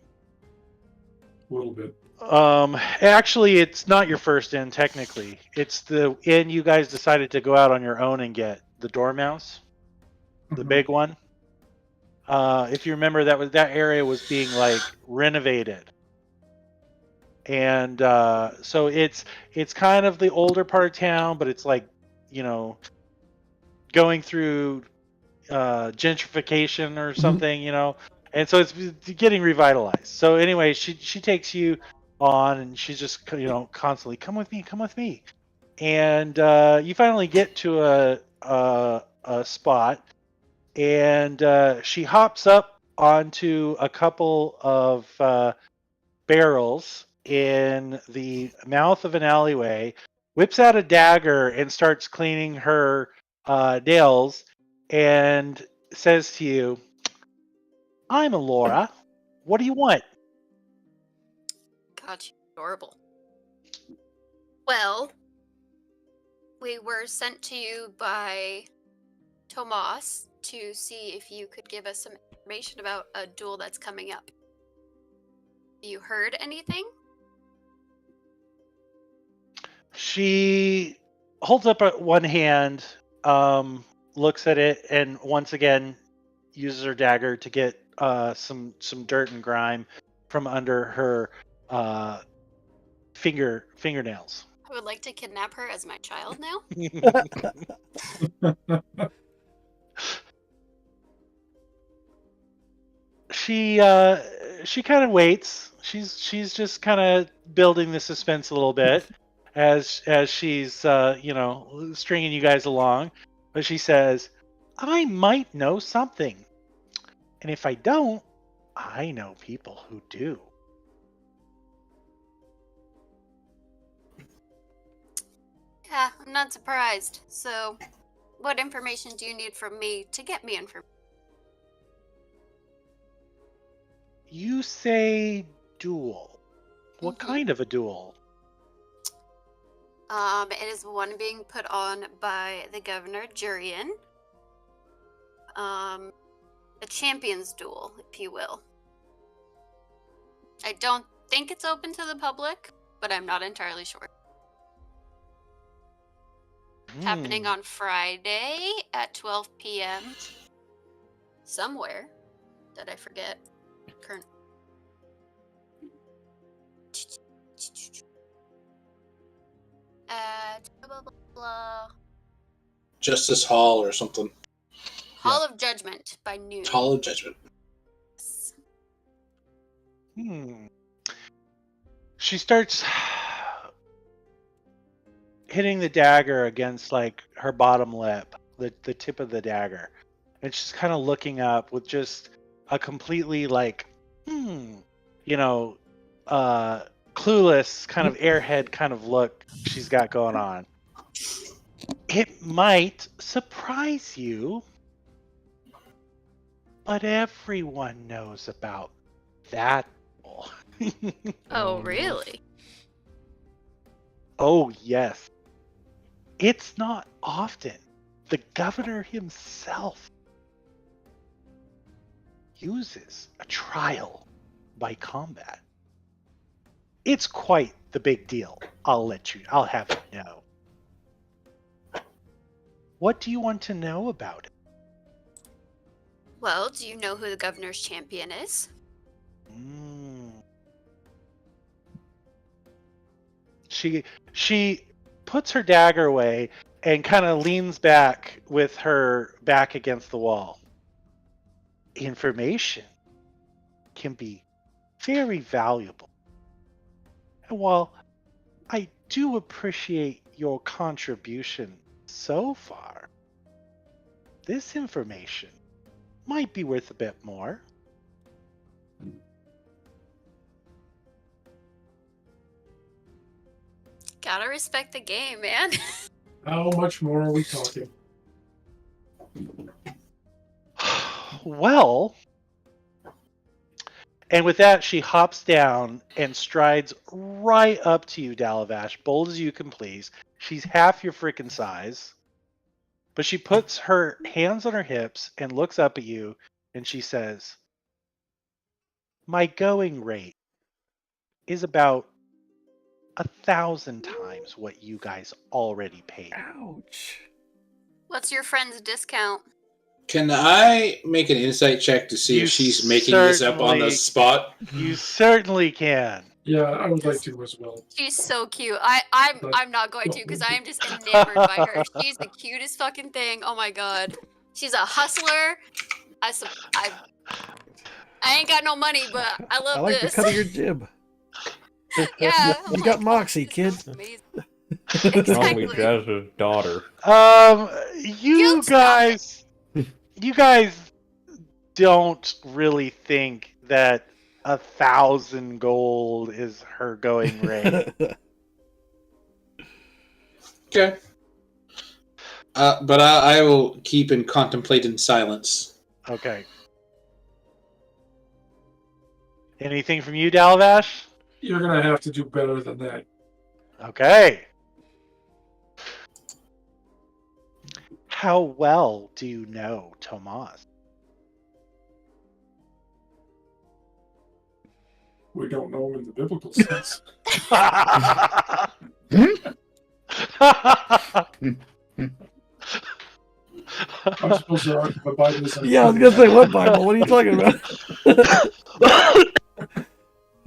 A little bit. Actually, it's not your first inn technically. It's the inn you guys decided to go out on your own and get, the Dormouse, the Mhm. big one. If you remember, that area was being like renovated, and so it's kind of the older part of town, but it's like, you know, going through gentrification or something, you know, and so it's getting revitalized. So anyway, she takes you on, and she's just, you know, constantly, come with me, and you finally get to a spot, and she hops up onto a couple of barrels in the mouth of an alleyway, whips out a dagger and starts cleaning her nails, and says to you, I'm Alora. What do you want? God, she's adorable. Well, We were sent to you by Tomas to see if you could give us some information about a duel that's coming up. You heard anything? She holds up one hand, looks at it, and once again uses her dagger to get some dirt and grime from under her fingernails. I would like to kidnap her as my child now. She kind of waits. She's just kind of building the suspense a little bit as she's stringing you guys along. But she says, "I might know something, and if I don't, I know people who do." Yeah, I'm not surprised. So, what information do you need from me to get me information? You say duel. What Mhm. kind of a duel? It is one being put on by the Governor Jurian. A champion's duel, if you will. I don't think it's open to the public, but I'm not entirely sure. Happening on Friday at 12 p.m. somewhere that I forget. Current. At blah blah blah. Justice Hall or something. Hall of Judgment by noon. Hall of Judgment. She starts hitting the dagger against like her bottom lip, the tip of the dagger, and she's kind of looking up with just a completely like, clueless kind of airhead kind of look she's got going on. It might surprise you, but everyone knows about that. Oh, really? Oh, yes. It's not often the governor himself uses a trial by combat. It's quite the big deal. I'll have you know. What do you want to know about it? Well, do you know who the governor's champion is? She puts her dagger away and kind of leans back with her back against the wall. Information can be very valuable. And while I do appreciate your contribution so far, this information might be worth a bit more. Gotta respect the game, man. How much more are we talking? Well, and with that, she hops down and strides right up to you, Dalavash, bold as you can please. She's half your freaking size, but she puts her hands on her hips and looks up at you, and she says, "My going rate is about 1,000 times what you guys already paid." Ouch. What's your friend's discount? Can I make an insight check to see You if she's making this up on the certainly- spot? You certainly can. Yeah, I would like to as well. She's so cute. I'm not going to because I am just enamored by her. She's the cutest fucking thing. Oh my god. She's a hustler. I ain't got no money, but I love I like this. the cut of your jib. Yeah. You got moxie, kid. Amazing. Probably Exactly. Jazz's daughter. You guys don't really think that 1,000 gold is her going rate. Okay. But I will keep and contemplate in silence. Okay. Anything from you, Dalavash? You're gonna have to do better than that. Okay. How well do you know Tomas? We don't know him in the biblical sense. I suppose the Bible isn't. Yeah, I was gonna say, what Bible? What are you talking about?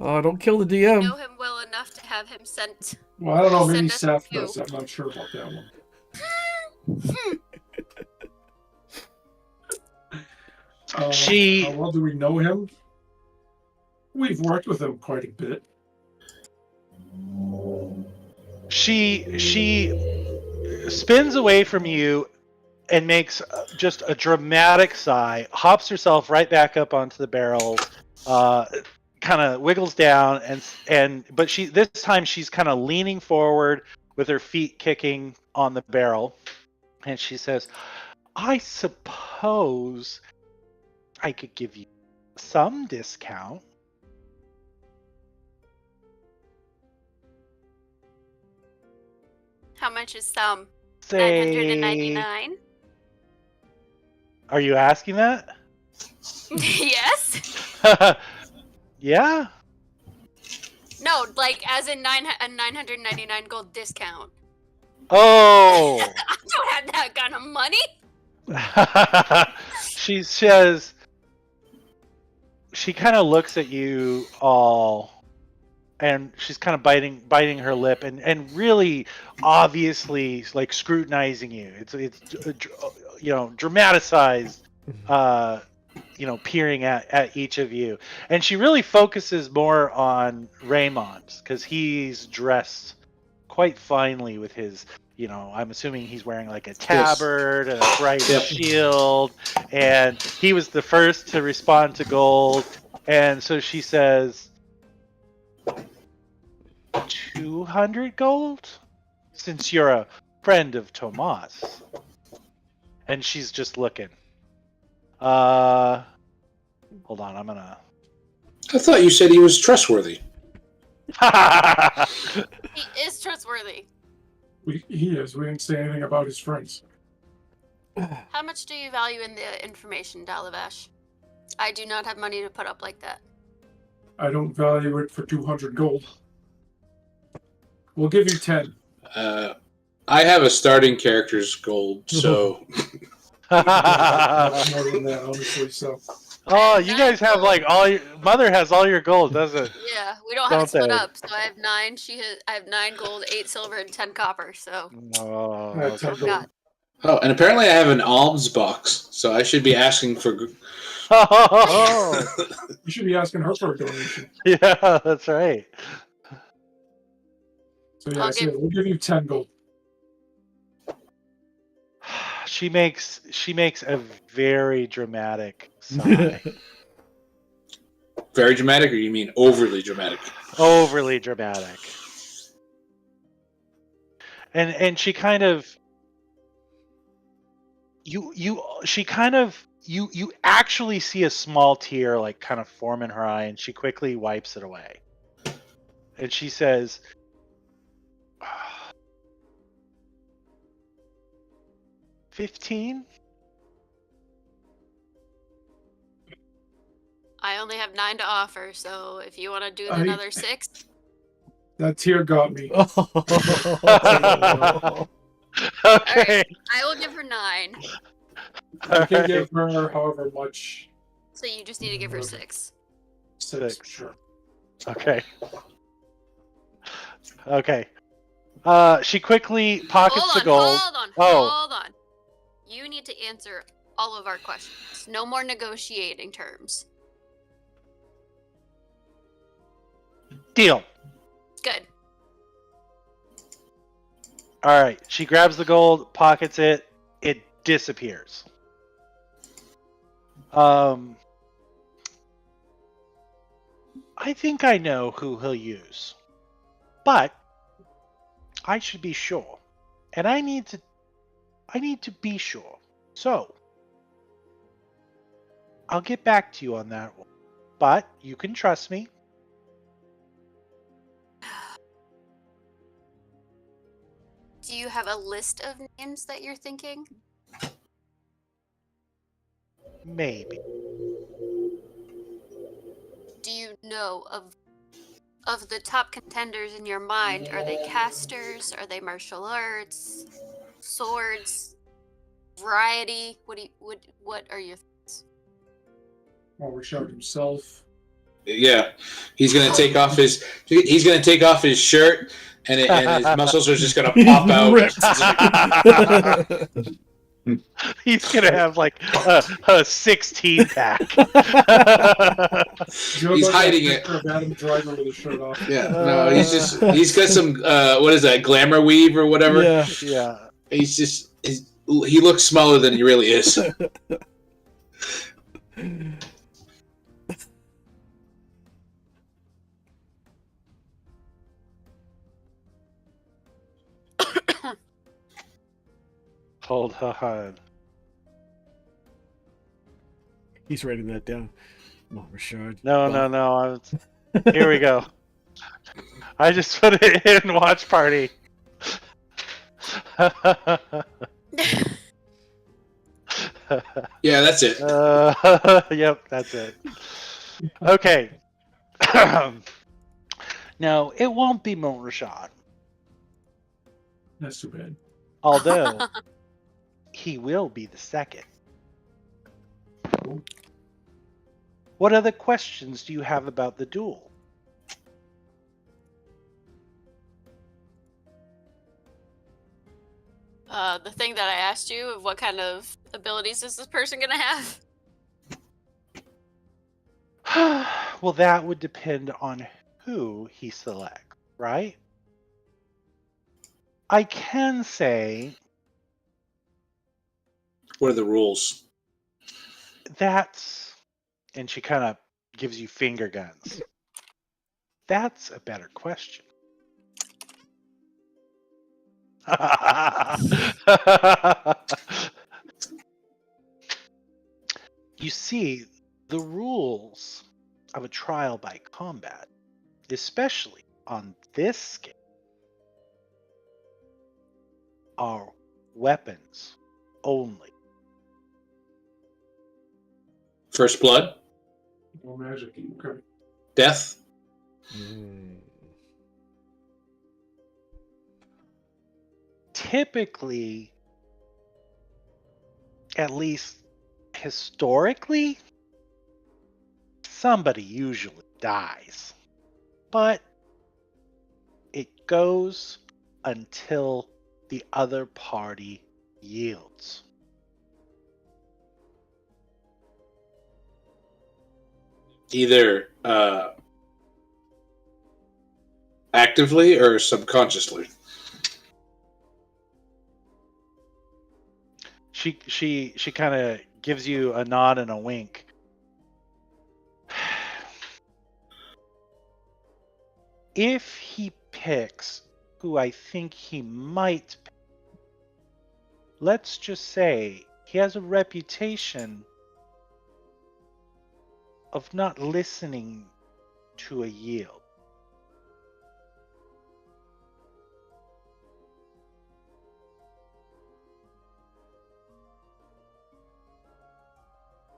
Oh, don't kill the DM. Know him well enough to have him sent. Well, I don't know. Maybe Send us Seth a few. does. I'm not sure about that one. She- How well do we know him? We've worked with him quite a bit. She spins away from you and makes just a dramatic sigh, hops herself right back up onto the barrel, kind of wiggles down, but this time she's kind of leaning forward with her feet kicking on the barrel, and she says, "I suppose I could give you some discount." How much is some? Say, 999. are you asking that? Yes. Yeah. No, like as in a 999 gold discount. Oh. I don't have that kind of money. She says, she kind of looks at you all, and she's kind of biting her lip, and really obviously like scrutinizing you. It's dramatized, peering at each of you, and she really focuses more on Raymond because he's dressed quite finely with his. I'm assuming he's wearing like a tabard and a bright Yep. shield, and he was the first to respond to gold. And so she says, 200 gold? Since you're a friend of Tomas. And she's just looking. Hold on, I'm gonna... I thought you said he was trustworthy. He is trustworthy. He is. We didn't say anything about his friends. How much do you value in the information, Dalavash? I do not have money to put up like that. I don't value it for 200 gold. We'll give you 10. I have a starting character's gold, so Not more than that, honestly. So Oh, you guys have like all your... Mother has all your gold, doesn't it? Yeah, we don't have Don't it split they? up. So I have 9. I have 9 gold, 8 silver, and 10 copper. So Oh, That's okay. okay. God. oh, and apparently I have an alms box, so I should be asking for. Oh, you should be asking her for a donation. yeah, that's right. So yeah, I'll so give- we'll give you 10 gold. She makes a very dramatic sigh. Very dramatic, or you mean overly dramatic? Overly dramatic. And she kind of you actually see a small tear like kind of form in her eye, and she quickly wipes it away. And she says, 15? I only have 9 to offer. So if you want to do I- another 6, That tear got me. Okay. I will give her 9. You All can right. give her however much. So you just need to give her 6. 6, Six. sure. Okay. Okay. She quickly pockets Hold the on, gold. Oh. hold on. You need to answer all of our questions. No more negotiating terms. Deal. Good. All right. She grabs the gold, pockets it. It disappears. I think I know who he'll use, but I should be sure, and I need to be sure. So I'll get back to you on that one, but you can trust me. Do you have a list of names that you're thinking? Maybe. Do you know of the top contenders in your mind? Are they casters? Are they martial arts? Swords? Variety? What are your thoughts? Richard himself. Yeah, he's gonna take off his shirt, and his muscles are just gonna pop out. Ripped. He's gonna have like a 16 pack. He's hiding it. Of Adam Driver with his shirt off. Yeah, no, he's got some what is that, glamour weave or whatever. Yeah. Yeah. He looks smaller than he really is. Hold on. He's writing that down. Come on, Richard. No. Here we go. I just put it in watch party. Yeah, that's it. Yep, that's it. Okay. Now, it won't be Montrashad, That's too bad. although he will be the second. What other questions do you have about the duel? The thing that I asked you of what kind of abilities is this person gonna have? Well, that would depend on who he selects, right? I can say What are the rules? that's, and she kind of gives you finger guns. That's a better question. You see, the rules of a trial by combat, especially on this scale, are weapons only. First blood, No magic. Okay. death. Typically, at least historically, somebody usually dies. But it goes until the other party yields. Either actively or subconsciously. She kind of gives you a nod and a wink. If he picks who I think he might pick, let's just say he has a reputation of not listening to a yield.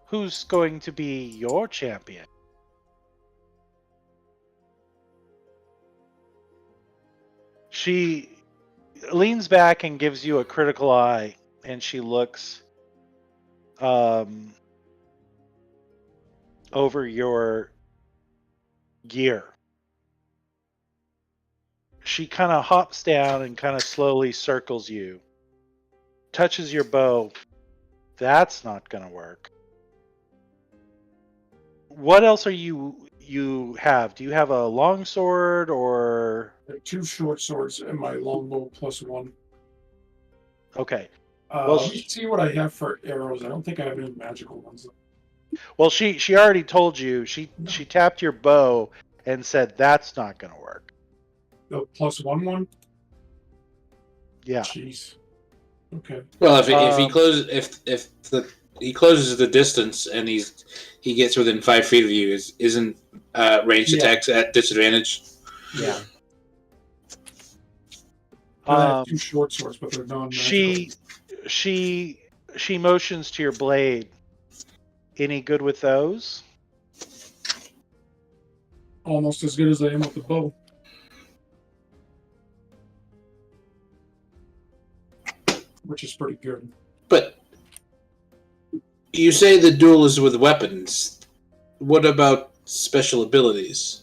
Who's going to be your champion? She leans back and gives you a critical eye, and she looks over your gear. She kind of hops down and kind of slowly circles you, touches your bow. That's not going to work. What else are you have? Do you have a long sword or? I have 2 short swords and my longbow +1. Okay. Well, let me see what I have for arrows. I don't think I have any magical ones. Well, she already told you. She tapped your bow and said that's not going to work. The +1 one? Yeah. Jeez. Okay. Well, if he closes, he closes the distance and he gets within 5 feet of you, isn't ranged attacks at disadvantage? Yeah. I have 2 short swords, but they're non-magical. She motions to your blade Any good with those? Almost as good as I am with the bow. Which is pretty good. But you say the duel is with weapons. What about special abilities?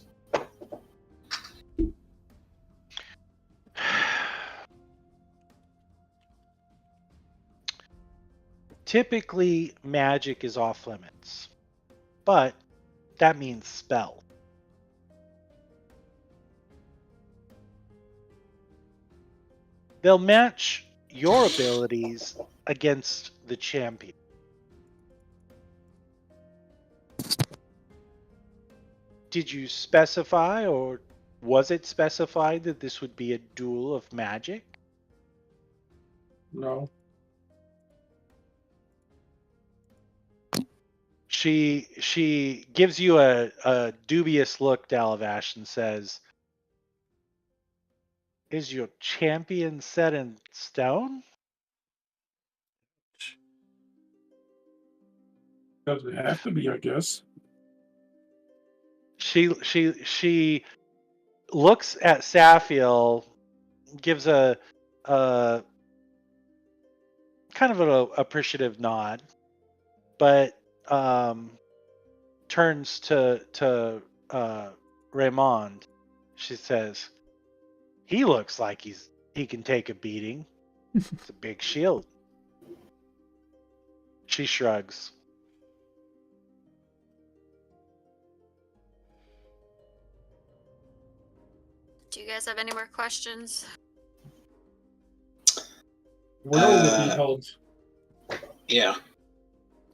Typically, magic is off limits, but that means spell. They'll match your abilities against the champion. Did you specify, or was it specified that this would be a duel of magic? No. She gives you a dubious look, Dalavash, and says, "Is your champion set in stone?" Doesn't have to be, I guess. She looks at Safiel, gives a kind of an appreciative nod, but turns to Raymond. She says, "He looks like he can take a beating. It's a big shield." She shrugs. Do you guys have any more questions? Where will it be held? Yeah.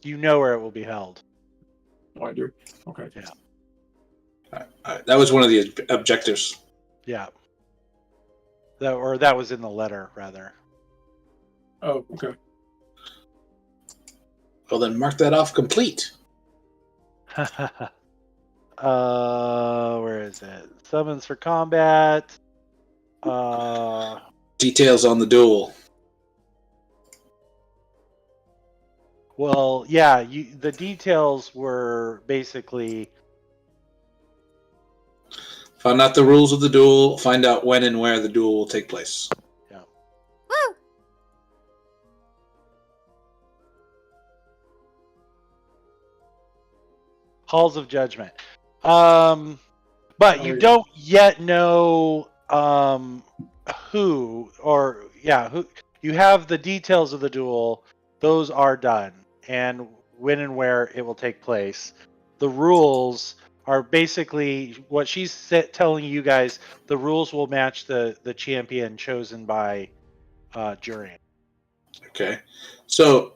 You know where it will be held. Oh, I do. Okay. Yeah. That was one of the objectives. Yeah. That was in the letter, rather. Oh, okay. Well, then mark that off complete. Where is it? Summons for combat. Details on the duel. Well, yeah, the details were basically Find out the rules of the duel. Find out when and where the duel will take place. Woo! Halls of Judgment. But you don't yet know who. You have the details of the duel. Those are done, and when and where it will take place. The rules are basically what she's telling you guys. The rules will match the champion chosen by Jurian. Okay. So,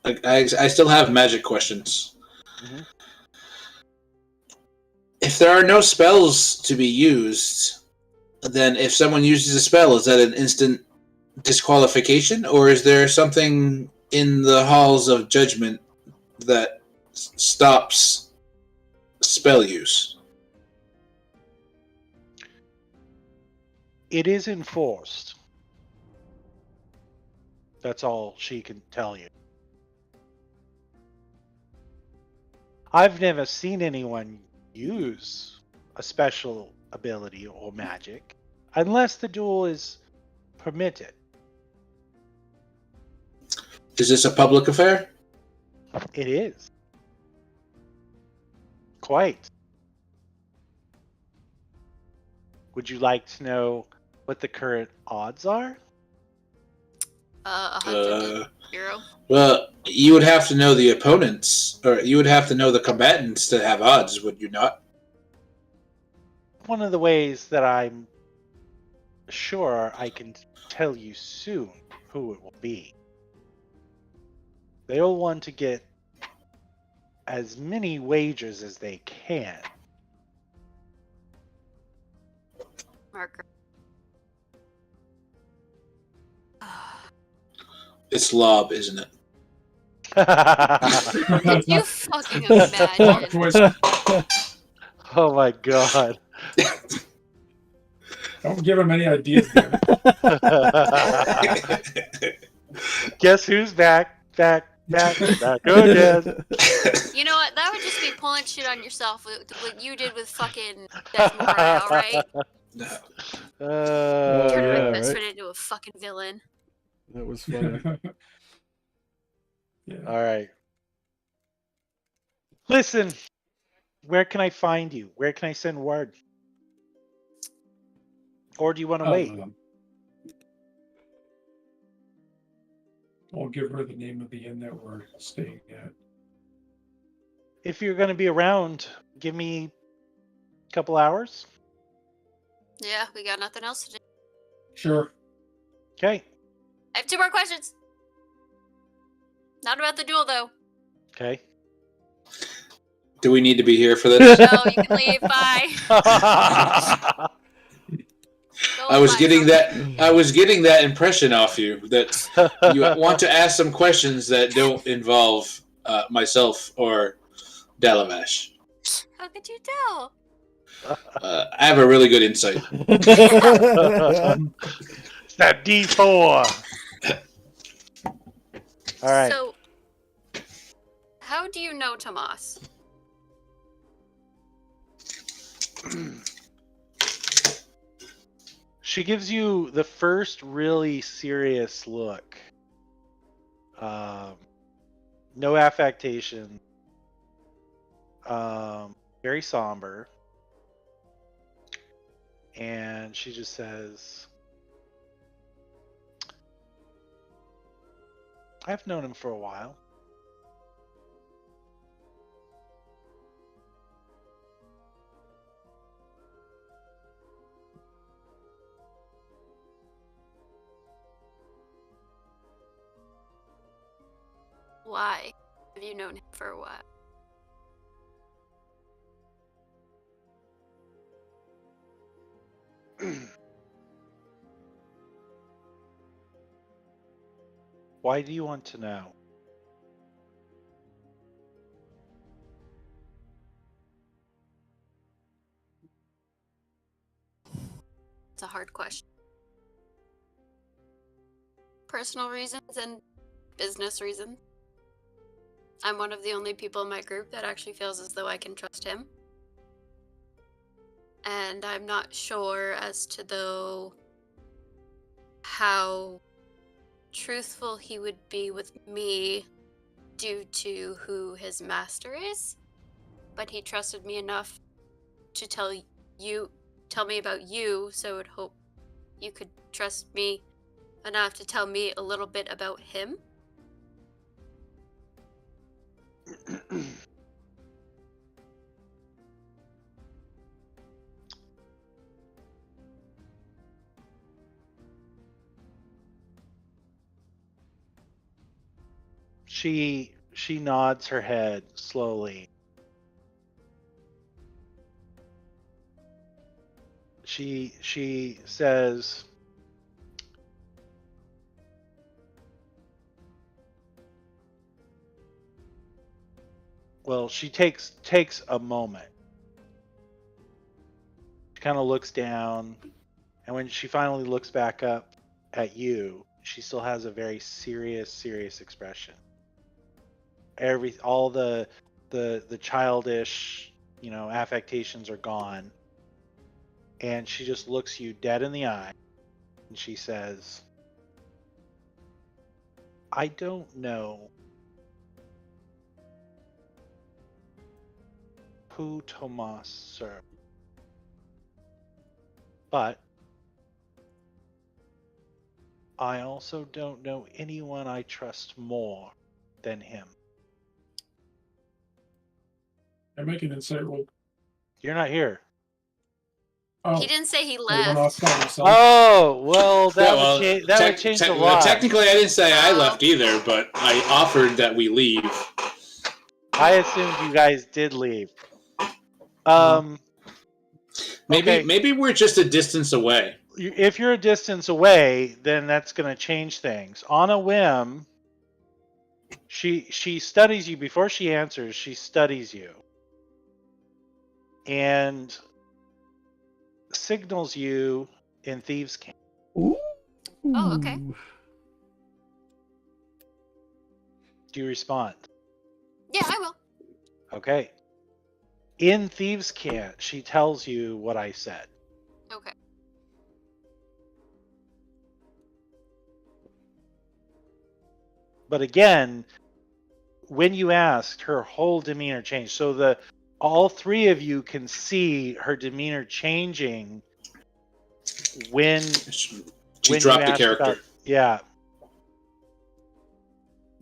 I still have magic questions. Mhm. If there are no spells to be used, then if someone uses a spell, is that an instant disqualification, or is there something in the halls of judgment that stops spell use? It is enforced. That's all she can tell you. I've never seen anyone use a special ability or magic unless the duel is permitted. Is this a public affair? It is. Quite. Would you like to know what the current odds are? 100 euro. Well, you would have to know the opponents, or you would have to know the combatants to have odds, would you not? One of the ways that I'm sure I can tell you soon who it will be. They'll want to get as many wagers as they can. Marker. It's Lob, isn't it? Can you fucking imagine? Twist. Oh my god. Don't give him any ideas, man. Guess who's back Back again. You know what? That would just be pulling shit on yourself with what you did with fucking Desmorai, alright? Turning yeah, my best right. friend into a fucking villain. That was funny. Yeah. All right. Listen, where can I find you? Where can I send word? Or do you want to wait? I'll give her the name of the inn that we're staying at. If you're going to be around, give me a couple hours. Yeah, we got nothing else to do. Sure. Okay. I have 2 more questions. Not about the duel, though. Okay. Do we need to be here for this? No, you can leave. Bye. Go I was find getting something. that. I was getting that impression off you that you want to ask some questions that don't involve myself or Dalavash. How could you tell? I have a really good insight. It's that D4. All right. So, how do you know Tomas? She gives you the first really serious look. No affectation. Very somber. And she just says, I've known him for a while. Why have you known him for a while? Why do you want to know? It's a hard question. Personal reasons and business reasons. I'm one of the only people in my group that actually feels as though I can trust him. And I'm not sure as to though how truthful he would be with me due to who his master is. But he trusted me enough to tell me about you, so I would hope you could trust me enough to tell me a little bit about him. She nods her head slowly. She says, well, she takes a moment. She kind of looks down, and when she finally looks back up at you, she still has a very serious expression. All the childish, affectations are gone. And she just looks you dead in the eye and she says, I don't know who Tomas served, but I also don't know anyone I trust more than him. I make an insight roll. You're not here. Oh, He didn't say he he went off left. by himself. Oh, well, that Yeah, would change a lot. Technically, I didn't say I Oh. left either, but I offered that we leave. I assumed you guys did leave. Okay. Maybe we're just a distance away. If you're a distance away, then that's going to change things. On a whim, she studies you before she answers. She studies you and signals you in Thieves' Camp. Ooh. Oh, okay. Do you respond? Yeah, I will. Okay. In Thieves' Cant, she tells you what I said. Okay. But again, when you asked, her whole demeanor changed. So all three of you can see her demeanor changing when She when dropped you the asked character. about, yeah.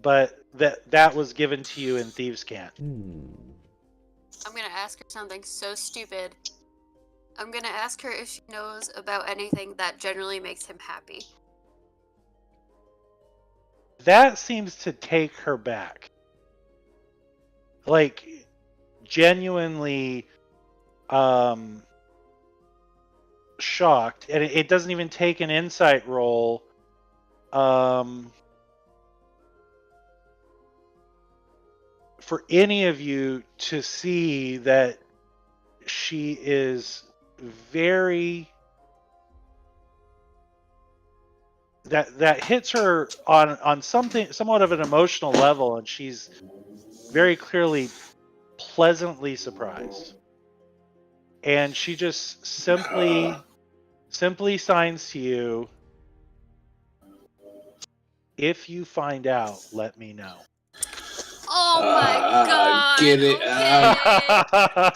But that was given to you in Thieves' Cant. I'm gonna ask her something so stupid. I'm gonna ask her if she knows about anything that generally makes him happy. That seems to take her back. Like, genuinely shocked. And it doesn't even take an insight roll. For any of you to see that she is very that hits her on something somewhat of an emotional level, and she's very clearly pleasantly surprised, and she just simply signs to you, if you find out, let me know. Oh my god! Get it Okay.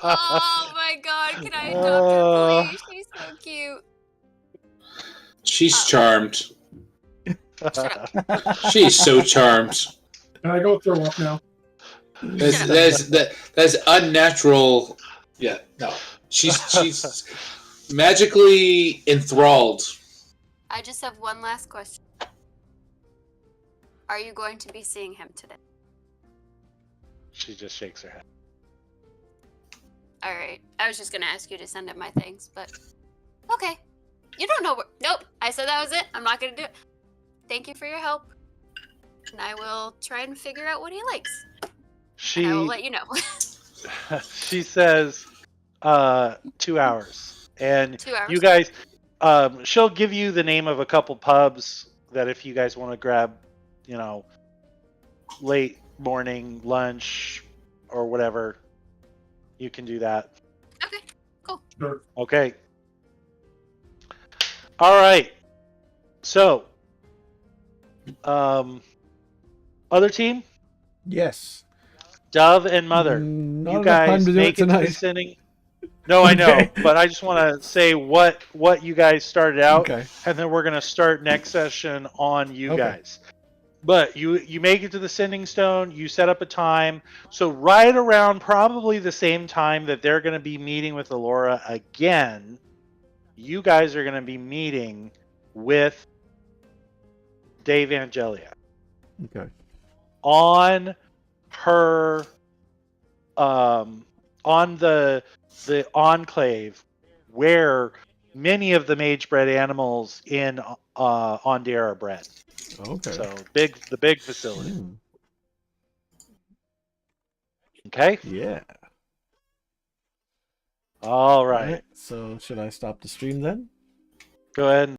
Oh my god! Can I adopt her, please? She's so cute. She's charmed. Shut up. She's so charmed. Can I go throw up now? That's unnatural. Yeah, no. She's magically enthralled. I just have one last question. Are you going to be seeing him today? She just shakes her head. All right. I was just gonna ask you to send him my things, but okay. You don't know where. Nope. I said that was it. I'm not gonna do it. Thank you for your help, and I will try and figure out what he likes. And I will let you know. She says 2 hours, and 2 hours. you guys, she'll give you the name of a couple pubs that if you guys want to grab, late morning lunch or whatever, you can do that. Okay. Cool. Sure. Okay. All right. So, other team, Yes. Dove and Mother, Not you enough time guys to do make it it to the tonight. sending. No, I know, Okay. but I just want to say what you guys started out, Okay. and then we're gonna start next session on you Okay. guys. But you make it to the Sending Stone. You set up a time, so right around probably the same time that they're gonna be meeting with Alora again, you guys are gonna be meeting with Dave Angelia Okay. on her on the enclave where many of the mage-bred animals in Ondir are bred. Okay. So the big facility. Mm. Okay. Yeah. All right. So should I stop the stream then? Go ahead and